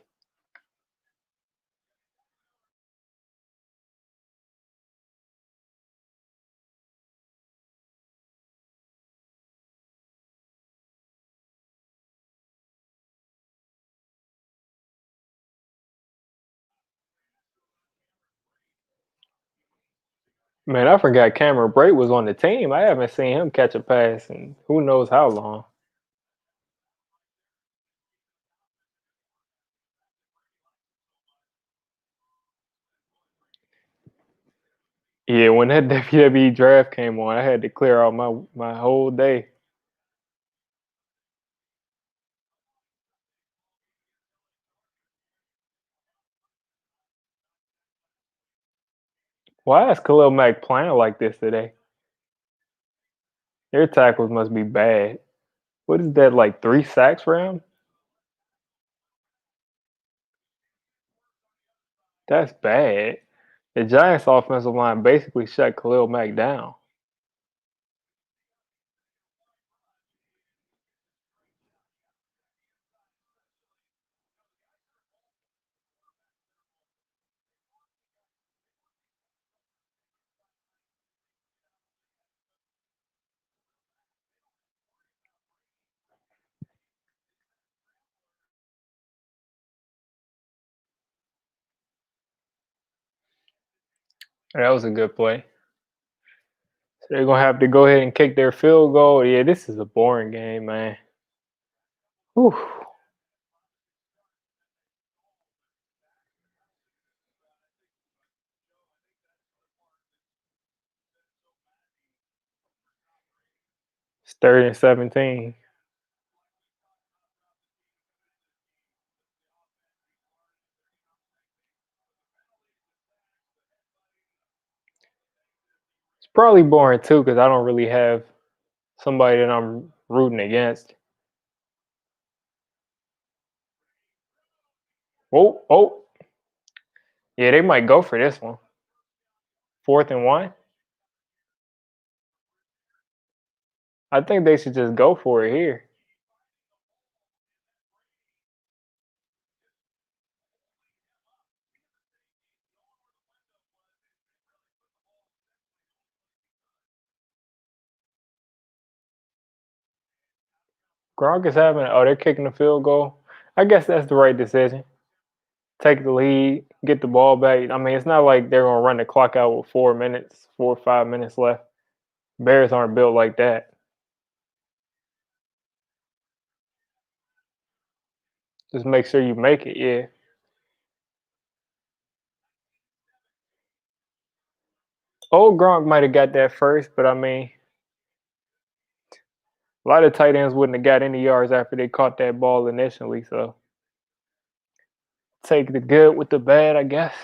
Speaker 1: Man, I forgot Cameron Brate was on the team. I haven't seen him catch a pass in who knows how long. Yeah, when that WWE draft came on, I had to clear out my whole day. Why is Khalil Mack playing like this today? Their tackles must be bad. What is that, like 3 sacks for him? That's bad. The Giants' offensive line basically shut Khalil Mack down. That was a good play. So they're gonna have to go ahead and kick their field goal. Yeah, this is a boring game, man. Whew. It's 30-17. It's probably boring too because I don't really have somebody that I'm rooting against. Oh, oh, yeah, they might go for this one. 4th and 1. I think they should just go for it here. Gronk is having. Oh, they're kicking the field goal. I guess that's the right decision. Take the lead, get the ball back. I mean, it's not like they're gonna run the clock out with 4 minutes, 4 or 5 minutes left. Bears aren't built like that. Just make sure you make it. Yeah. Old Gronk might have got that first, but I mean, a lot of tight ends wouldn't have got any yards after they caught that ball initially. So take the good with the bad, I guess.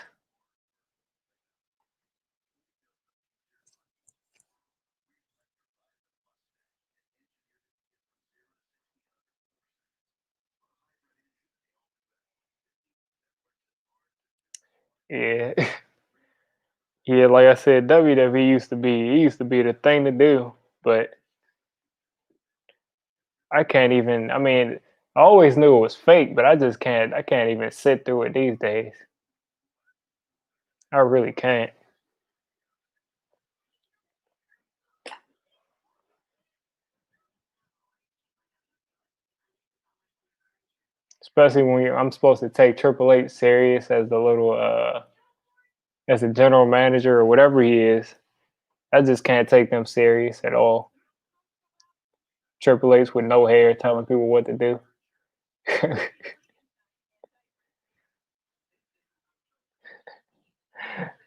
Speaker 1: Yeah. Yeah, like I said, WWE used to be the thing to do, but I can't even. I mean, I always knew it was fake, but I can't even sit through it these days. I really can't. Especially when I'm supposed to take Triple H serious as the little as a general manager or whatever he is. I just can't take them serious at all. Triple H with no hair telling people what to do.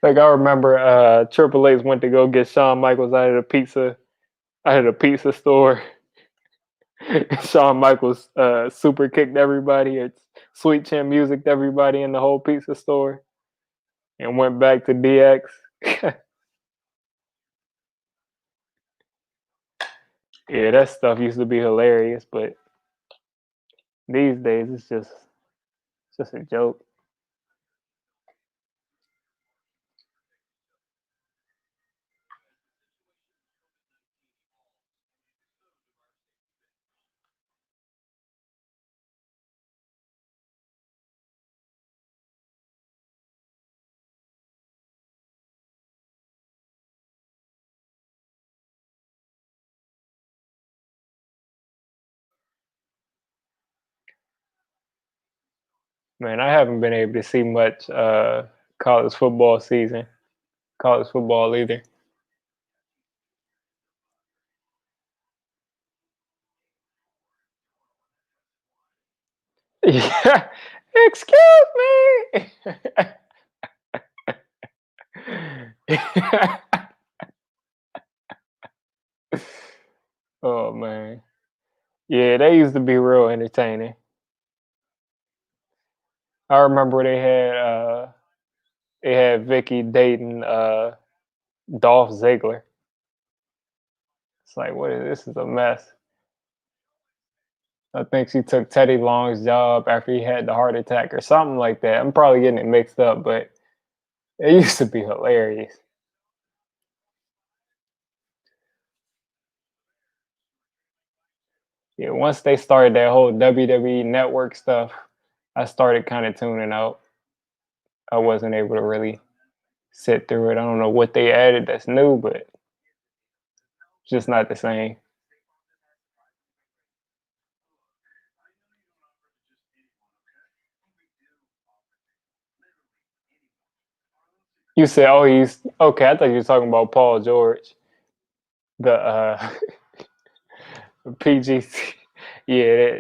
Speaker 1: Like I remember Triple H went to go get Shawn Michaels out of the pizza store. Shawn Michaels super kicked everybody. It's sweet chin music to everybody in the whole pizza store and went back to DX. Yeah, that stuff used to be hilarious, but these days it's just a joke. Man, I haven't been able to see much college football season, college football either. Yeah. Excuse me. Oh man. Yeah, they used to be real entertaining. I remember they had Vicky dating Dolph Ziggler. It's like what is this is a mess. I think she took Teddy Long's job after he had the heart attack or something like that. I'm probably getting it mixed up, but It used to be hilarious. Yeah, once they started that whole WWE network stuff, I started kind of tuning out. I wasn't able to really sit through it. I don't know what they added that's new, but it's just not the same. You said, "Oh, he's okay." I thought you were talking about Paul George, the PG. Yeah,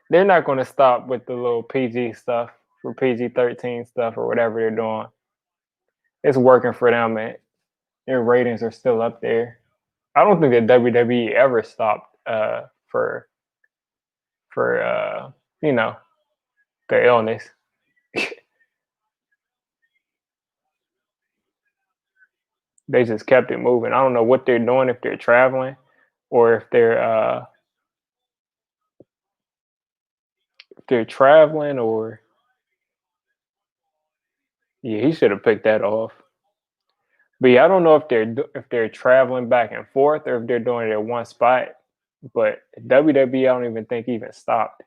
Speaker 1: they're not going to stop with the little PG stuff for PG-13 stuff or whatever they're doing. It's working for them, and their ratings are still up there. I don't think that WWE ever stopped for you know the illness. They just kept it moving. I don't know what they're doing if they're traveling or if they're traveling or yeah, he should have picked that off. But yeah, I don't know if they're traveling back and forth or if they're doing it at one spot. But WWE, I don't even think even stopped.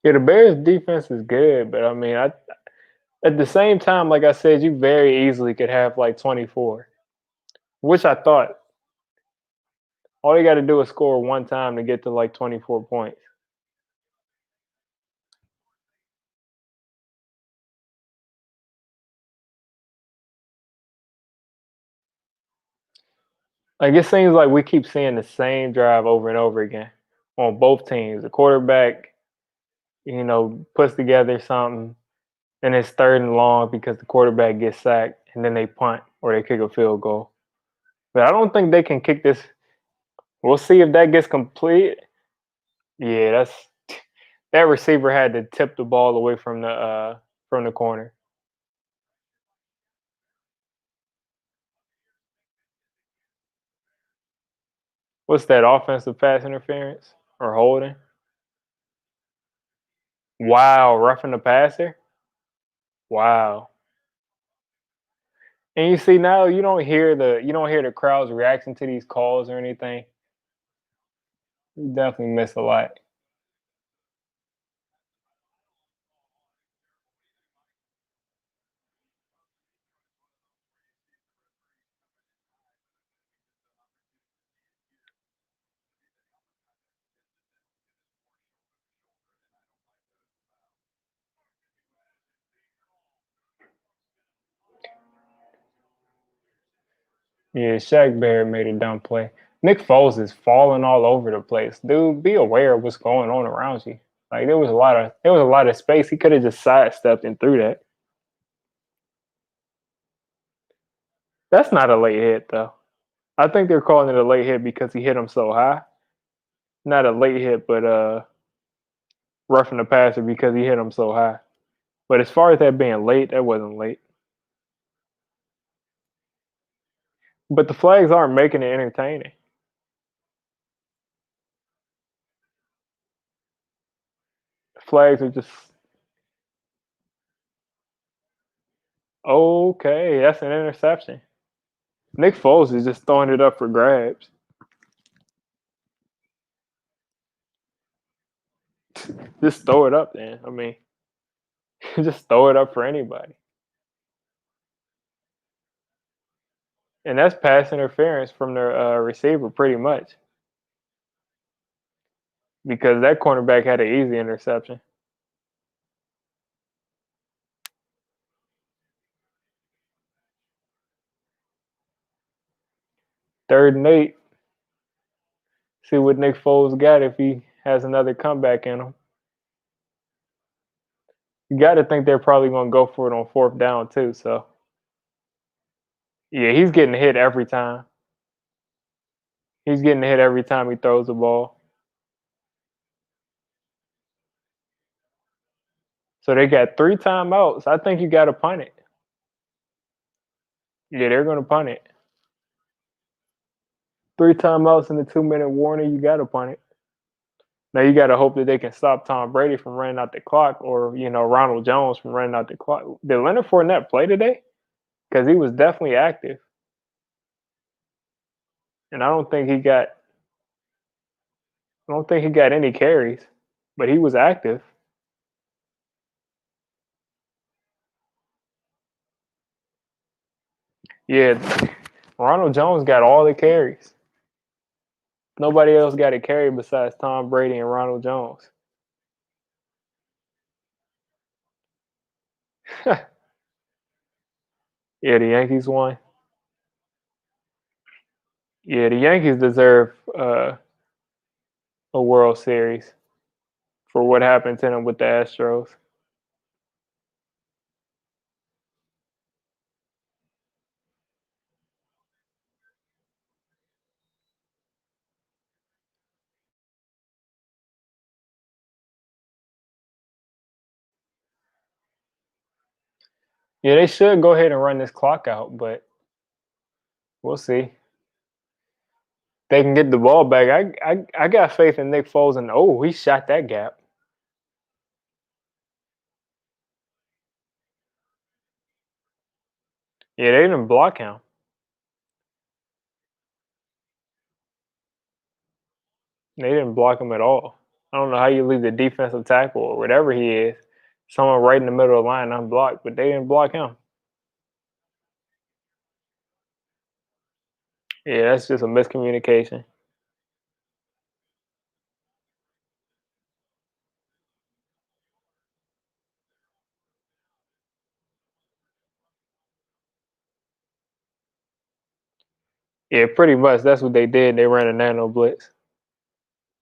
Speaker 1: Yeah, the Bears defense is good, but I mean, at the same time, like I said, you very easily could have like 24, which I thought all you got to do is score one time to get to like 24 points. Like it seems like we keep seeing the same drive over and over again on both teams. The quarterback, puts together something and it's third and long because the quarterback gets sacked and then they punt or they kick a field goal. But I don't think they can kick this. We'll see if that gets complete. Yeah, that receiver had to tip the ball away from the corner. What's that offensive pass interference or holding? Wow, roughing the passer. Wow. And you see now you don't hear the crowd's reaction to these calls or anything. You definitely miss a lot. Yeah, Shaq Barrett made a dumb play. Nick Foles is falling all over the place. Dude, be aware of what's going on around you. Like there was a lot of space. He could have just sidestepped and threw that. That's not a late hit though. I think they're calling it a late hit because he hit him so high. Not a late hit, but roughing the passer because he hit him so high. But as far as that being late, that wasn't late. But the flags aren't making it entertaining. Flags are just okay. That's an interception. Nick Foles is just throwing it up for grabs. Just throw it up, then. I mean, just throw it up for anybody. And that's pass interference from the receiver, pretty much, because that cornerback had an easy interception. Third and 8. See what Nick Foles got if he has another comeback in him. You got to think they're probably going to go for it on fourth down too. So yeah, he's getting hit every time. He's getting hit every time he throws the ball. So they got 3 timeouts. I think you got to punt it. Yeah, they're going to punt it. 3 timeouts and a 2-minute warning. You got to punt it. Now you got to hope that they can stop Tom Brady from running out the clock, or Ronald Jones from running out the clock. Did Leonard Fournette play today? Because he was definitely active, and I don't think he got. I don't think he got any carries, but he was active. Yeah, Ronald Jones got all the carries. Nobody else got a carry besides Tom Brady and Ronald Jones. Yeah, the Yankees won. Yeah, the Yankees deserve a World Series for what happened to them with the Astros. Yeah, they should go ahead and run this clock out, but we'll see. They can get the ball back. I got faith in Nick Foles, and he shot that gap. Yeah, they didn't block him. They didn't block him at all. I don't know how you leave the defensive tackle or whatever he is, someone right in the middle of the line unblocked, but they didn't block him. Yeah, that's just a miscommunication. Yeah, pretty much. That's what they did. They ran a nano blitz.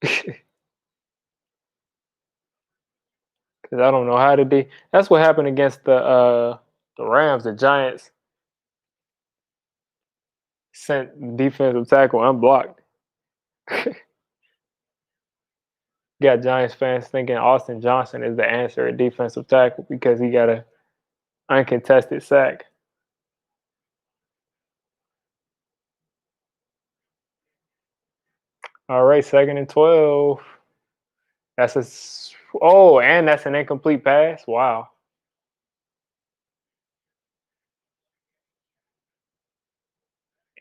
Speaker 1: Because I don't know how to do. That's what happened against the Rams. The Giants sent defensive tackle unblocked. Got Giants fans thinking Austin Johnson is the answer at defensive tackle because he got a uncontested sack. All right, 2nd and 12. That's and that's an incomplete pass. Wow.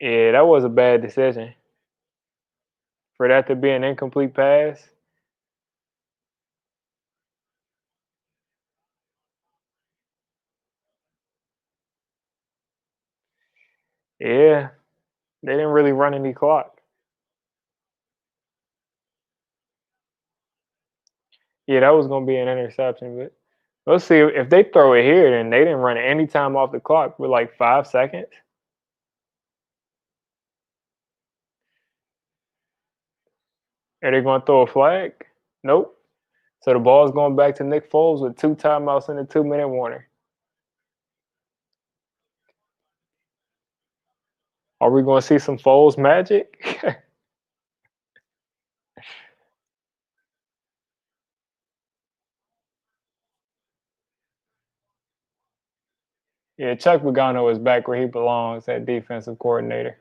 Speaker 1: Yeah, that was a bad decision for that to be an incomplete pass. Yeah, they didn't really run any clock. Yeah, that was gonna be an interception, but let's see if they throw it here. Then they didn't run any time off the clock with like 5 seconds. Are they gonna throw a flag? Nope. So the ball's going back to Nick Foles with 2 timeouts and a 2-minute warning. Are we going to see some Foles magic? Yeah, Chuck Pagano is back where he belongs at defensive coordinator.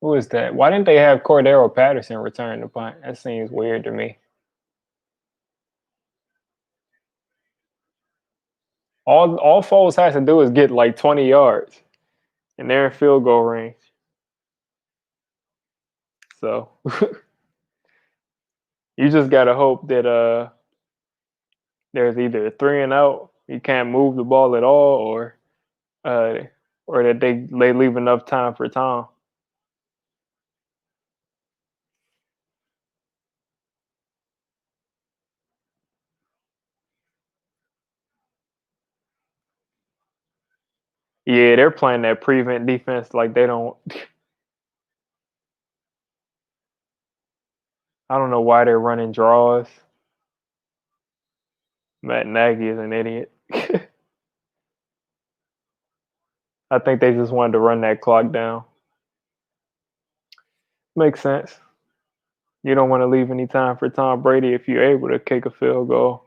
Speaker 1: Who is that? Why didn't they have Cordero Patterson return the punt? That seems weird to me. All Foles has to do is get like 20 yards, and they're in field goal range. So you just gotta hope that there's either a 3-and-out, you can't move the ball at all, uh, or that they leave enough time for Tom. Yeah, they're playing that prevent defense like they don't. I don't know why they're running draws. Matt Nagy is an idiot. I think they just wanted to run that clock down. Makes sense. You don't want to leave any time for Tom Brady if you're able to kick a field goal.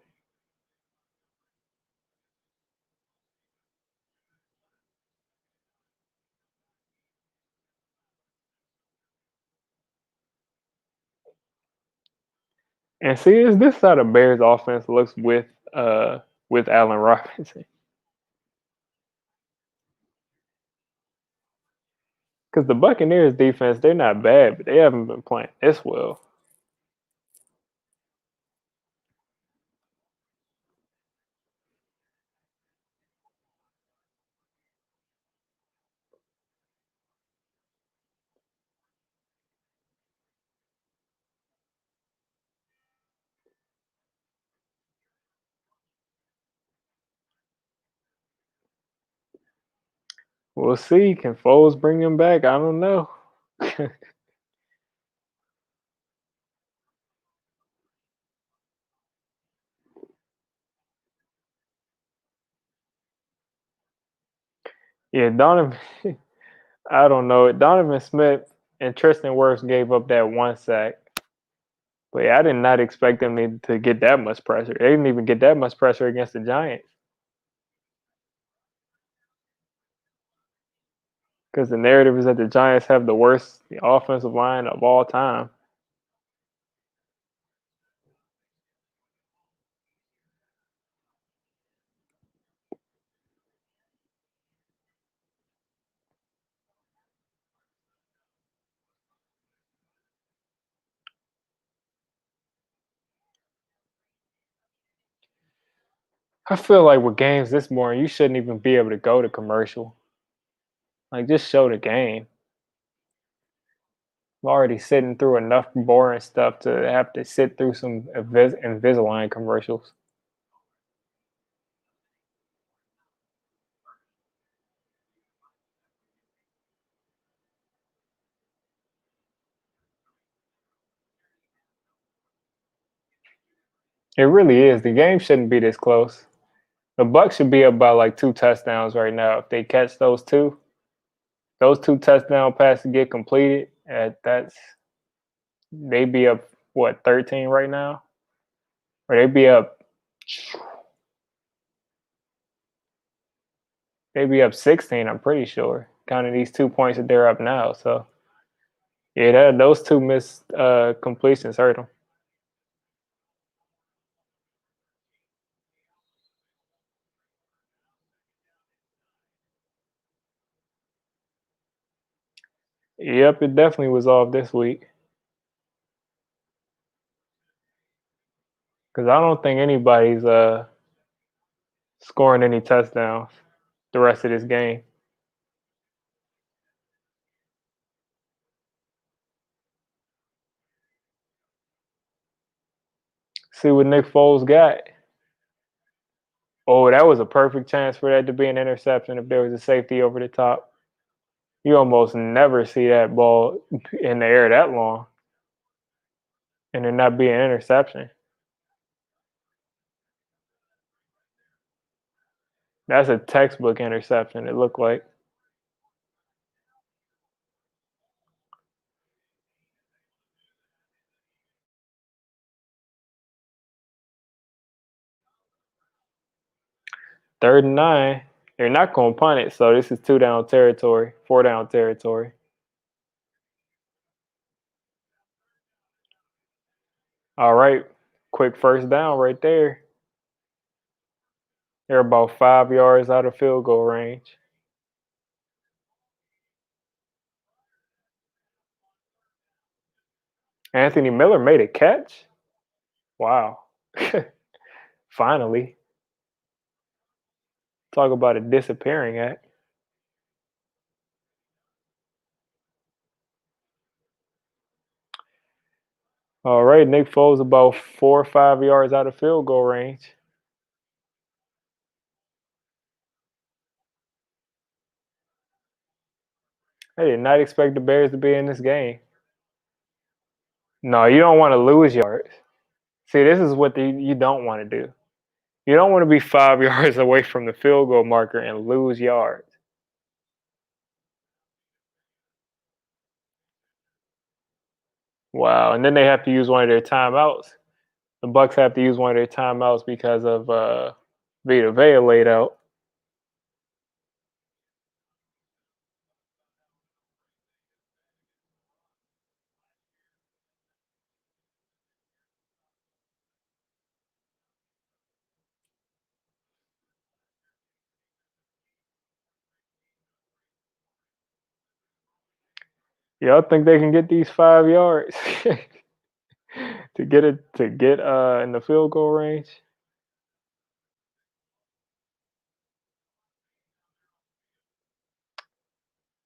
Speaker 1: And see, is this how the Bears offense looks with Allen Robinson? Because the Buccaneers defense, they're not bad, but they haven't been playing this well. We'll see. Can Foles bring him back? I don't know. Yeah, Donovan. I don't know. Donovan Smith and Tristan Wirfs gave up that one sack. But yeah, I did not expect them to get that much pressure. They didn't even get that much pressure against the Giants. Because the narrative is that the Giants have the worst offensive line of all time. I feel like with games this morning, you shouldn't even be able to go to commercial. Like, just show the game. I'm already sitting through enough boring stuff to have to sit through some Invisalign commercials. It really is. The game shouldn't be this close. The Bucks should be up by like 2 touchdowns right now. If they catch those two touchdown passes get completed, that's they be up what 13 right now, or they be up 16. I'm pretty sure, counting these 2 points that they're up now. So yeah, those two missed completions hurt them. Yep, it definitely was off this week because I don't think anybody's scoring any touchdowns the rest of this game. See what Nick Foles got. Oh, that was a perfect chance for that to be an interception if there was a safety over the top. You almost never see that ball in the air that long and it not be an interception. That's a textbook interception, it looked like. Third and 9. They're not going to punt it, so this is 2 down territory, 4 down territory. All right, quick first down right there. They're about 5 yards out of field goal range. Anthony Miller made a catch. Wow. Finally. Talk about a disappearing act. All right, Nick Foles about 4 or 5 yards out of field goal range. I did not expect the Bears to be in this game. No, you don't want to lose yards. See, this is what you don't want to do. You don't want to be 5 yards away from the field goal marker and lose yards. Wow, and then they have to use one of their timeouts. The Bucks have to use one of their timeouts because of Vita Vea laid out. Y'all think they can get these 5 yards to get in the field goal range?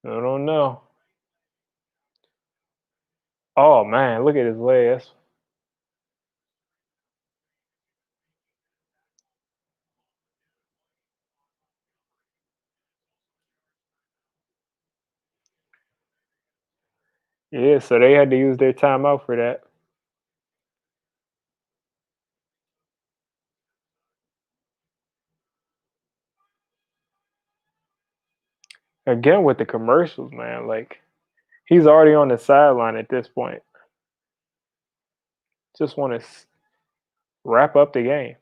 Speaker 1: I don't know. Oh man, look at his legs. Yeah, so they had to use their timeout for that. Again with the commercials, man. Like he's already on the sideline at this point. Just want to wrap up the game.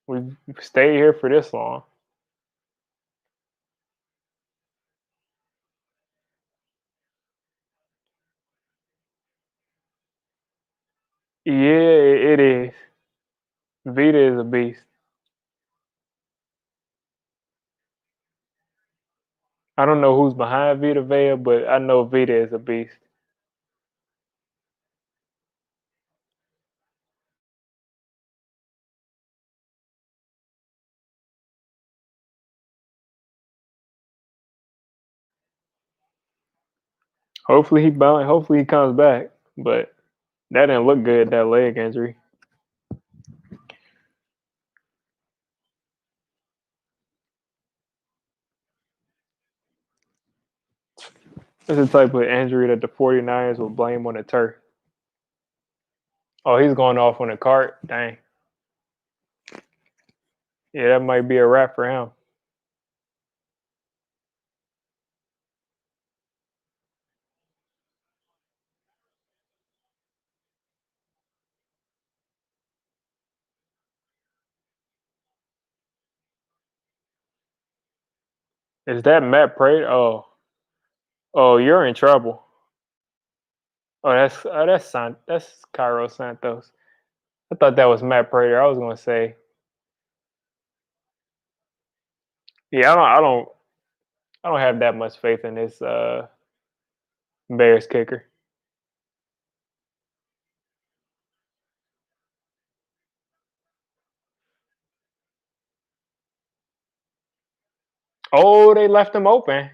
Speaker 1: We've stayed here for this long. Yeah, it is. Vita is a beast. I don't know who's behind Vita Vea, but I know Vita is a beast. Hopefully he comes back. But that didn't look good, that leg injury. It's the type of injury that the 49ers will blame on the turf. Oh, he's going off on a cart? Dang. Yeah, that might be a wrap for him. Is that Matt Prater? Oh, you're in trouble. That's Cairo Santos. I thought that was Matt Prater. I was gonna say, yeah, I don't have that much faith in this Bears kicker. Oh, they left him open.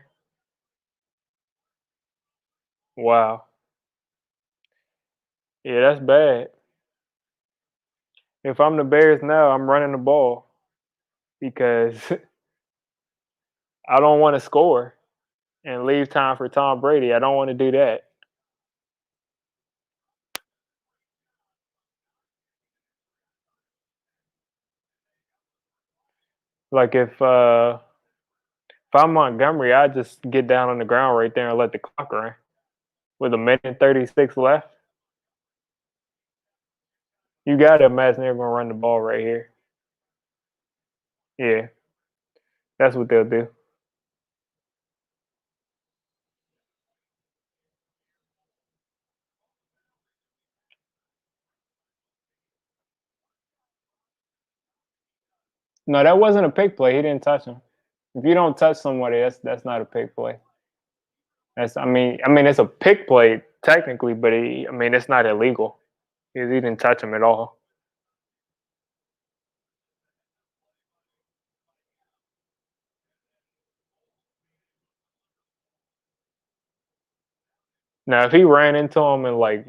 Speaker 1: Wow. Yeah, that's bad. If I'm the Bears now, I'm running the ball because I don't want to score and leave time for Tom Brady. I don't want to do that. Like if I'm Montgomery, I just get down on the ground right there and let the clock run. With a minute and 36 left, you gotta imagine they're gonna run the ball right here. Yeah, that's what they'll do. No, that wasn't a pick play. He didn't touch him. If you don't touch somebody, that's not a pick play. It's a pick play technically, but it's not illegal because he didn't touch him at all. Now, if he ran into him and like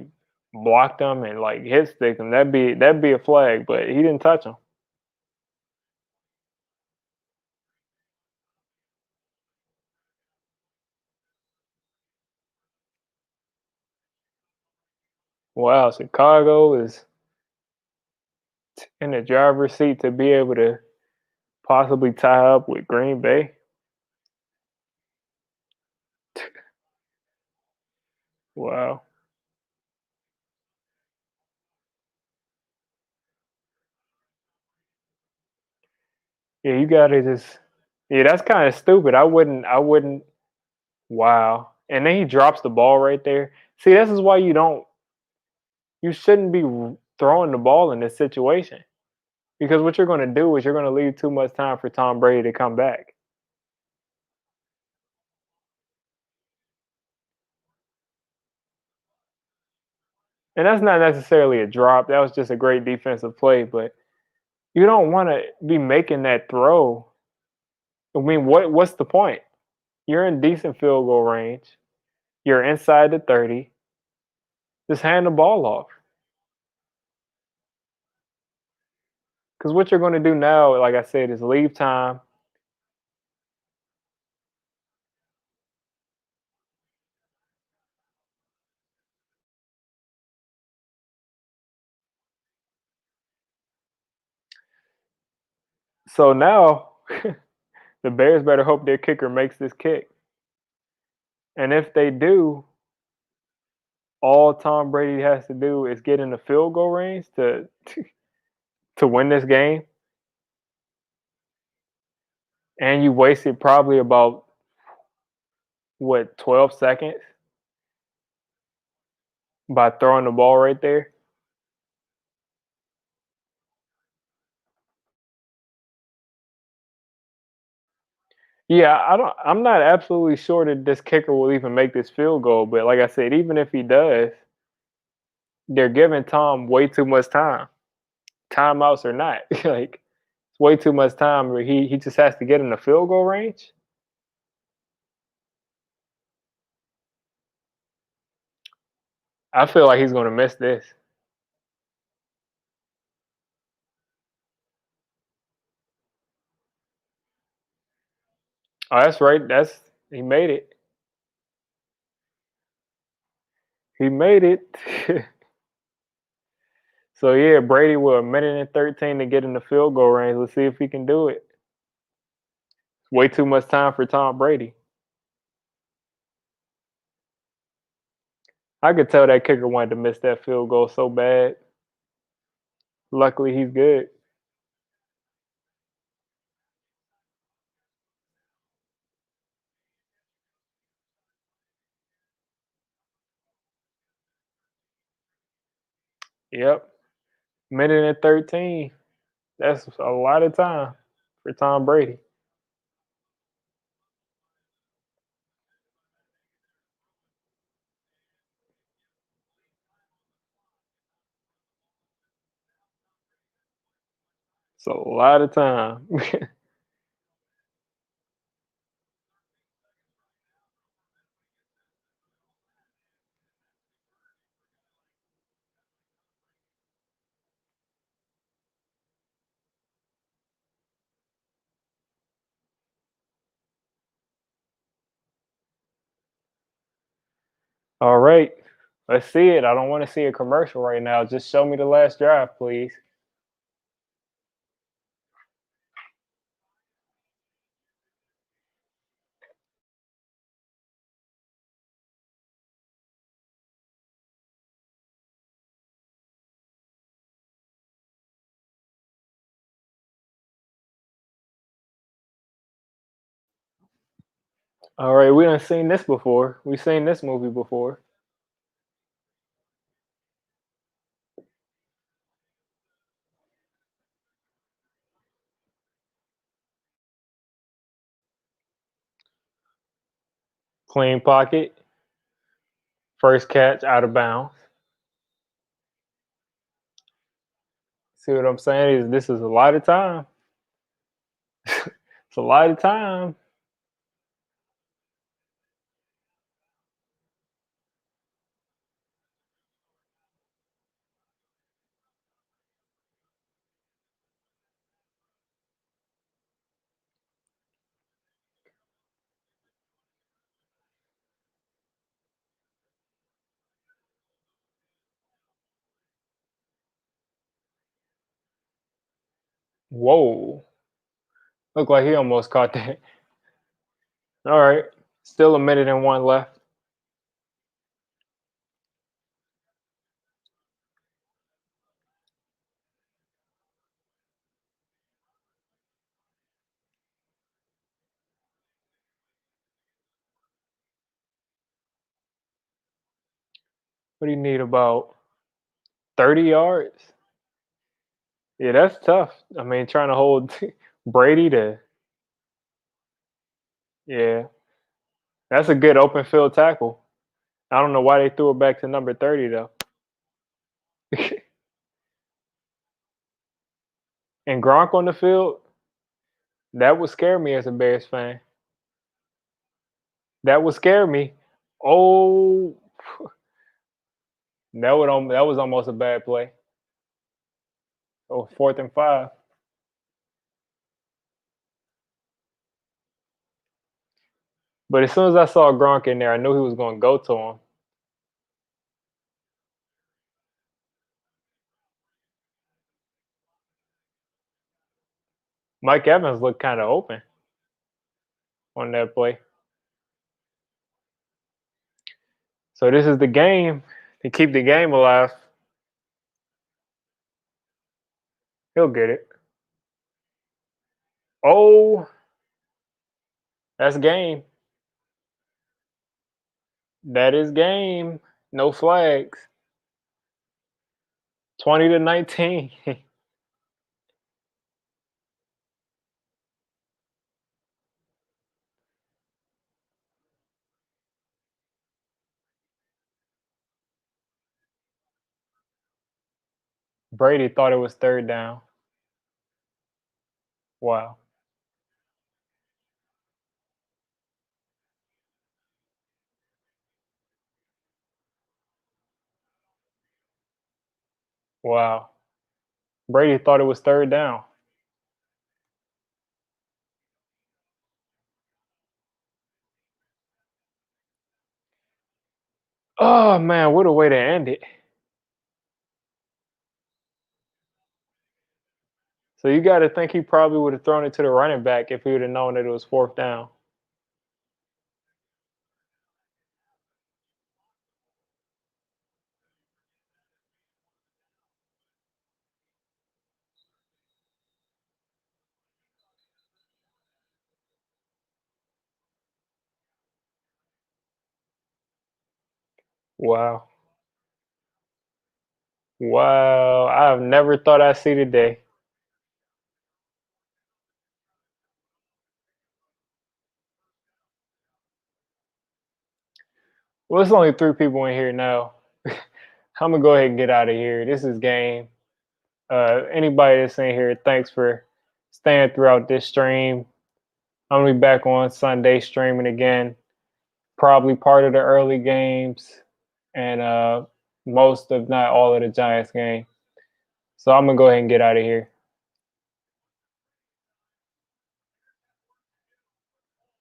Speaker 1: blocked him and like hit stick him, that'd be a flag. But he didn't touch him. Wow, Chicago is in the driver's seat to be able to Possibly tie up with Green Bay. Wow. Yeah, you gotta just. Yeah, that's kind of stupid. I wouldn't. Wow. And then he drops the ball right there. See, this is why you don't. You shouldn't be throwing the ball in this situation because what you're going to do is you're going to leave too much time for Tom Brady to come back. And that's not necessarily a drop. That was just a great defensive play, but you don't want to be making that throw. I mean, what's the point? You're in decent field goal range. You're inside the 30. Just hand the ball off. Because what you're going to do now, like I said, is leave time. So now the Bears better hope their kicker makes this kick. And if they do, all Tom Brady has to do is get in the field goal range to win this game. And you wasted probably about what 12 seconds by throwing the ball right there. Yeah, I'm not absolutely sure that this kicker will even make this field goal, but like I said, even if he does, they're giving Tom way too much time. Timeouts or not. Like it's way too much time where he just has to get in the field goal range. I feel like he's gonna miss this. Oh, that's right. That's he made it. He made it. So yeah, Brady with a minute and 13 to get in the field goal range. Let's see if he can do it. Way too much time for Tom Brady. I could tell that kicker wanted to miss that field goal so bad. Luckily, he's good. Yep, minute and 13. That's a lot of time for Tom Brady. It's a lot of time. All right, let's see it. I don't want to see a commercial right now. Just show me the last drive, please. All right, we done seen this before. We seen this movie before. Clean pocket, first catch out of bounds. See what I'm saying? Is this is a lot of time. It's a lot of time. Whoa. Looked like he almost caught that. All right. Still a minute and one left. What do you need? About 30 yards? Yeah, that's tough. I mean, trying to hold Brady to, yeah, that's a good open field tackle. I don't know why they threw it back to number 30, though. And Gronk on the field, that would scare me as a Bears fan. That would scare me. Oh, that was almost a bad play. Oh, 4th and 5. But as soon as I saw Gronk in there, I knew he was going to go to him. Mike Evans looked kind of open on that play. So this is the game to keep the game alive. He'll get it. Oh, that's game. That is game. No flags. 20-19. Brady thought it was 3rd down. Wow. Wow. Brady thought it was 3rd down. Oh man, what a way to end it. So you got to think he probably would have thrown it to the running back if he would have known that it was 4th down. Wow. Wow. I've never thought I'd see the day. Well, it's only 3 people in here now. I'm gonna go ahead and get out of here. This is game. Anybody that's in here, thanks for staying throughout this stream. I'm gonna be back on Sunday streaming again. Probably part of the early games and most, if not all, of the Giants game. So I'm gonna go ahead and get out of here.